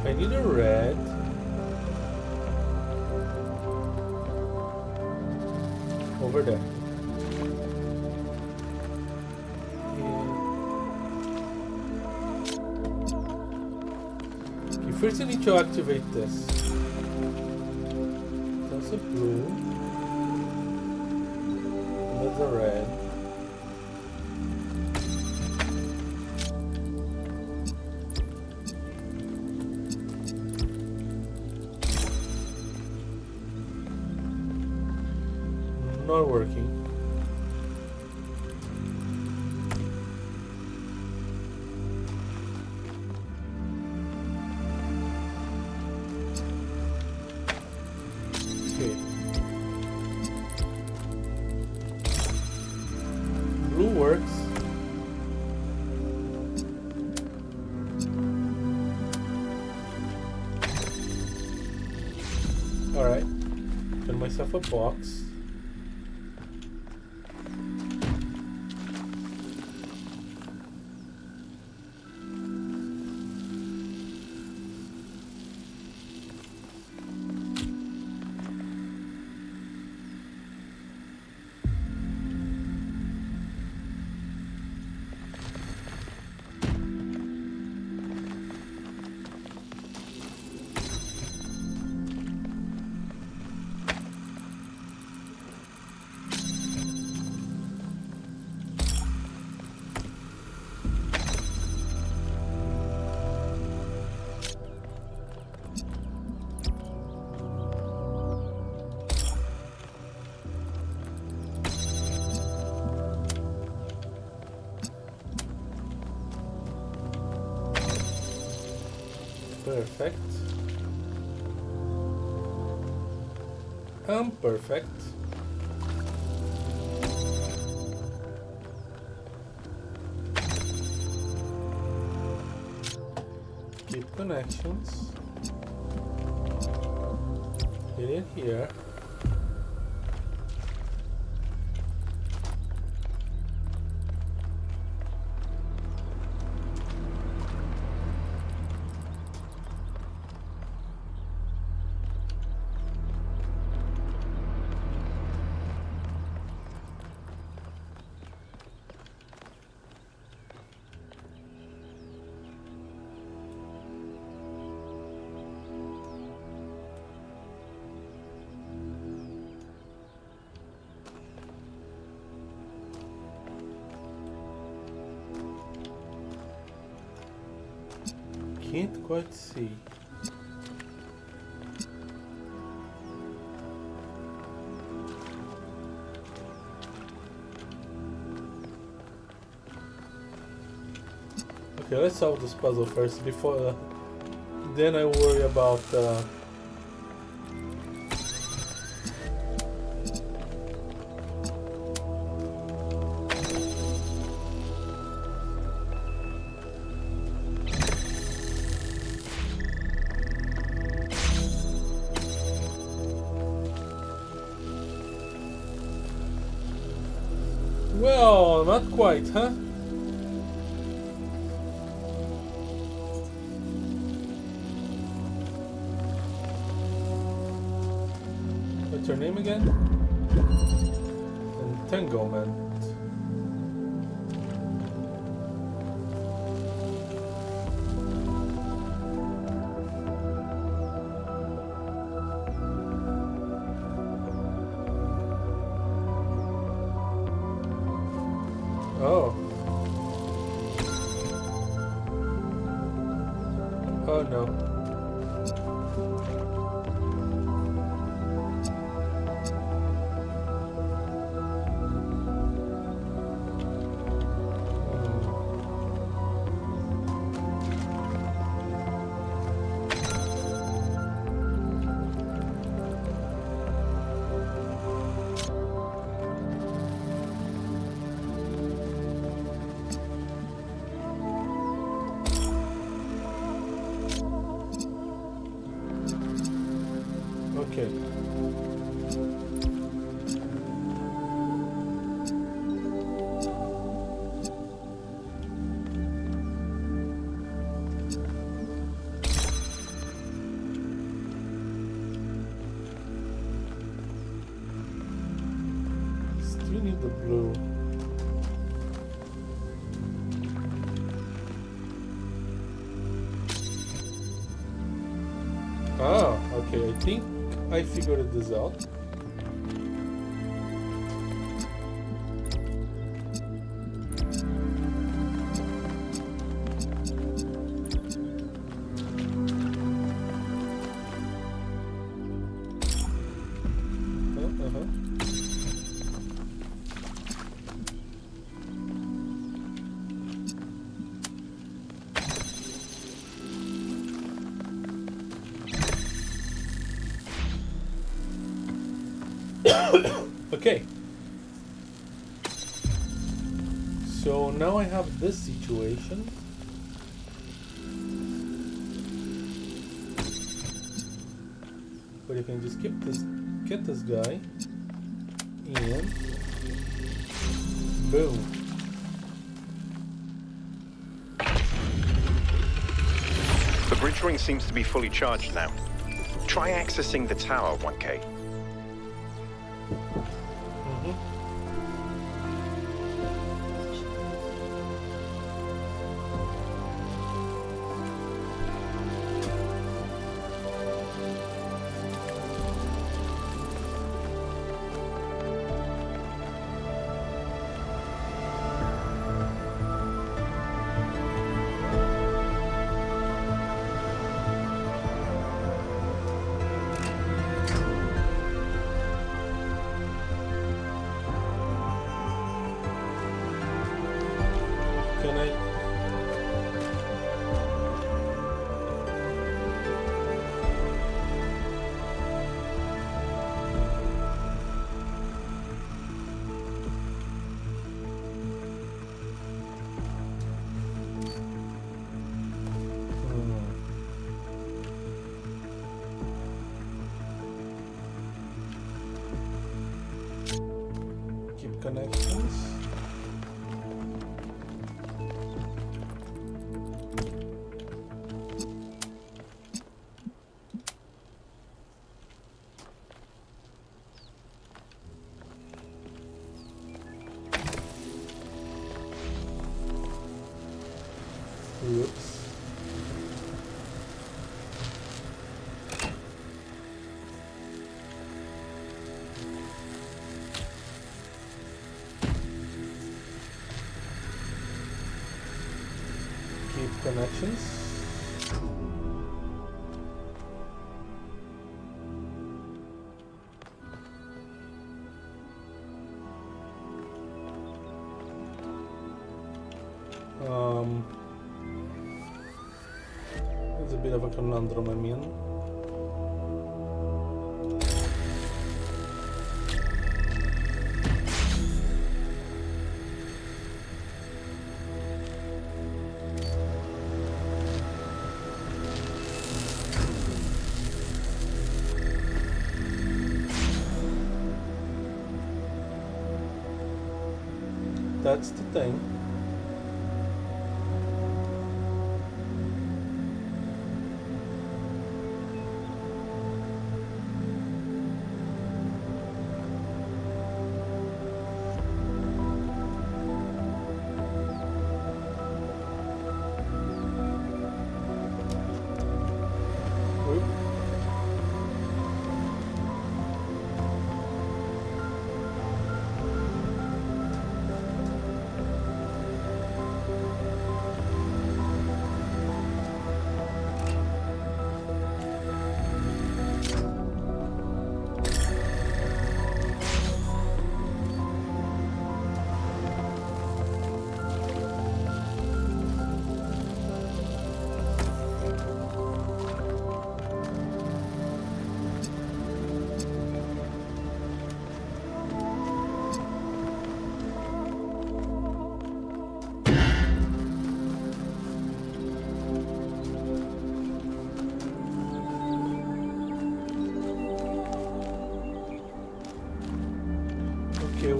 I need a red. Over there. Okay, first I need to activate this. A blue, that's a red. Not working. Blue works. Alright. Got myself a box. Perfect. Perfect. Keep connections. Hit it here. Can't quite see. Okay, let's solve this puzzle first before then I worry about well, not quite, huh? What's your name again? Entanglement. Oh no. Okay. Still need the blue. Ah, okay, I think I figured this out. Okay. So now I have this situation. But you can just get this guy, and boom. The bridge ring seems to be fully charged now. Try accessing the tower, 1K. Can I? Keep connections. Whoops. Keep connections. It's a bit of a conundrum, I mean. That's the thing.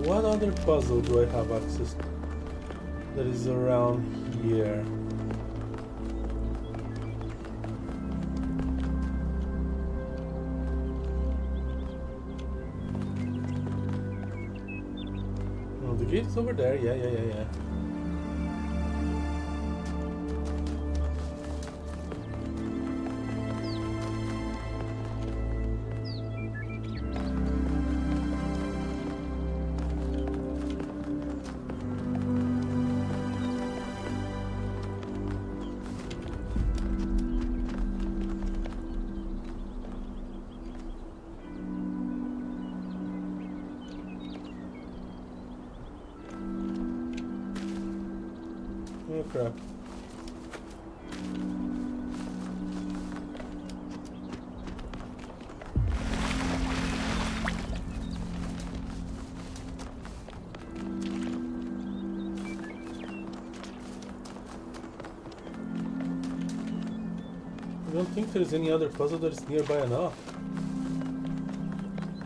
what other puzzle do I have access to that is around here? Oh, the gate is over there. Yeah. Oh crap. I don't think there's any other puzzle that is nearby enough.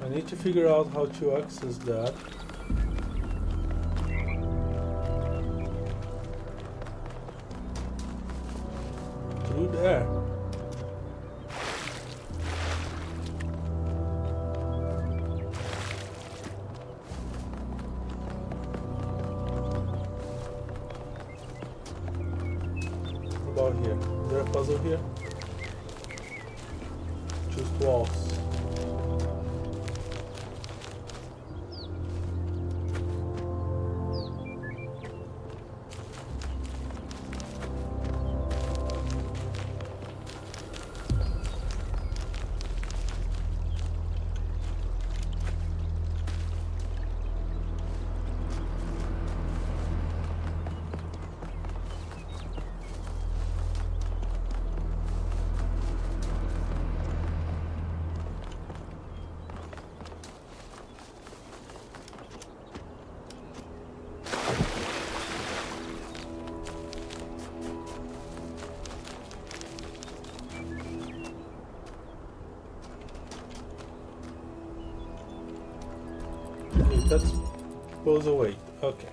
I need to figure out how to access that. Through there. What about here? Is there a puzzle here? Just walls. That's pulls away. Okay.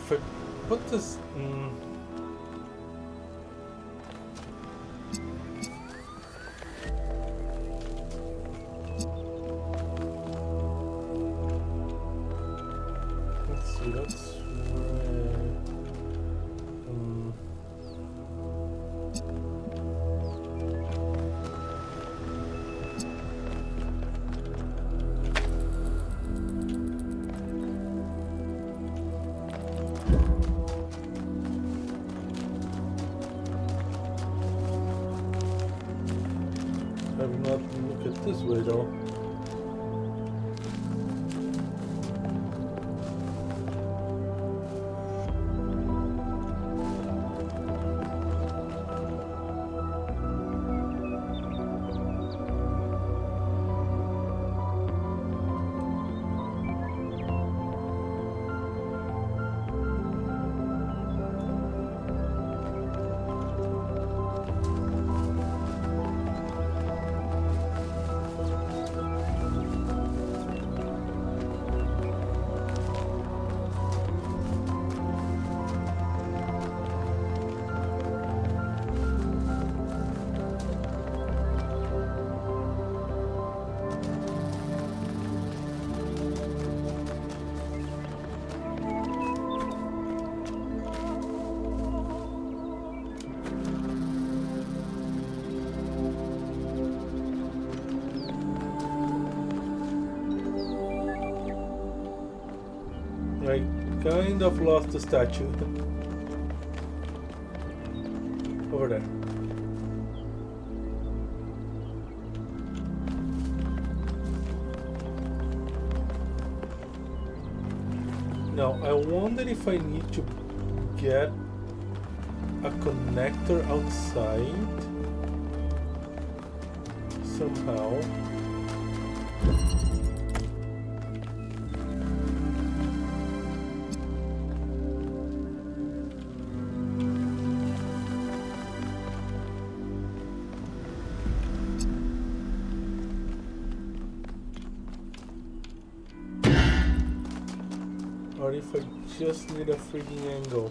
If I put this. That's I will not look at this way though. I kind of lost the statue. Over there. Now, I wonder if I need to get a connector outside somehow. What if I just need a freaking angle?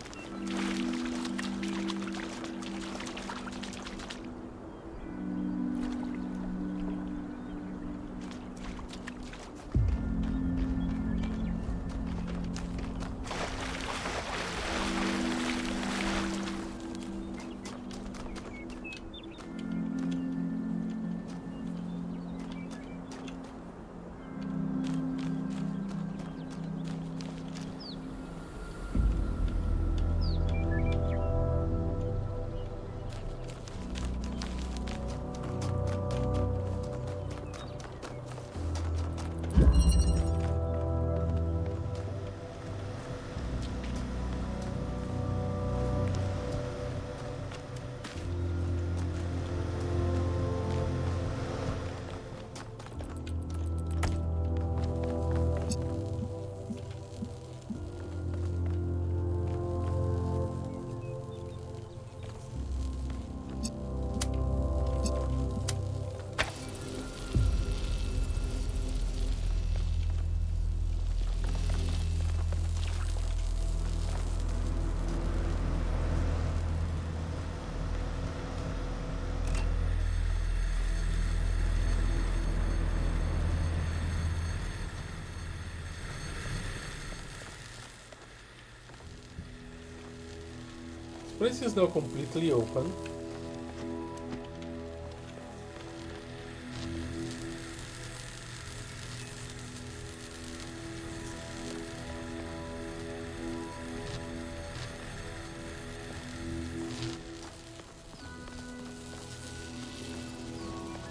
This place is now completely open.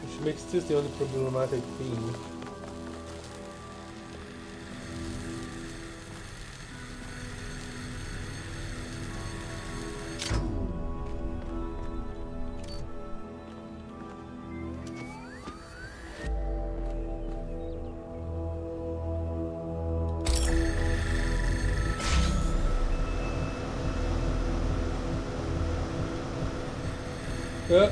Which makes this the only problematic thing. Yeah.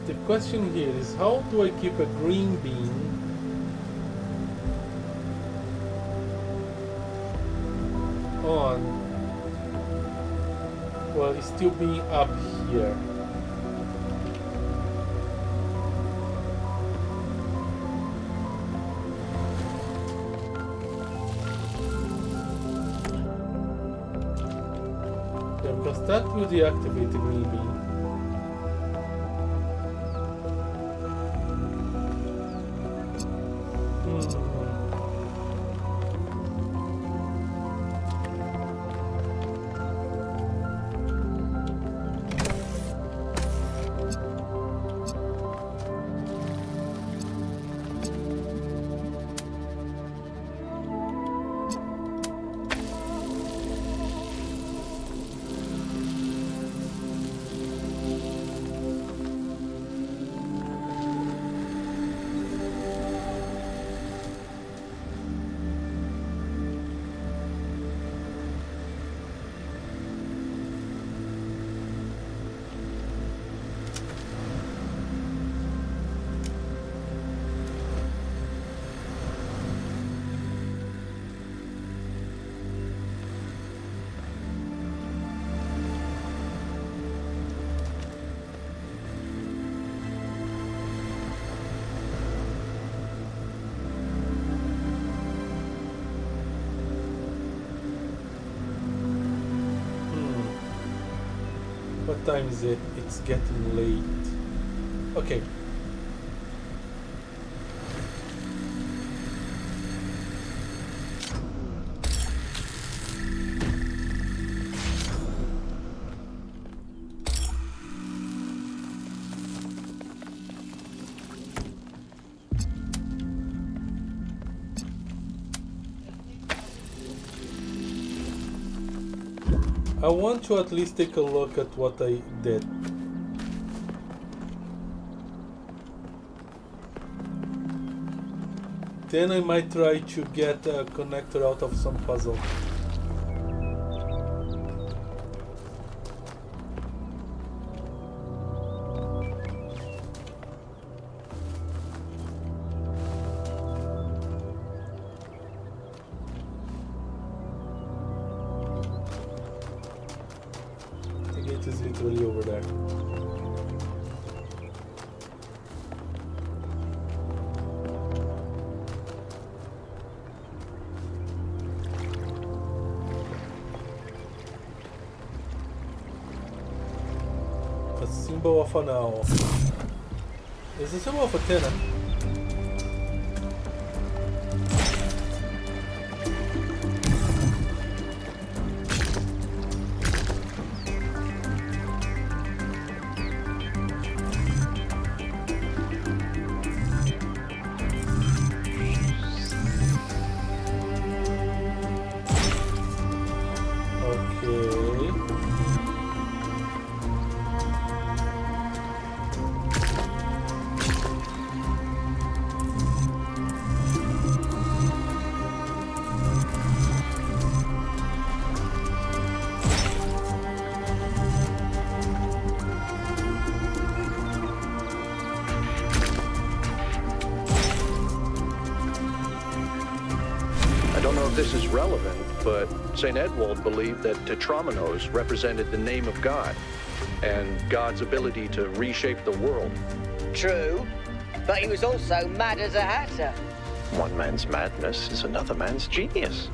The question here is, how do I keep a green bean on while it's still being up here? Yeah, because that will deactivate the green bean. What time is it? It's getting late. Okay. I want to at least take a look at what I did. Then I might try to get a connector out of some puzzle. The gate is literally over there. Symbol of an owl. It's a symbol of a tenant. This is relevant, but St. Edwald believed that Tetramenos represented the name of God and God's ability to reshape the world. True, but he was also mad as a hatter. One man's madness is another man's genius.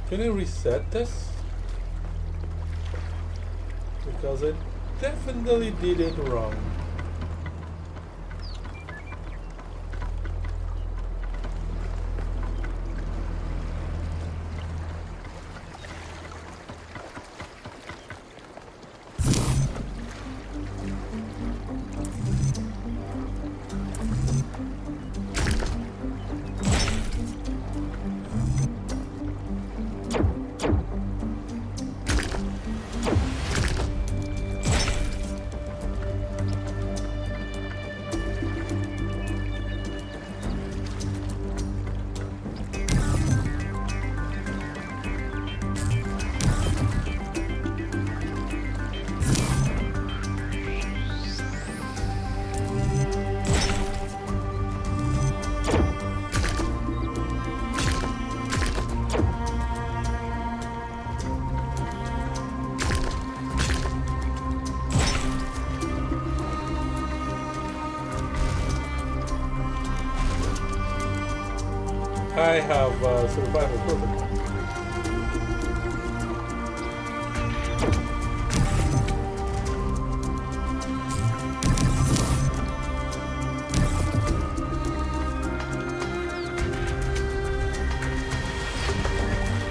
Can I reset this? Because I definitely did it wrong. I have survival protocol.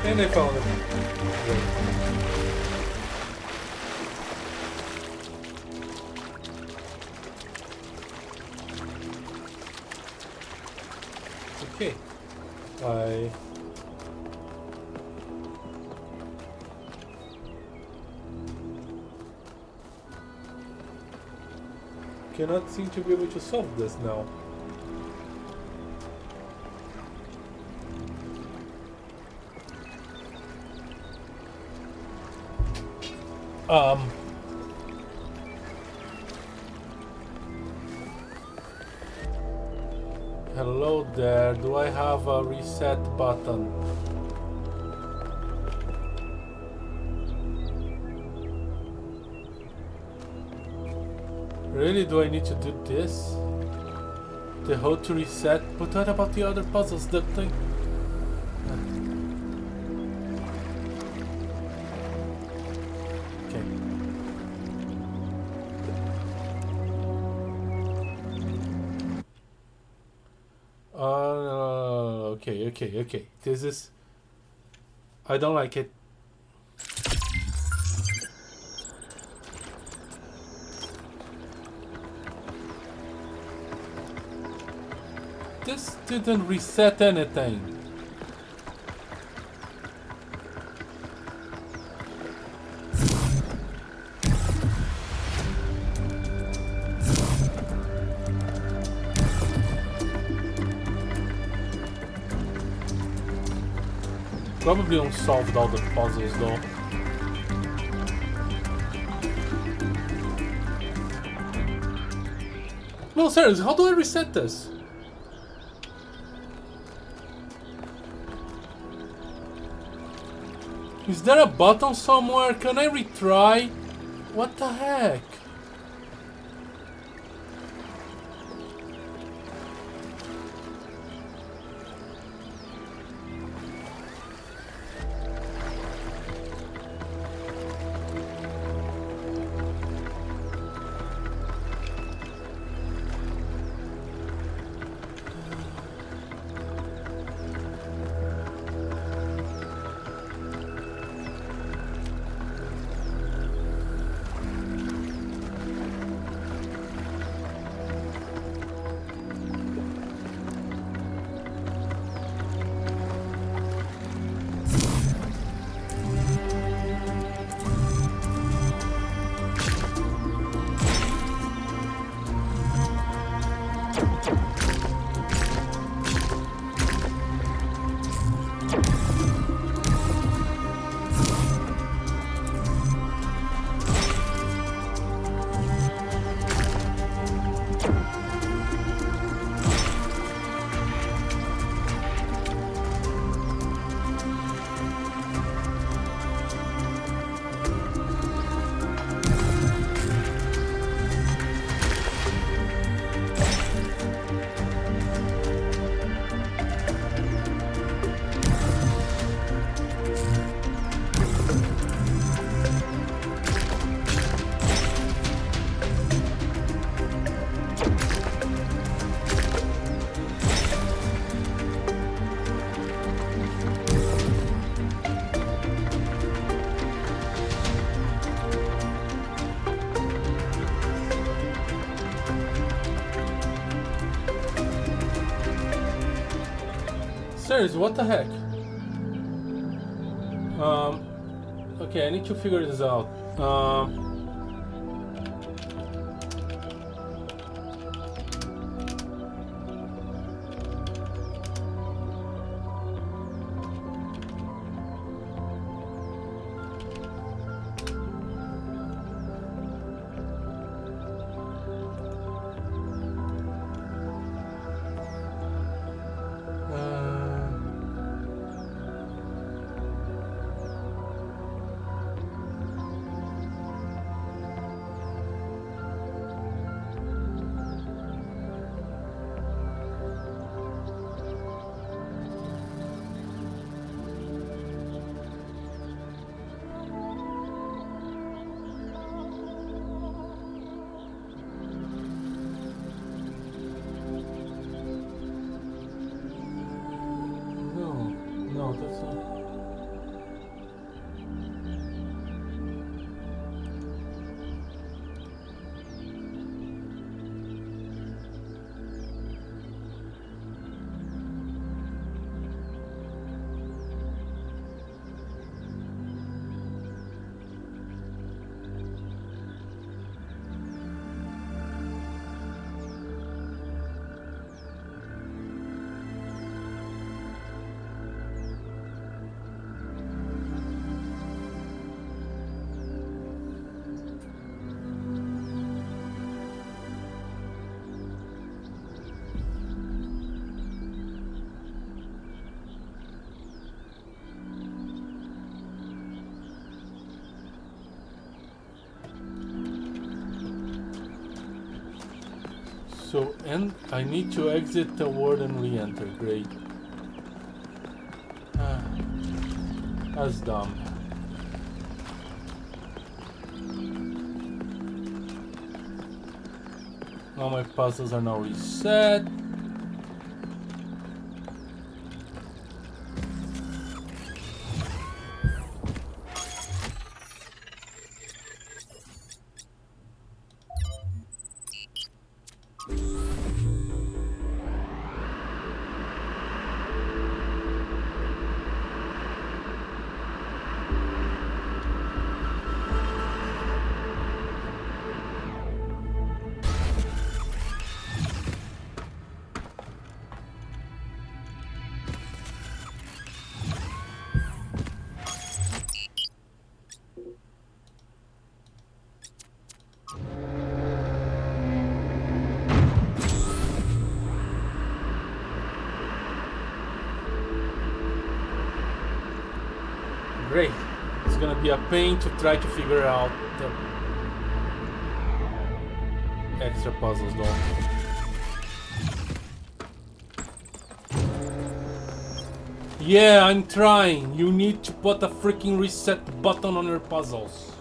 And I found it. Okay. I cannot seem to be able to solve this now. Hello there, do I have a reset button? Really, do I need to do this? The hoe to reset? But what about the other puzzles? That thing? Okay. This is... I don't like it. This didn't reset anything. Probably unsolved all the puzzles though. No, seriously, how do I reset this? Is there a button somewhere? Can I retry? What the heck? Seriously, what the heck? Okay, I need to figure this out. So, and I need to exit the ward and re-enter. Great. That's dumb. All my puzzles are now reset. Great. It's gonna be a pain to try to figure out the extra puzzles though. Yeah, I'm trying. You need to put a freaking reset button on your puzzles.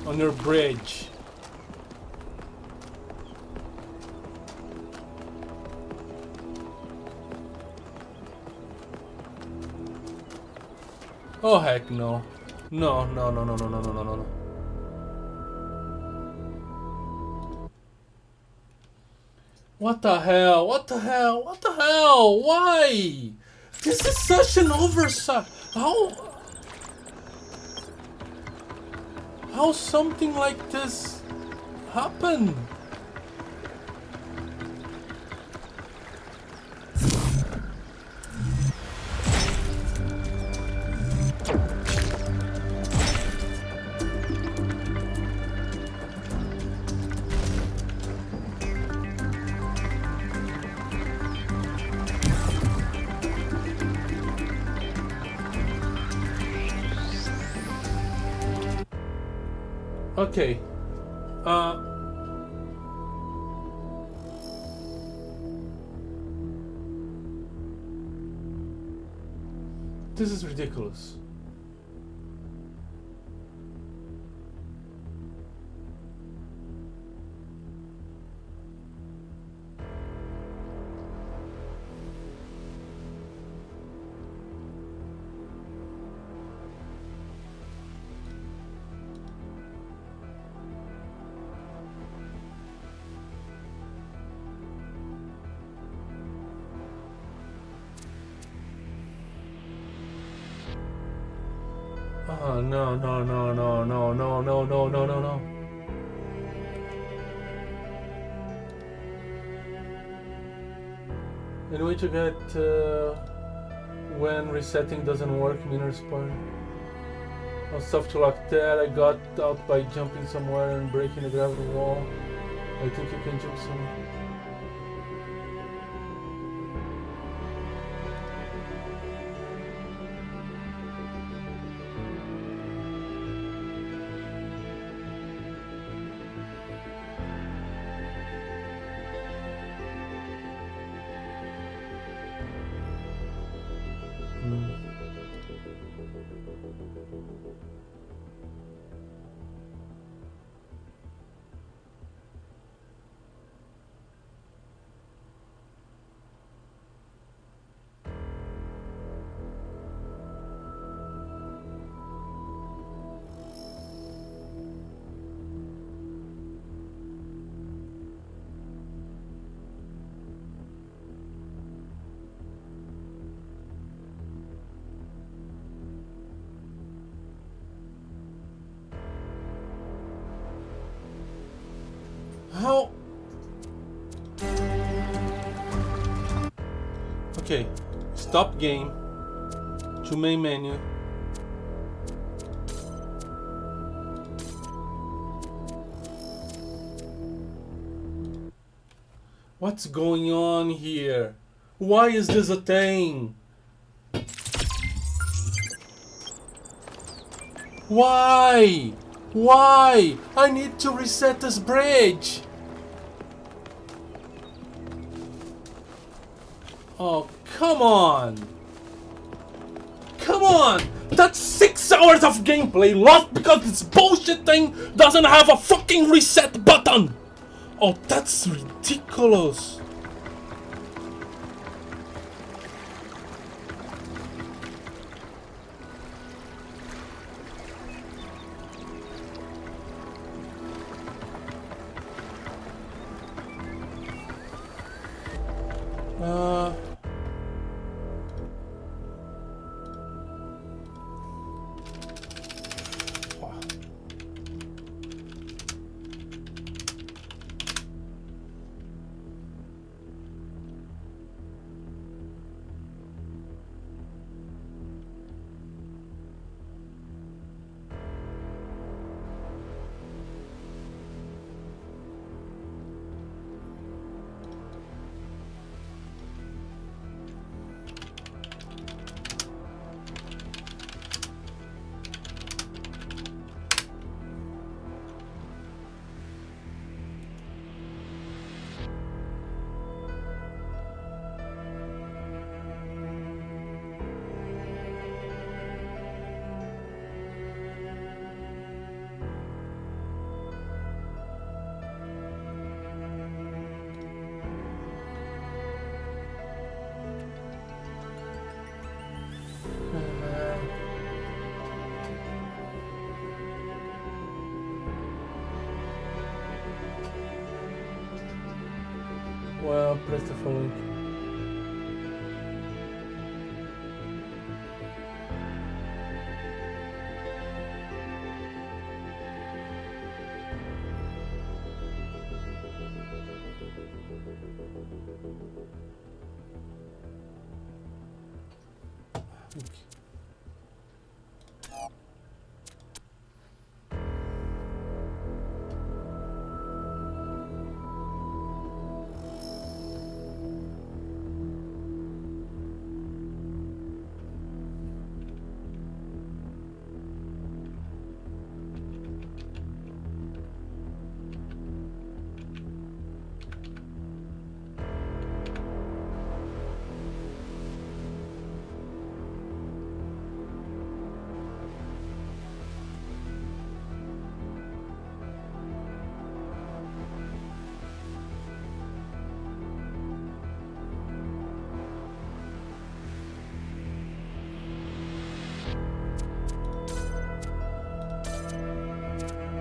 On your bridge. Oh heck no. No. What the hell? Why? This is such an oversight. How something like this happen? Okay. This is ridiculous. Oh, no. Any way to get when resetting doesn't work, Miner's part. I'll stuff to lock that. I got out by jumping somewhere and breaking the gravity wall. I think you can jump somewhere. How? Okay, stop game, to main menu. What's going on here? Why is this a thing? Why? Why? I need to reset this bridge. Oh, come on! Come on! That's 6 hours of gameplay lost because this bullshit thing doesn't have a fucking reset button! Oh, that's ridiculous! Well, press the following.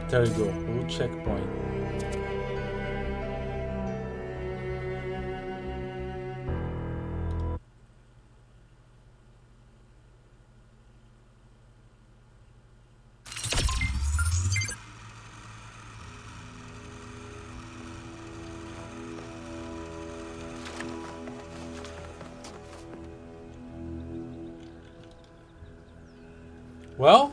There you go, new checkpoint. Well,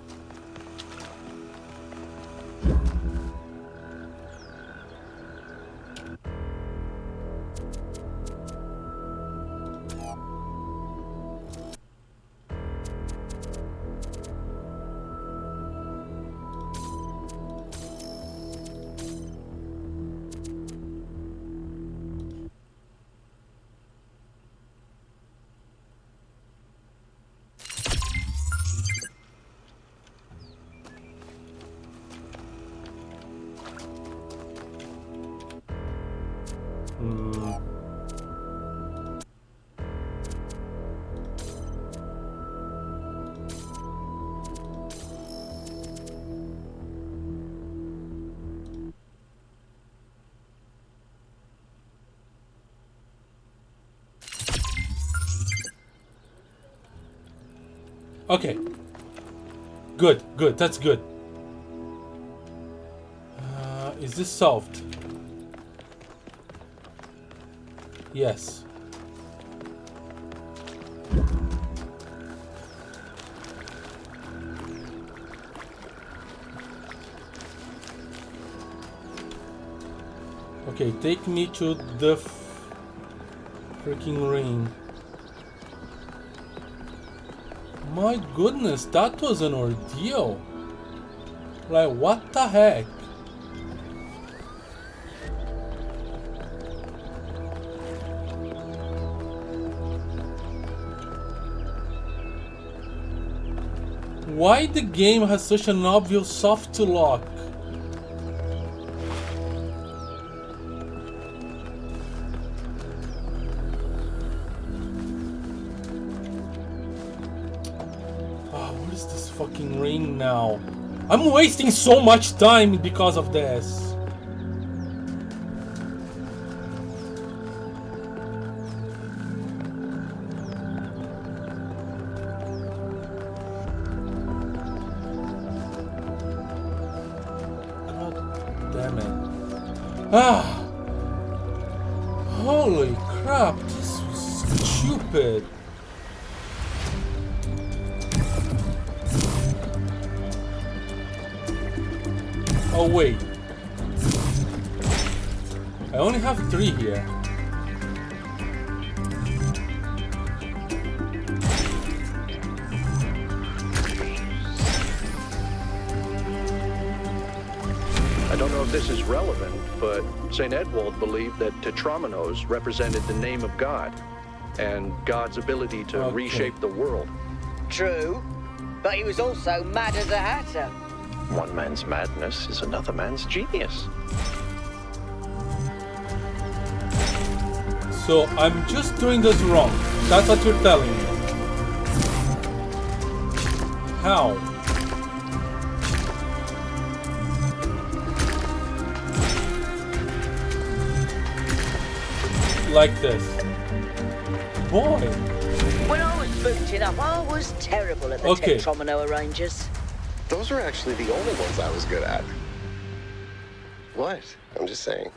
okay. Good, good, that's good. Is this solved? Yes. Okay, take me to the freaking ring. My goodness, that was an ordeal. Like, what the heck? Why the game has such an obvious soft lock? What is this fucking ring now? I'm wasting so much time because of this. Holy crap, this was stupid. Oh wait. I only have 3 here. I don't know if this is relevant, but St. Edwald believed that Tetramenos represented the name of God and God's ability to reshape the world. True, but he was also mad as a hatter. One man's madness is another man's genius. So I'm just doing this wrong. That's what you're telling me. How? Like this. Boy. When I was booting up, I was terrible at the Tetromino arrangers. Those were actually the only ones I was good at. What? I'm just saying.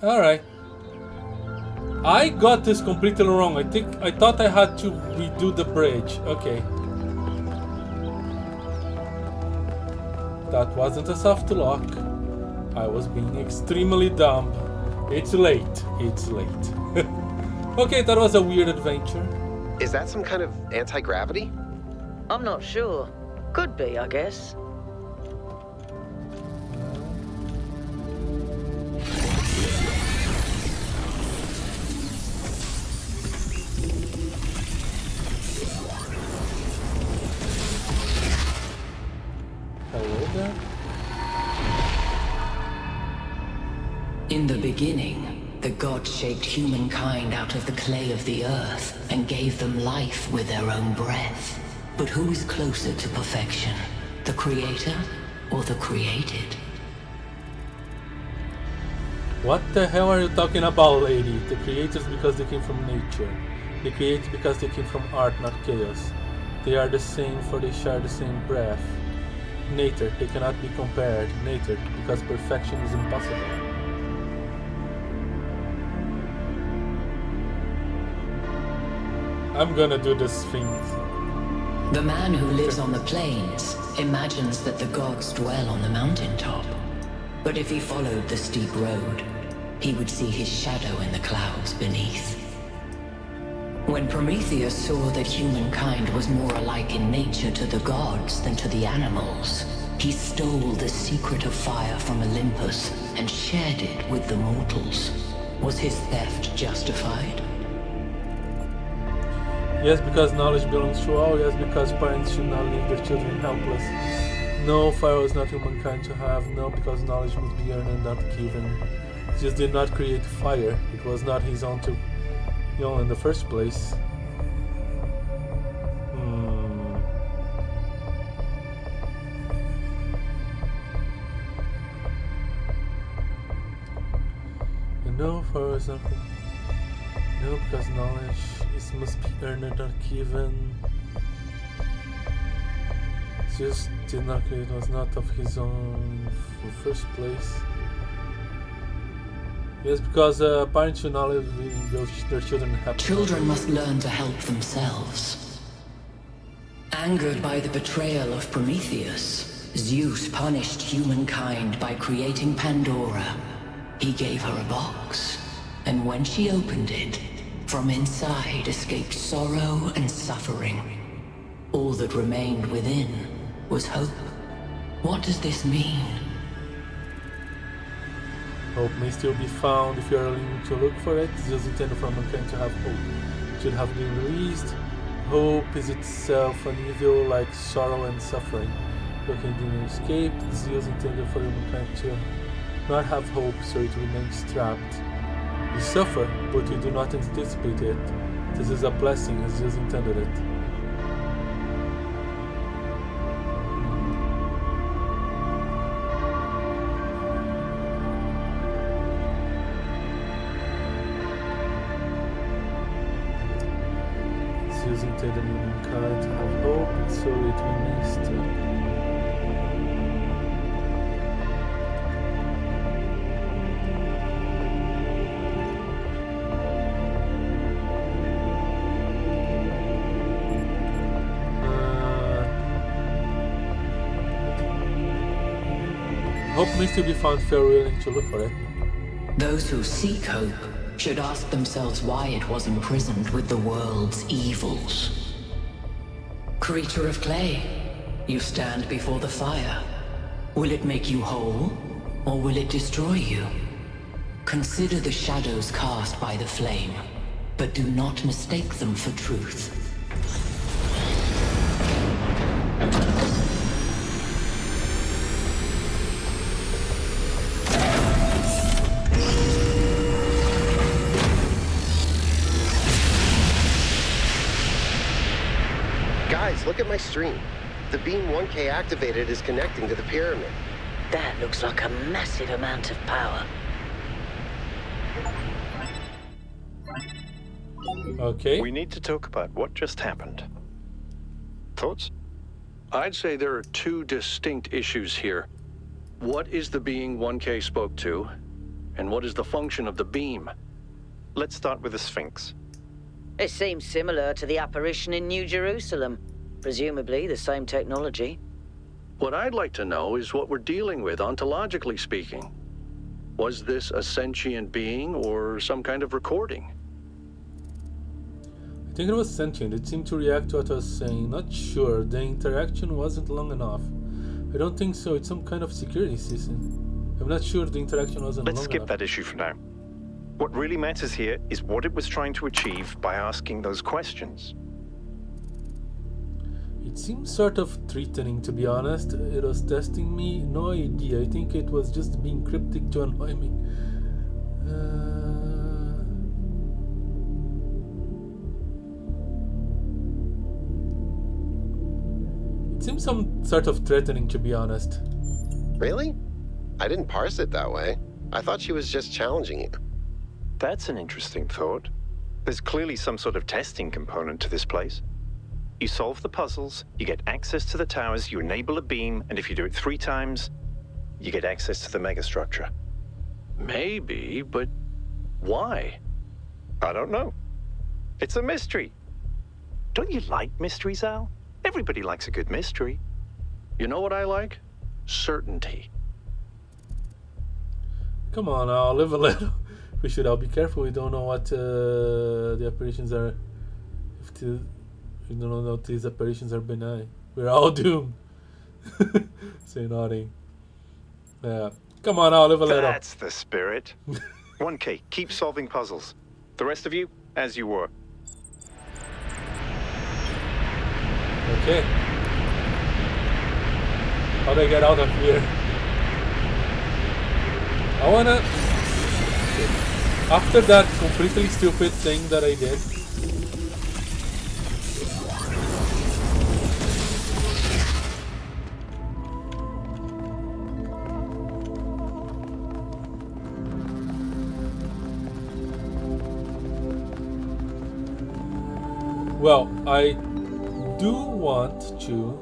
Alright. I got this completely wrong. I thought I had to redo the bridge. Okay. That wasn't a soft lock. I was being extremely dumb. It's late. It's late. Okay, that was a weird adventure. Is that some kind of anti-gravity? I'm not sure. Could be, I guess. Hello there. In the beginning, the gods shaped humankind out of the clay of the earth and gave them life with their own breath. But who is closer to perfection, the creator or the created? What the hell are you talking about, lady? The creators because they came from nature. The created because they came from art, not chaos. They are the same for they share the same breath. Nature, they cannot be compared. Nature, because perfection is impossible. I'm gonna do this thing. The man who lives on the plains imagines that the gods dwell on the mountaintop. But if he followed the steep road, he would see his shadow in the clouds beneath. When Prometheus saw that humankind was more alike in nature to the gods than to the animals, he stole the secret of fire from Olympus and shared it with the mortals. Was his theft justified? Yes, because knowledge belongs to all. Yes, because parents should not leave their children helpless. No, fire was not humankind to have. No, because knowledge must be earned and not given. He just did not create fire. It was not his own to, in the first place. And no, fire was not. No, because knowledge must be earned and not given. Just did not create, was not of his own in the first place. Yes, because parents should not leave their children happy. Children must learn to help themselves. Angered by the betrayal of Prometheus, Zeus punished humankind by creating Pandora. He gave her a box, and when she opened it, from inside escaped sorrow and suffering. All that remained within was hope. What does this mean? Hope may still be found if you are willing to look for it. It's just intended for mankind to have hope. It should have been released Hope is itself an evil like sorrow and suffering. You can do no escape. Zeus intended for humankind to not have hope, so it remains trapped. We suffer, but we do not anticipate it. This is a blessing as Zeus intended it. Zeus intended humankind to have hope, so it remains trapped. Hope needs to be found if you're willing to look for it. Those who seek hope should ask themselves why it was imprisoned with the world's evils. Creature of clay, you stand before the fire. Will it make you whole, or will it destroy you? Consider the shadows cast by the flame, but do not mistake them for truth. Guys, look at my stream. The beam 1K activated is connecting to the pyramid. That looks like a massive amount of power. Okay. We need to talk about what just happened. Thoughts? I'd say there are two distinct issues here. What is the being 1K spoke to, and what is the function of the beam? Let's start with the Sphinx. It seems similar to the apparition in New Jerusalem. Presumably the same technology. What I'd like to know is what we're dealing with, ontologically speaking. Was this a sentient being or some kind of recording? I think it was sentient. It seemed to react to what I was saying. Not sure. The interaction wasn't long enough. I don't think so. It's some kind of security system. I'm not sure the interaction wasn't long enough. Let's skip that issue for now. What really matters here is what it was trying to achieve by asking those questions. It seems sort of threatening, to be honest. It was testing me. No idea. I think it was just being cryptic to annoy me. It seems some sort of threatening, to be honest. Really? I didn't parse it that way. I thought she was just challenging you. That's an interesting thought. There's clearly some sort of testing component to this place. You solve the puzzles, you get access to the towers, you enable a beam, and if you do it 3 times, you get access to the megastructure. Maybe, but why? I don't know. It's a mystery. Don't you like mysteries, Al? Everybody likes a good mystery. You know what I like? Certainty. Come on, I'll live a little. We should all be careful. We don't know what the apparitions are. We don't know if these apparitions are benign. We're all doomed. Say naughty. Yeah. Come on, I'll live a little. That's the spirit. 1K, keep solving puzzles. The rest of you, as you were. Okay. How do I get out of here? I wanna... After that completely stupid thing that I did... Well, I do want to...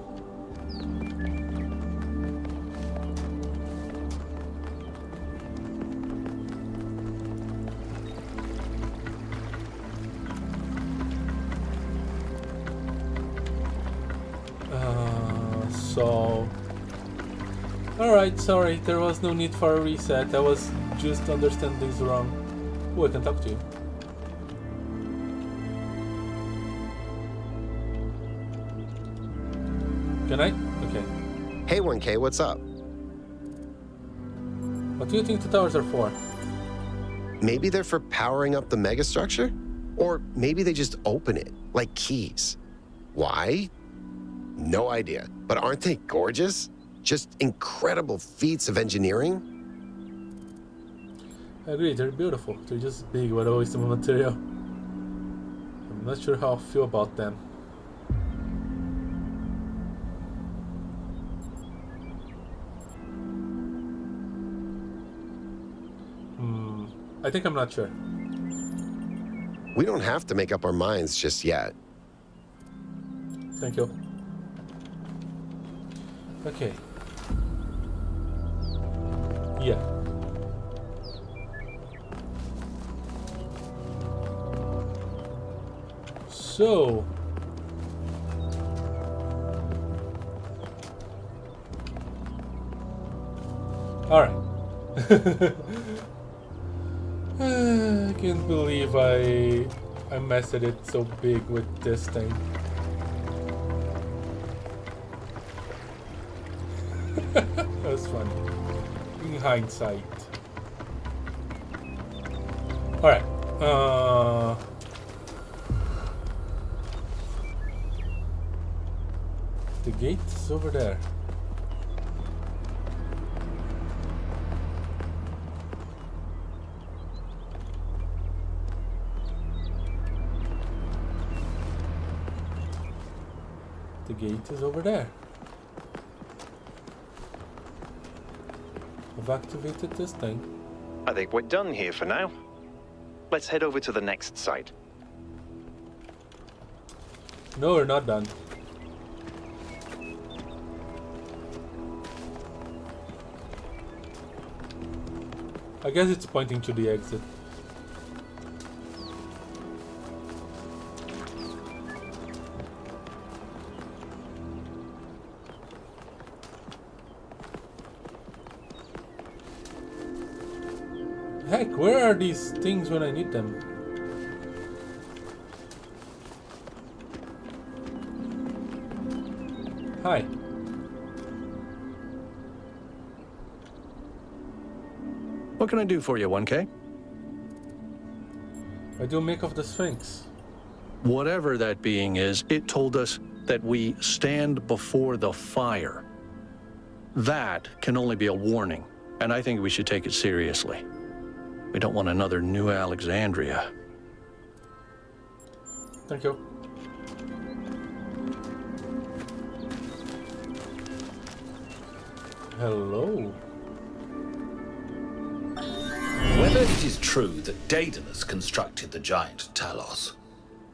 Alright, sorry, there was no need for a reset. I was just understanding things wrong. Oh, I can talk to you. Can I? Okay. Hey 1K, what's up? What do you think the towers are for? Maybe they're for powering up the megastructure? Or maybe they just open it, like keys. Why? No idea. But aren't they gorgeous? Just incredible feats of engineering? I agree, they're beautiful. They're just big, what a waste of material. I'm not sure how I feel about them. I think I'm not sure. We don't have to make up our minds just yet. Thank you. Okay. Yeah. So... Alright. I can't believe I messed it so big with this thing. That was fun. In hindsight. Alright. The gate is over there. The gate is over there. I've activated this thing. I think we're done here for now. Let's head over to the next site. No, we're not done. I guess it's pointing to the exit. Heck, where are these things when I need them? Hi. What can I do for you, 1K? I do make of the Sphinx. Whatever that being is, it told us that we stand before the fire. That can only be a warning, and I think we should take it seriously. We don't want another New Alexandria. Thank you. Hello. Whether it is true that Daedalus constructed the giant Talos,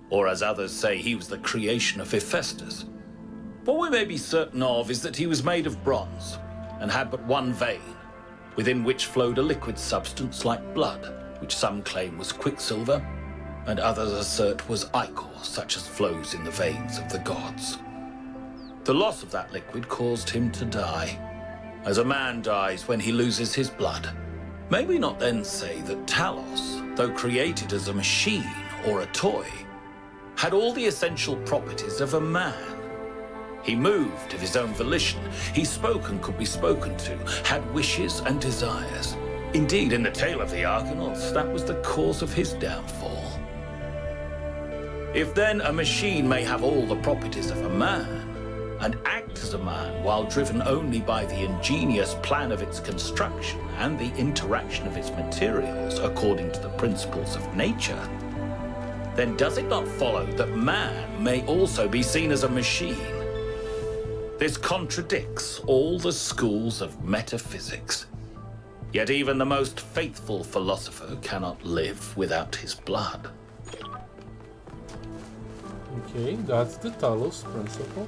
or as others say he was the creation of Hephaestus, what we may be certain of is that he was made of bronze and had but one vein, within which flowed a liquid substance like blood, which some claim was quicksilver, and others assert was ichor, such as flows in the veins of the gods. The loss of that liquid caused him to die, as a man dies when he loses his blood. May we not then say that Talos, though created as a machine or a toy, had all the essential properties of a man? He moved of his own volition, he spoke and could be spoken to, had wishes and desires. Indeed, in the tale of the Argonauts, that was the cause of his downfall. If then a machine may have all the properties of a man, and act as a man while driven only by the ingenious plan of its construction and the interaction of its materials according to the principles of nature, then does it not follow that man may also be seen as a machine? This contradicts all the schools of metaphysics. Yet even the most faithful philosopher cannot live without his blood. Okay, that's the Talos Principle.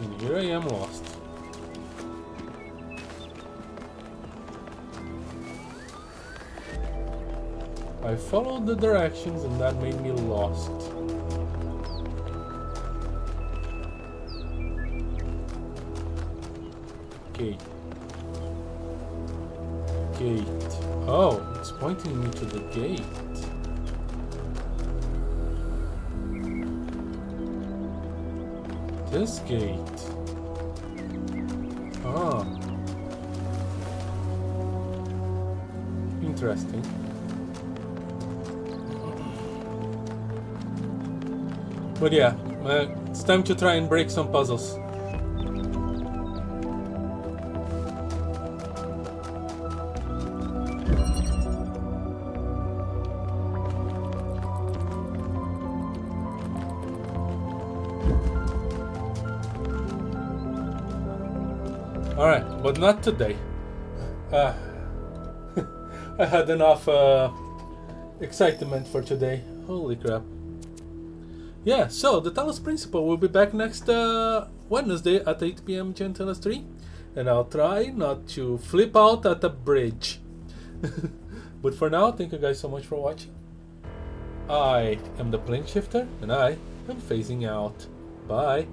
And here I am lost. I followed the directions and that made me lost. Gate. Gate. Oh, it's pointing me to the gate. This gate. Ah. interesting. But yeah, it's time to try and break some puzzles. Alright, but not today. I had enough excitement for today. Holy crap. Yeah, so the Talos Principle will be back next Wednesday at 8 p.m. Gentiles 3. And I'll try not to flip out at a bridge. But for now, thank you guys so much for watching. I am the Plane Shifter, and I am phasing out. Bye.